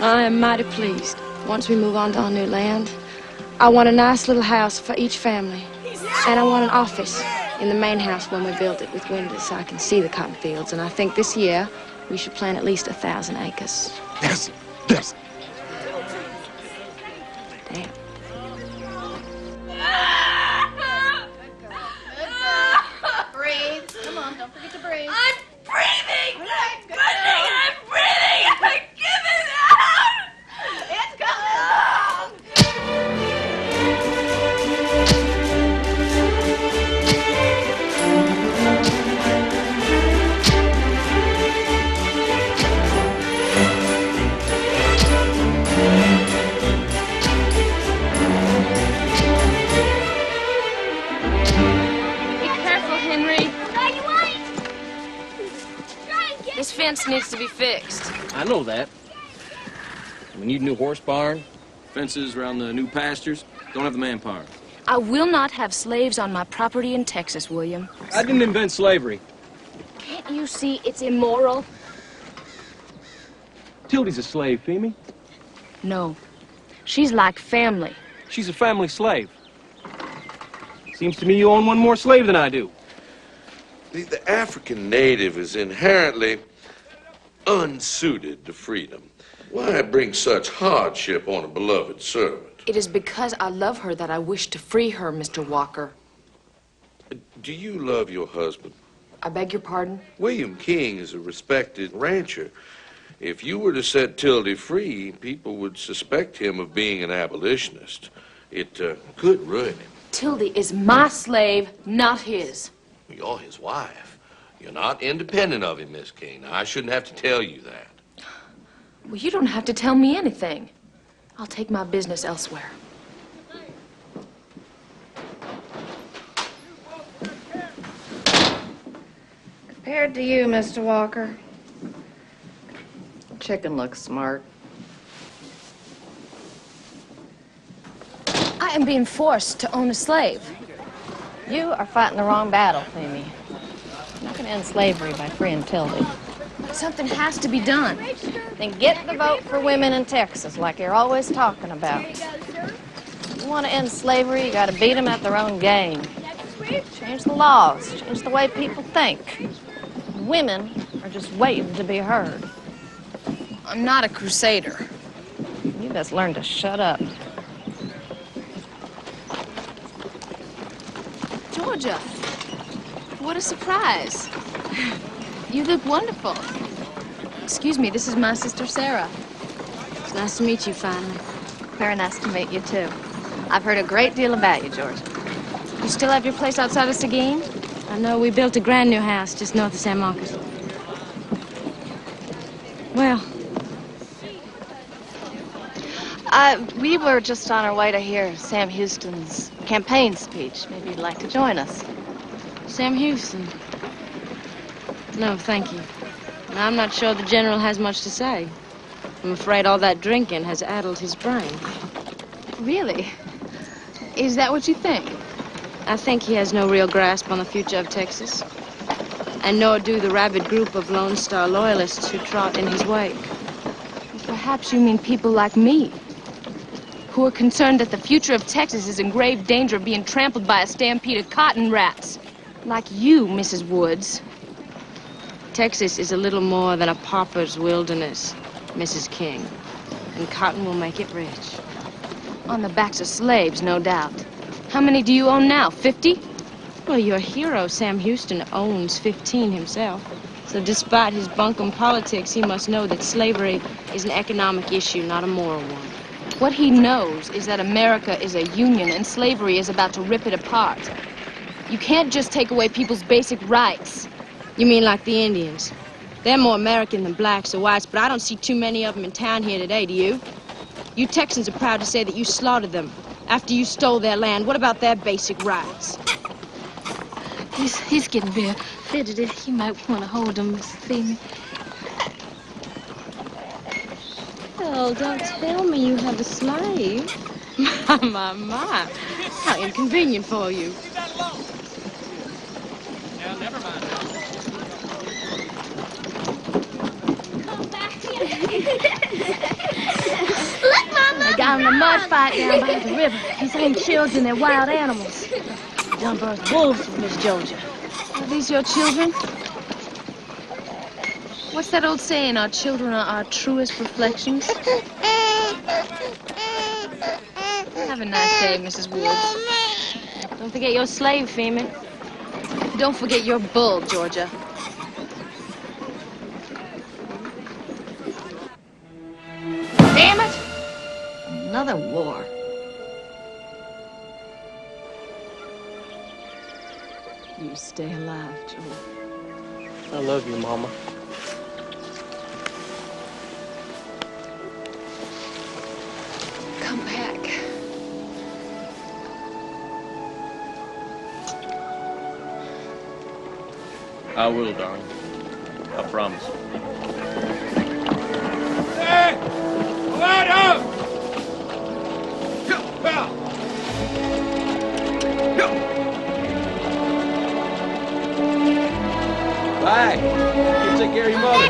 I am mighty pleased. Once we move on to our new land, I want a nice little house for each family. And I want an office in the main house when we build it with windows so I can see the cotton fields. And I think this year we should plant at least 1,000 acres. Yes, yes. Damn. Breathe. Come on, don't forget to breathe. I'm breathing! I'm breathing! I'm breathing! I'm giving out! It's coming. This fence needs to be fixed. I know that. We need a new horse barn, fences around the new pastures. Don't have the manpower. I will not have slaves on my property in Texas, William. I didn't invent slavery. Can't you see it's immoral? Tildy's a slave, Feemy. No. She's like family. She's a family slave. Seems to me you own one more slave than I do. The African native is inherently unsuited to freedom. Why bring such hardship on a beloved servant? It is because I love her that I wish to free her, Mr. Walker. Do you love your husband? I beg your pardon? William King is a respected rancher. If you were to set Tildy free, people would suspect him of being an abolitionist. It could ruin him. Tildy is my slave, not his. You're his wife. You're not independent of him, Miss King. I shouldn't have to tell you that. Well, you don't have to tell me anything. I'll take my business elsewhere. Compared to you, Mr. Walker, chicken looks smart. I am being forced to own a slave. You are fighting the wrong battle, Feemy. You're not going to end slavery by freeing Tildy. Something has to be done. Then get the vote for women in Texas, like you're always talking about. If you want to end slavery, you got to beat them at their own game. Change the laws, change the way people think. Women are just waiting to be heard. I'm not a crusader. You best learn to shut up. Georgia, what a surprise. You look wonderful. Excuse me, this is my sister, Sarah. It's nice to meet you finally. Very nice to meet you, too. I've heard a great deal about you, Georgia. You still have your place outside of Seguin? I know we built a grand new house just north of San Marcos. Well, we were just on our way to hear Sam Houston's campaign speech. Maybe you'd like to join us. Sam Houston. No, thank you. I'm not sure the general has much to say. I'm afraid all that drinking has addled his brain. Really? Is that what you think? I think he has no real grasp on the future of Texas. And nor do the rabid group of Lone Star loyalists who trot in his wake. Perhaps you mean people like me, who are concerned that the future of Texas is in grave danger of being trampled by a stampede of cotton rats. Like you, Mrs. Woods. Texas is a little more than a pauper's wilderness, Mrs. King. And cotton will make it rich. On the backs of slaves, no doubt. How many do you own now, 50? Well, your hero, Sam Houston, owns 15 himself. So despite his bunkum politics, he must know that slavery is an economic issue, not a moral one. What he knows is that America is a union and slavery is about to rip it apart. You can't just take away people's basic rights. You mean like the Indians? They're more American than blacks or whites, but I don't see too many of them in town here today, do you? You Texans are proud to say that you slaughtered them after you stole their land. What about their basic rights? He's getting very fidgety. You might want to hold him, Miss Phoebe. Well, don't tell me you have a slave. My. How inconvenient for you. Now, never mind. Look, Mama! They got him in a mud fight down by the river. His own children, they're wild animals. Done birth wolves with Miss Georgia. Are these your children? What's that old saying? Our children are our truest reflections? Have a nice day, Mrs. Woods. Don't forget your slave, Feeman. Don't forget your bull, Georgia. Damn it! Another war. You stay alive, Joel. I love you, Mama. Come back. I will, darling. I promise. Hey! Let up! Bye. You take care of your mother.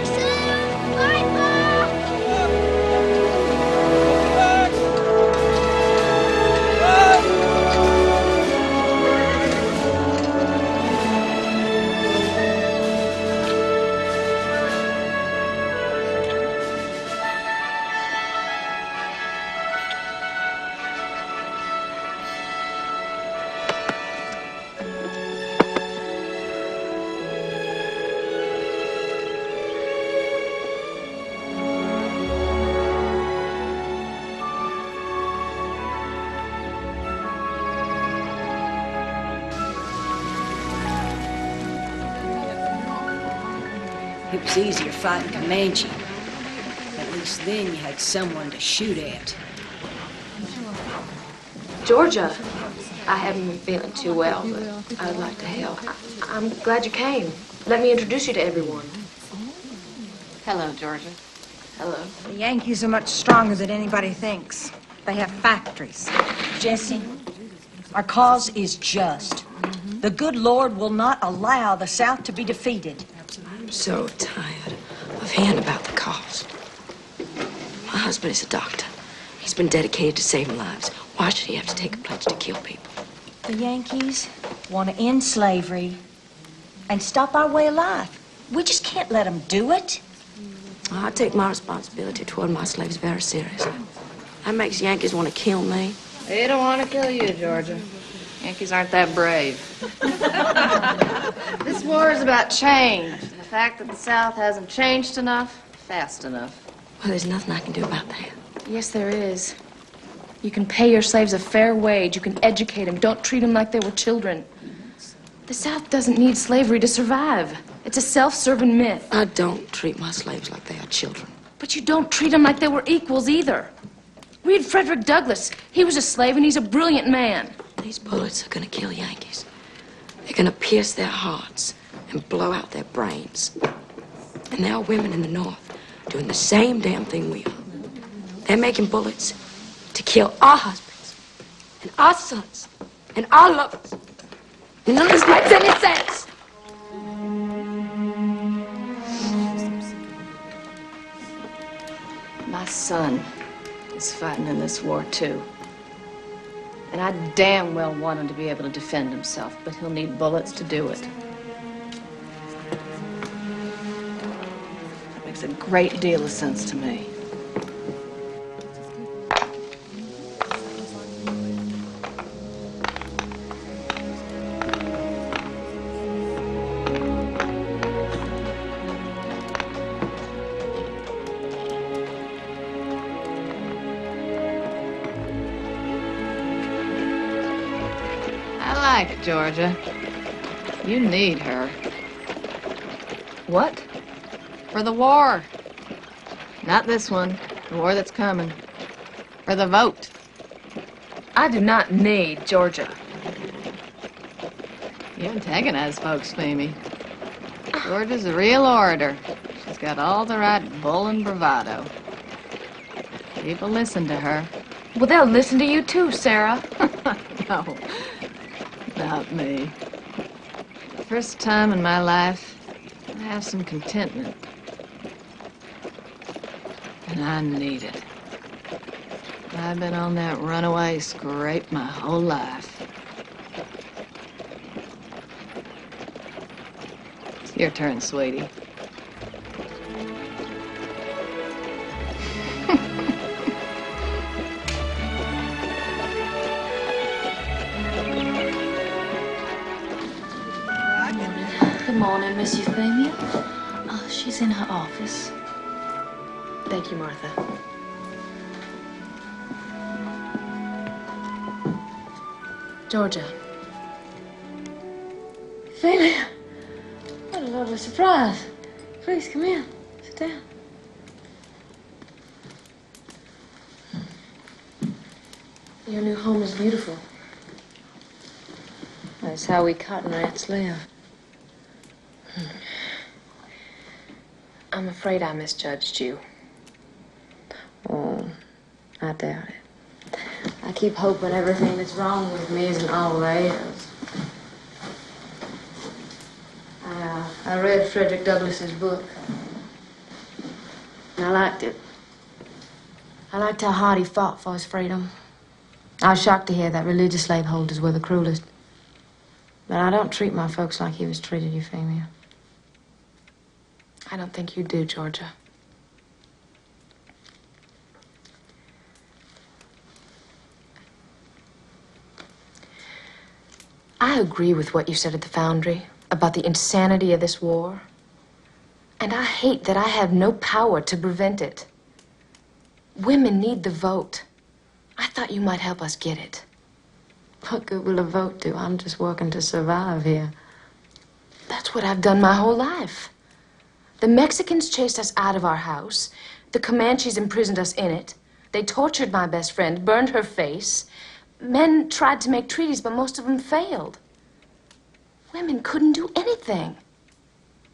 It was easier fighting Comanche. At least then you had someone to shoot at. Georgia, I haven't been feeling too well, but I would like to help. I'm glad you came. Let me introduce you to everyone. Hello, Georgia. Hello. The Yankees are much stronger than anybody thinks. They have factories. Jesse, our cause is just. The good Lord will not allow the South to be defeated. I'm so tired of hearing about the cause. My husband is a doctor. He's been dedicated to saving lives. Why should he have to take a pledge to kill people? The Yankees want to end slavery and stop our way of life. We just can't let them do it. I take my responsibility toward my slaves very seriously. That makes Yankees want to kill me. They don't want to kill you, Georgia. Yankees aren't that brave. This war is about change. fact that the South hasn't changed enough, fast enough. Well, there's nothing I can do about that. Yes, there is. You can pay your slaves a fair wage. You can educate them. Don't treat them like they were children. The South doesn't need slavery to survive. It's a self-serving myth. I don't treat my slaves like they are children. But you don't treat them like they were equals either. Read Frederick Douglass. He was a slave and he's a brilliant man. These bullets are gonna kill Yankees. They're gonna pierce their hearts and blow out their brains. And there are women in the North doing the same damn thing we are. They're making bullets to kill our husbands and our sons and our lovers. And none of this makes any sense. My son is fighting in this war, too. And I damn well want him to be able to defend himself, but he'll need bullets to do it. That makes a great deal of sense to me. I like Georgia. You need her. What? For the war. Not this one. The war that's coming. For the vote. I do not need Georgia. You antagonize folks, Mimi. Georgia's a real orator. She's got all the right bull and bravado. People listen to her. Well, they'll listen to you too, Sarah. No. Not me. First time in my life, I have some contentment. And I need it. I've been on that runaway scrape my whole life. It's your turn, sweetie. Good morning, Miss Euphemia. She's in her office. Thank you, Martha. Georgia. Euphemia, what a lovely surprise. Please come in. Sit down. Your new home is beautiful. That's how we cotton rats live. I'm afraid I misjudged you. Oh, I doubt it. I keep hoping everything that's wrong with me isn't all there is. I read Frederick Douglass's book. And I liked it. I liked how hard he fought for his freedom. I was shocked to hear that religious slaveholders were the cruelest. But I don't treat my folks like he was treated, Euphemia. I don't think you do, Georgia. I agree with what you said at the Foundry about the insanity of this war. And I hate that I have no power to prevent it. Women need the vote. I thought you might help us get it. What good will a vote do? I'm just working to survive here. That's what I've done my whole life. The Mexicans chased us out of our house. The Comanches imprisoned us in it. They tortured my best friend, burned her face. Men tried to make treaties, but most of them failed. Women couldn't do anything.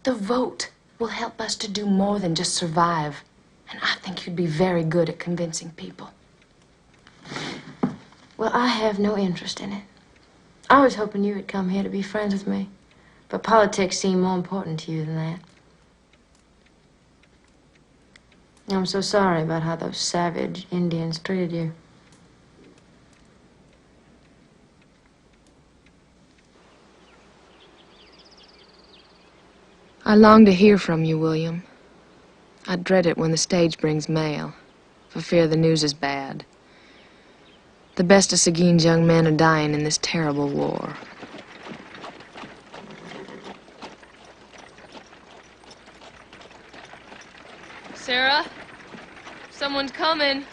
The vote will help us to do more than just survive. And I think you'd be very good at convincing people. Well, I have no interest in it. I was hoping you would come here to be friends with me. But politics seem more important to you than that. I'm so sorry about how those savage Indians treated you. I long to hear from you, William. I dread it when the stage brings mail, for fear the news is bad. The best of Seguin's young men are dying in this terrible war. Sarah, someone's coming.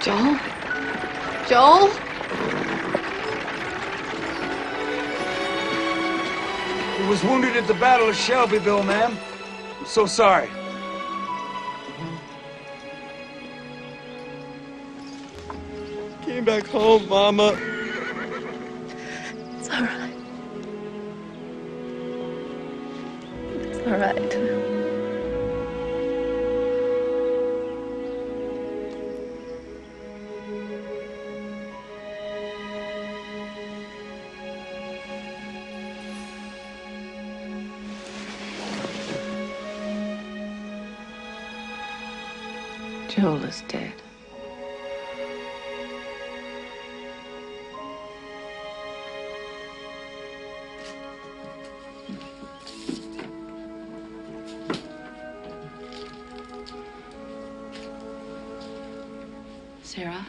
Joel? Joel? He was wounded at the Battle of Shelbyville, ma'am. I'm so sorry. Came back home, Mama. It's all right. It's all right. Joel is dead. Sarah?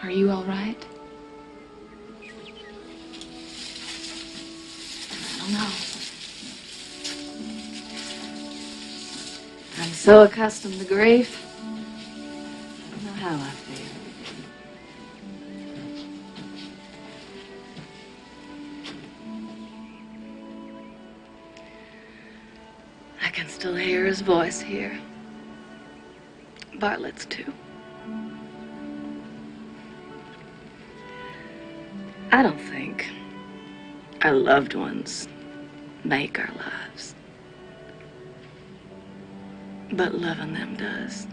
Are you all right? I don't know. I'm so accustomed to grief. I don't know how I feel. I can still hear his voice here. Bartlett's too. I don't think our loved ones make our lives. But loving them does.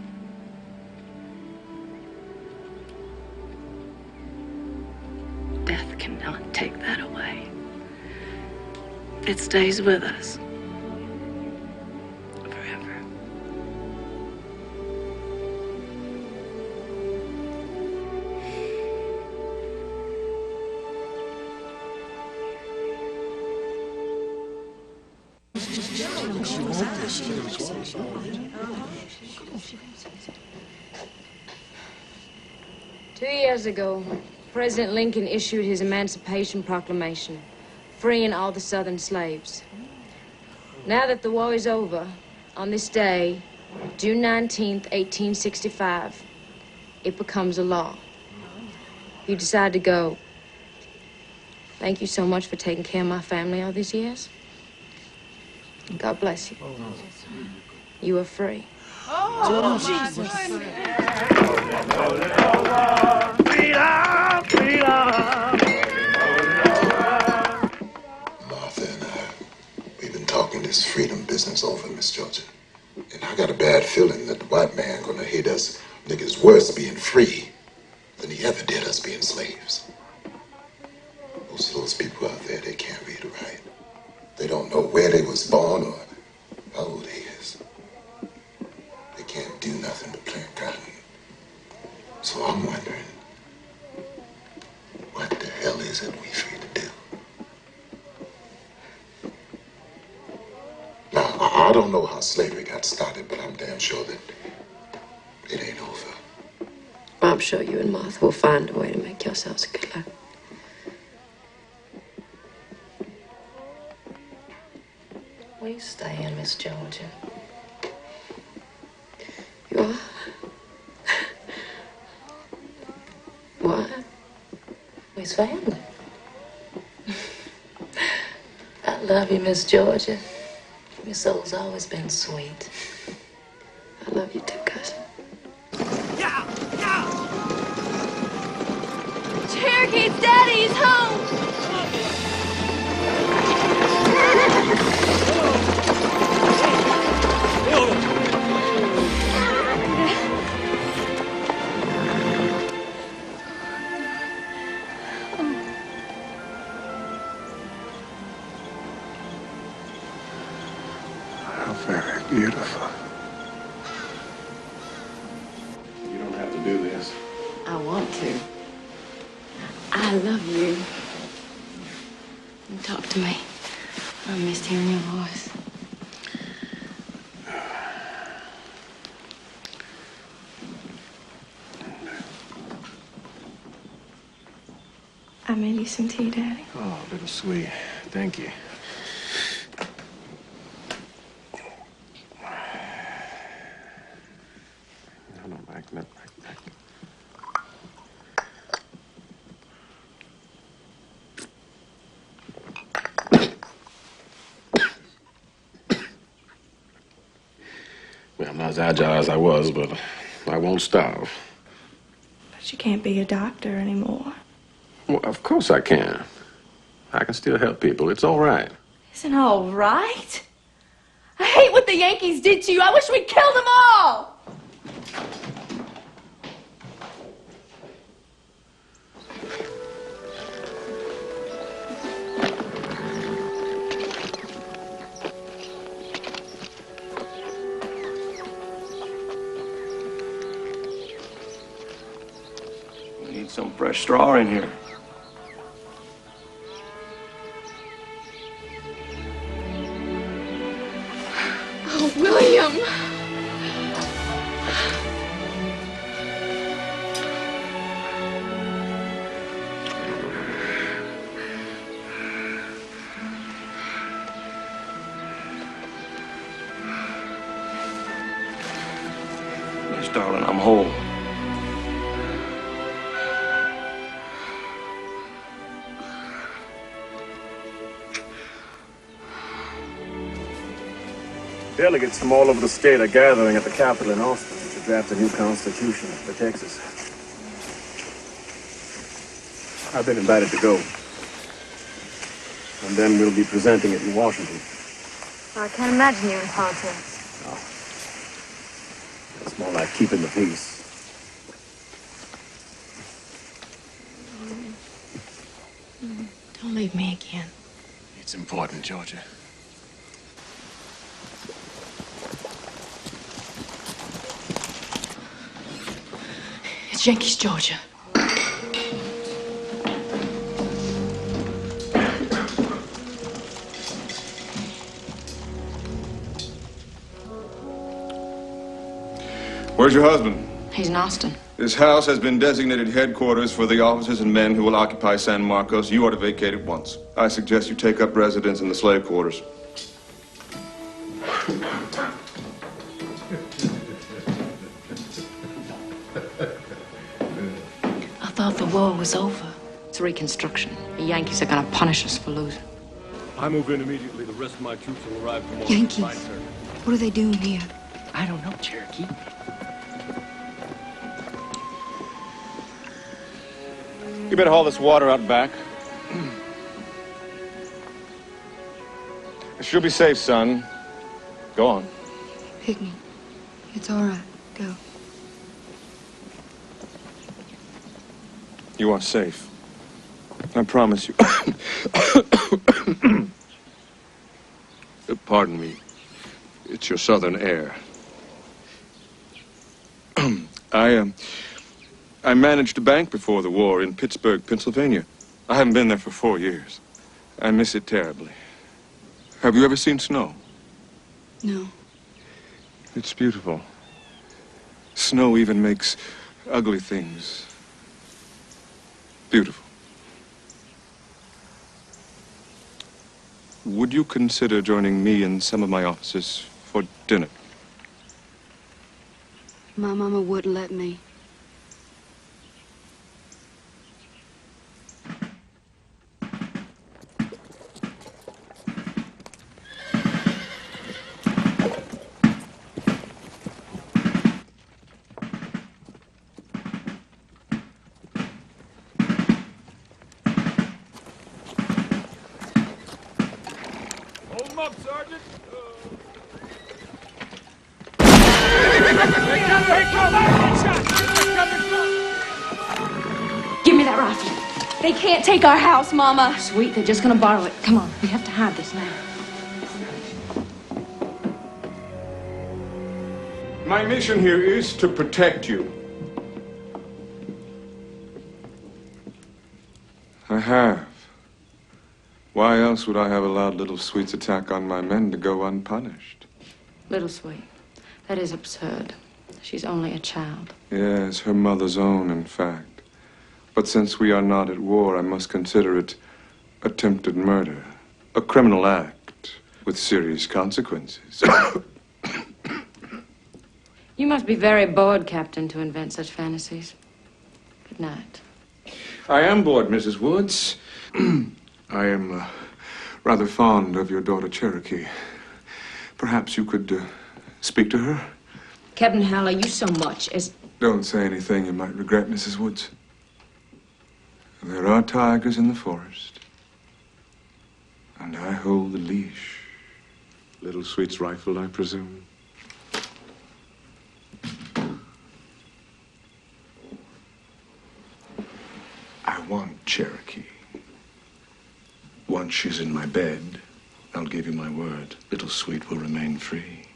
Death cannot take that away. It stays with us. Forever. Two years ago, President Lincoln issued his Emancipation Proclamation, freeing all the Southern slaves. Now that the war is over, on this day, June 19th, 1865, it becomes a law. You decide to go. Thank you so much for taking care of my family all these years. God bless you. You are free. Oh, Jesus. Martha and I, we've been talking this freedom business over, Miss Georgia. And I got a bad feeling that the white man gonna hate us niggas worse being free than he ever did us being slaves. Most of those people out there, they can't read or write. They don't know where they was born or how old they is. They can't do nothing but plant cotton. So I'm wondering, what the hell is it we free to do? Now, I don't know how slavery got started, but I'm damn sure that it ain't over. I'm sure you and Martha will find a way to make yourselves a good life. Will you stay in, Miss Georgia? You are? Why? We's family. I love you, Miss Georgia. Your soul's always been sweet. I love you too, cousin. Cherokee's daddy's home. How very beautiful. You don't have to do this. I want to. I love you. You talk to me. I missed hearing your voice. I made you some tea, Daddy. Oh, little sweet. Thank you. No, Mike, no, Mike. Well, I'm not as agile as I was, but I won't starve. But you can't be a doctor anymore. Well, of course I can. I can still help people. It's all right. Isn't all right? I hate what the Yankees did to you. I wish we'd killed them all. We need some fresh straw in here. Oh, William! Yes, darling, I'm whole. Delegates from all over the state are gathering at the Capitol in Austin to draft a new constitution for Texas. I've been invited to go. And then we'll be presenting it in Washington. I can't imagine you in politics. It's more like keeping the peace. Don't leave me again. It's important, Georgia. It's Yankees, Georgia. Where's your husband? He's in Austin. This house has been designated headquarters for the officers and men who will occupy San Marcos. You are to vacate at once. I suggest you take up residence in the slave quarters. I thought the war was over. It's Reconstruction. The Yankees are gonna punish us for losing. I move in immediately. The rest of my troops will arrive tomorrow. Yankees. Fine, sir. What are they doing here? I don't know, Cherokee. You better haul this water out back. She'll be safe, son. Go on. Hickney, it's all right. Go. You are safe. I promise you. Pardon me. It's your southern air. I managed a bank before the war in Pittsburgh, Pennsylvania. I haven't been there for 4 years. I miss it terribly. Have you ever seen snow? No. It's beautiful. Snow even makes ugly things beautiful. Would you consider joining me and some of my officers for dinner? My mama wouldn't let me. Hold him up, Sergeant. Give me that rifle. They can't take our house, Mama. Sweet, they're just gonna borrow it. Come on, we have to hide this now. My mission here is to protect you. I have. Why else would I have allowed Little Sweet's attack on my men to go unpunished? Little Sweet. That is absurd. She's only a child. Yes, her mother's own, in fact. But since we are not at war, I must consider it attempted murder. A criminal act with serious consequences. You must be very bored, Captain, to invent such fantasies. Good night. I am bored, Mrs. Woods. I am rather fond of your daughter, Cherokee. Perhaps you could speak to her? Captain Haller, you so much as... Don't say anything you might regret, Mrs. Woods. There are tigers in the forest, and I hold the leash. Little Sweet's rifle, I presume. I want Cherokee. Once she's in my bed, I'll give you my word. Little Sweet will remain free.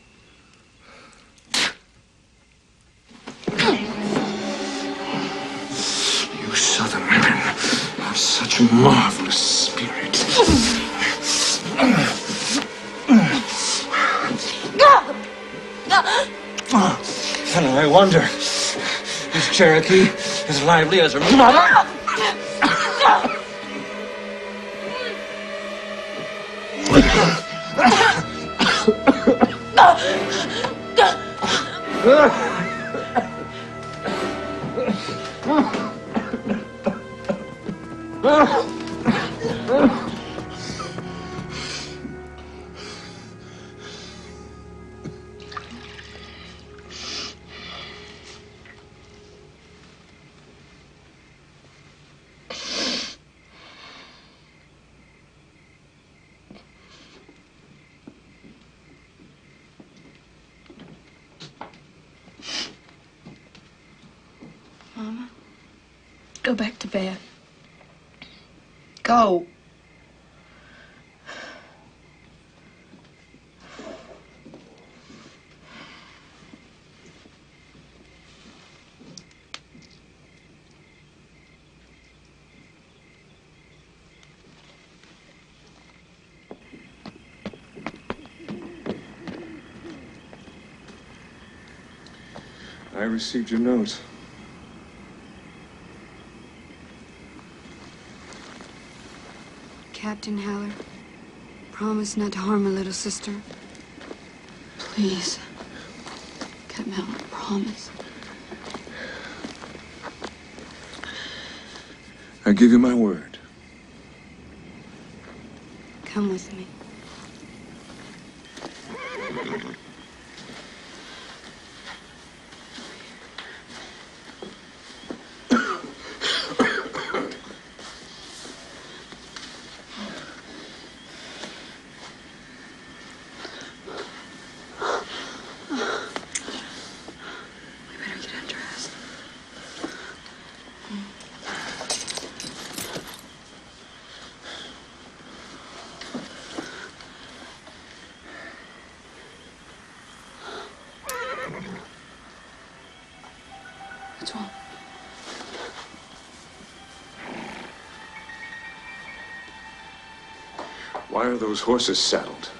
You Southern women have such a marvelous spirit. And I wonder, is Cherokee as lively as her mother? Mama, go back to bed. Go. I received your note. Captain Haller, promise not to harm my little sister. Please. Captain Haller, promise. I give you my word. Come with me. What's wrong? Why are those horses saddled?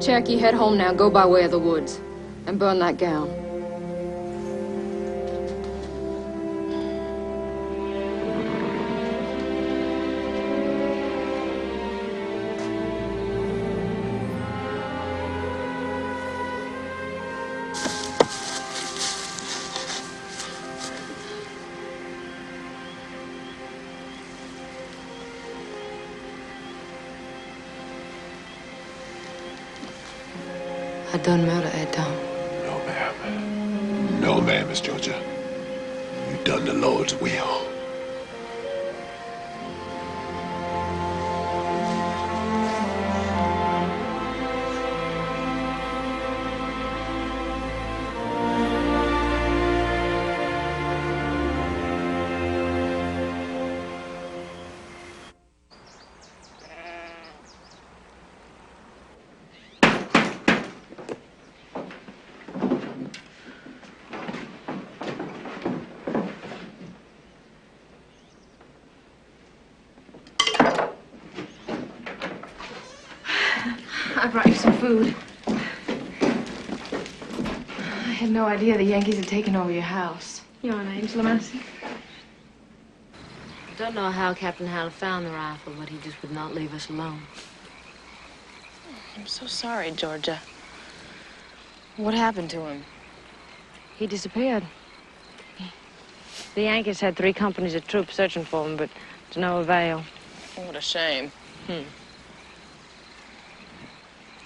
Cherokee, head home now. Go by way of the woods. And burn that gown. I done murder Ed Tom. No, ma'am. No, ma'am, Miss Georgia. You done the Lord's will. I brought you some food. I had no idea the Yankees had taken over your house. Your name's Lamassy? I don't know how Captain Howell found the rifle, but he just would not leave us alone. I'm so sorry, Georgia. What happened to him? He disappeared. The Yankees had 3 companies of troops searching for him, but to no avail. What a shame.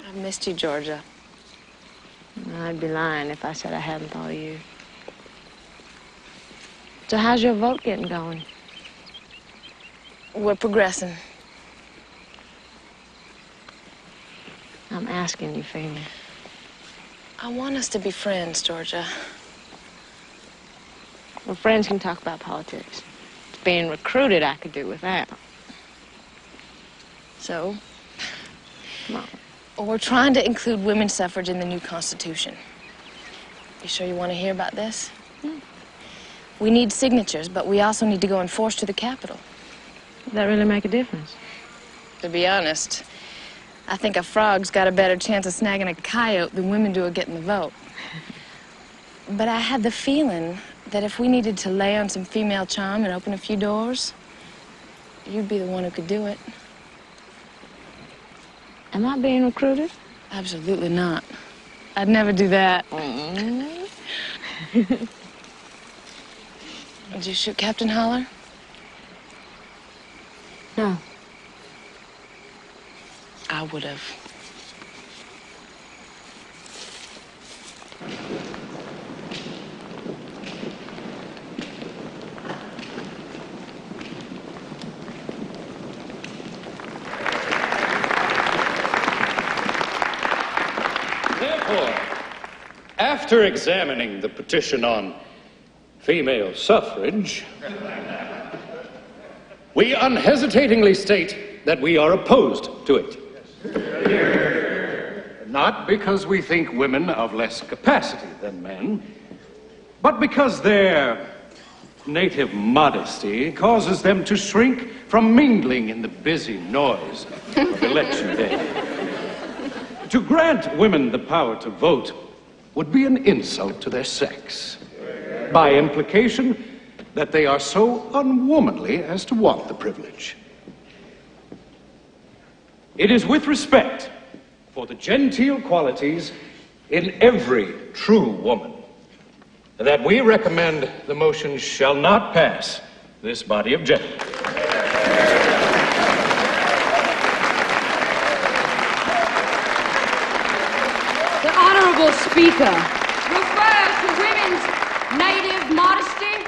I've missed you, Georgia. I'd be lying if I said I hadn't thought of you. So how's your vote getting going? We're progressing. I'm asking you, Phoebe. I want us to be friends, Georgia. Well, friends can talk about politics. It's being recruited I could do without. So? Come on. Well, we're trying to include women's suffrage in the new Constitution. You sure you want to hear about this? We need signatures, but we also need to go in force to the Capitol. Does that really make a difference? To be honest, I think a frog's got a better chance of snagging a coyote than women do of getting the vote. But I had the feeling that if we needed to lay on some female charm and open a few doors, you'd be the one who could do it. Am I being recruited? Absolutely not. I'd never do that. Did you shoot Captain Holler? No. I would have. Therefore, after examining the petition on female suffrage, we unhesitatingly state that we are opposed to it. Not because we think women of less capacity than men, but because their native modesty causes them to shrink from mingling in the busy noise of election day. To grant women the power to vote would be an insult to their sex. By implication, that they are so unwomanly as to want the privilege. It is with respect for the genteel qualities in every true woman that we recommend the motion shall not pass this body of gentlemen. The Honorable Speaker refers to women's native modesty.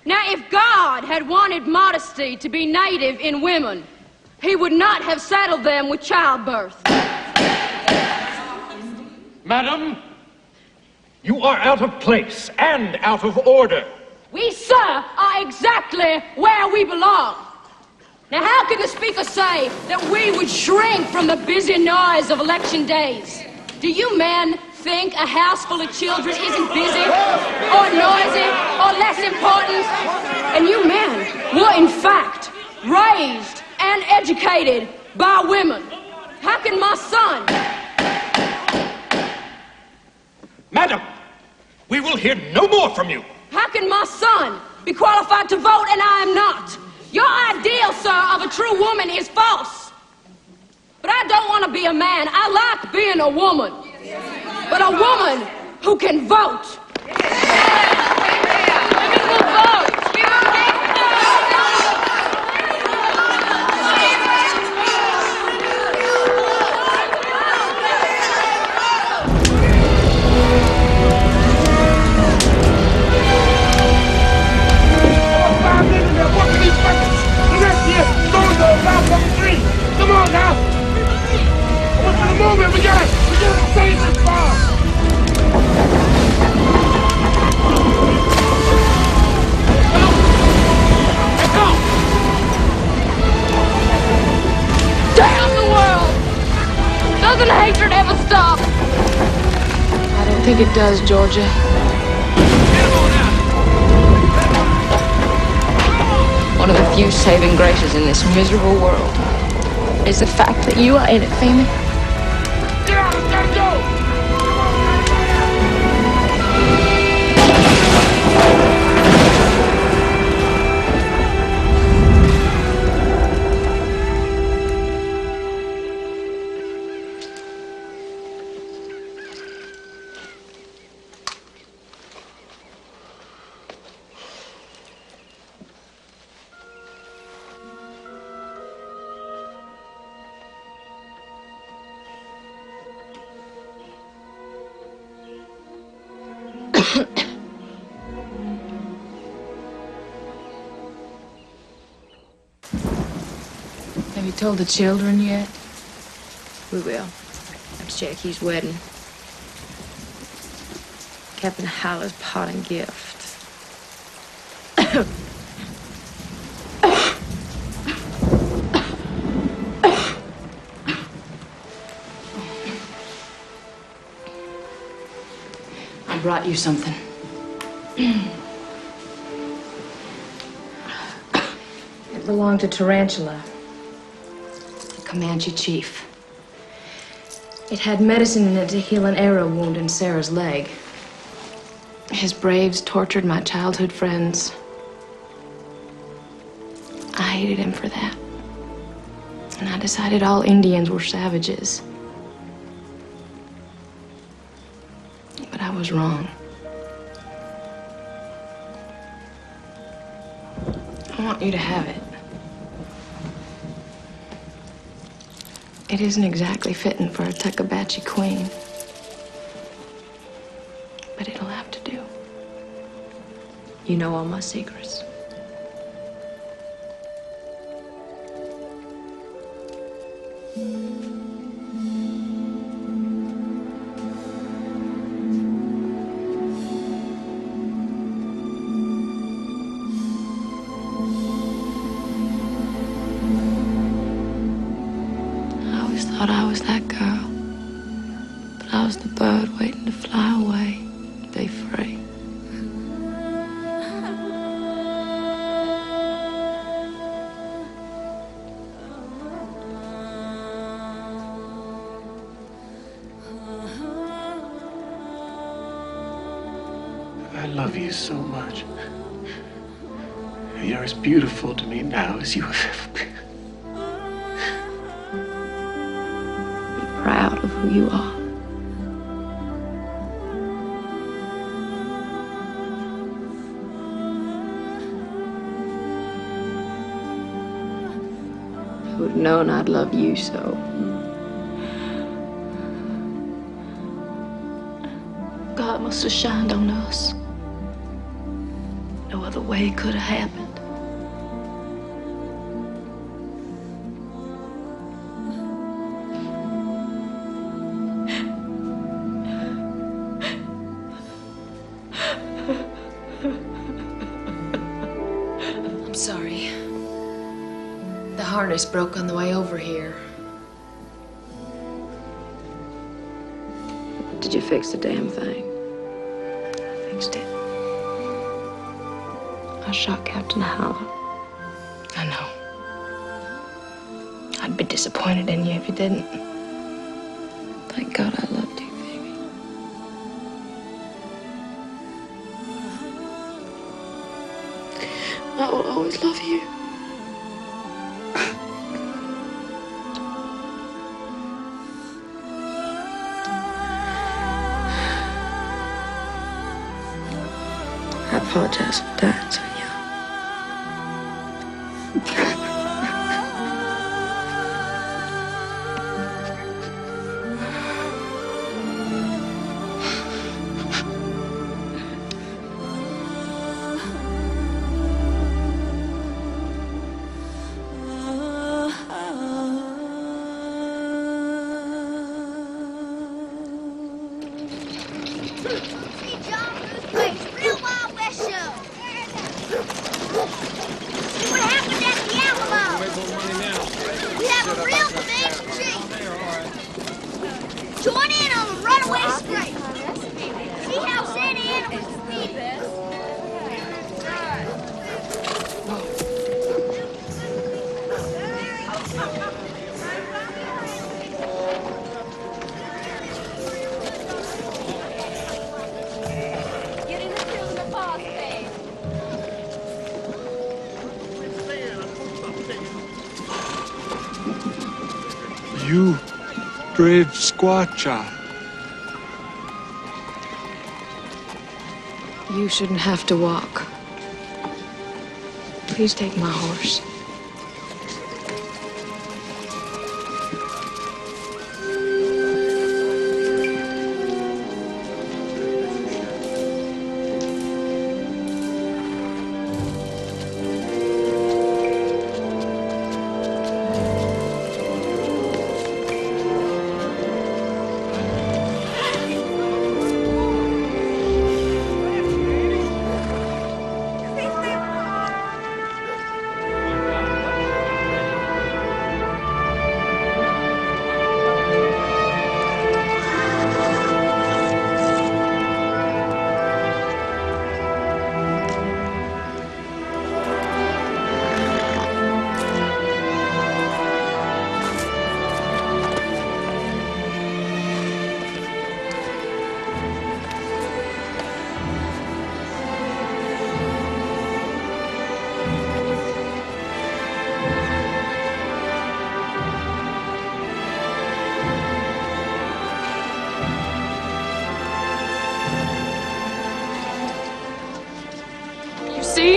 Now, if God had wanted modesty to be native in women, he would not have saddled them with childbirth. Madam, you are out of place and out of order. We, sir, are exactly where we belong. Now, how can the Speaker say that we would shrink from the busy noise of election days? Do you men think a house full of children isn't busy or noisy or less important? And you men were, in fact, raised and educated by women. How can my son... Madam, we will hear no more from you. How can my son be qualified to vote and I am not? Your ideal, sir, of a true woman is false. But I don't want to be a man. I like being a woman. But a woman who can vote. Women will vote. Come on now! What's the movement? We gotta save this bar! Damn the world! Doesn't hatred ever stop? I don't think it does, Georgia. One of the few saving graces in this miserable world is the fact that you are in it, Phoebe. you told the children yet? We will. It's Jackie's wedding. Captain Howler's parting gift. I brought you something. It belonged to Tarantula, the Comanche chief. It had medicine in it to heal an arrow wound in Sarah's leg. His braves tortured my childhood friends. I hated him for that. And I decided all Indians were savages. But I was wrong. I want you to have it. It isn't exactly fitting for a Tuckabatchee queen. But it'll have to do. You know all my secrets. I always thought I was that girl. But I was the bird waiting to fly away, to be free. I love you so much. You're as beautiful to me now as you have ever been. Be proud of who you are. Who would have known I'd love you so? God must have shined on us. No other way could have happened. I'm sorry. The harness broke on the way over here. Did you fix the damn thing? I fixed it. I shot Captain Howler. I know. I'd be disappointed in you if you didn't. Thank God I loved you, baby. I will always love you. I apologize for dying so young. Join in on the runaway strike. See how Santa Ana was feeding. Getting the kill in the boss face. You brave squaw child. You shouldn't have to walk. Please take my horse.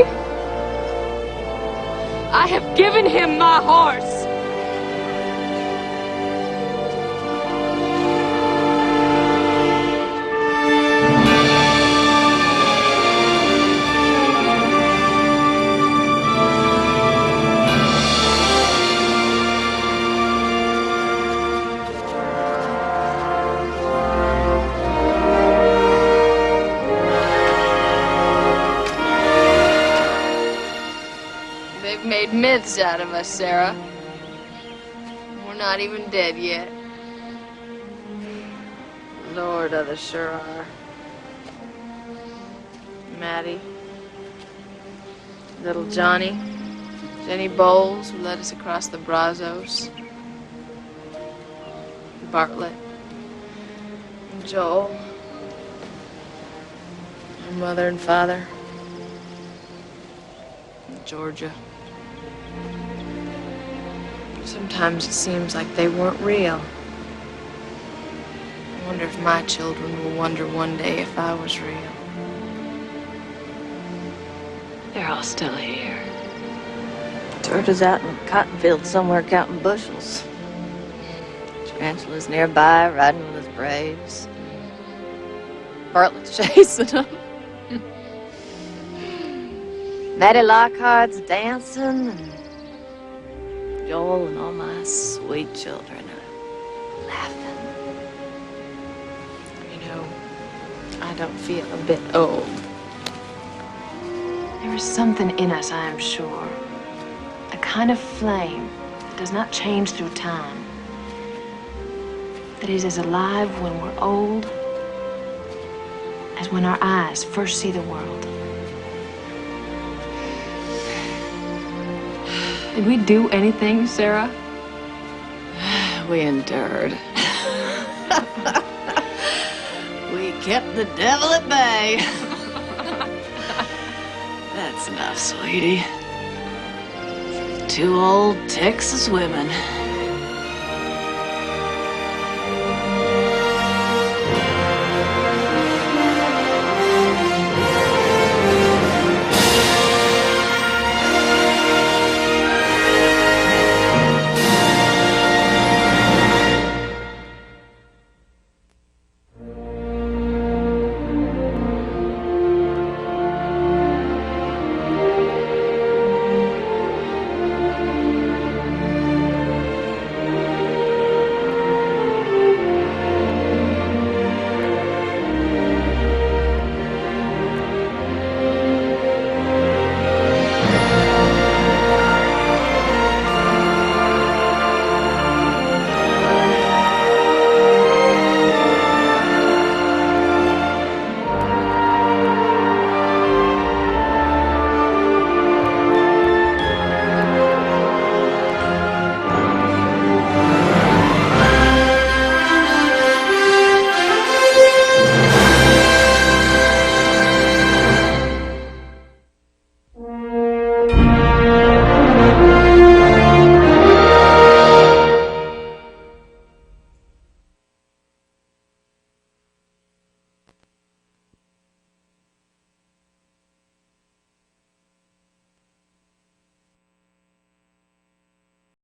me? I have given him my horse. They've made myths out of us, Sarah. We're not even dead yet. Lord, others sure are. Maddie, little Johnny, Jenny Bowles, who led us across the Brazos, Bartlett, and Joel, our mother and father, and Georgia. Sometimes it seems like they weren't real. I wonder if my children will wonder one day if I was real. They're all still here. Georgia's out in the cotton field somewhere counting bushels. Tarantula's nearby, riding with his braves. Bartlett's chasing them. Maddie Lockhart's dancing, and Joel and all my sweet children are laughing. You know, I don't feel a bit old. There is something in us, I am sure. A kind of flame that does not change through time. That is as alive when we're old as when our eyes first see the world. Did we do anything, Sarah? We endured. We kept the devil at bay. That's enough, sweetie. Two old Texas women.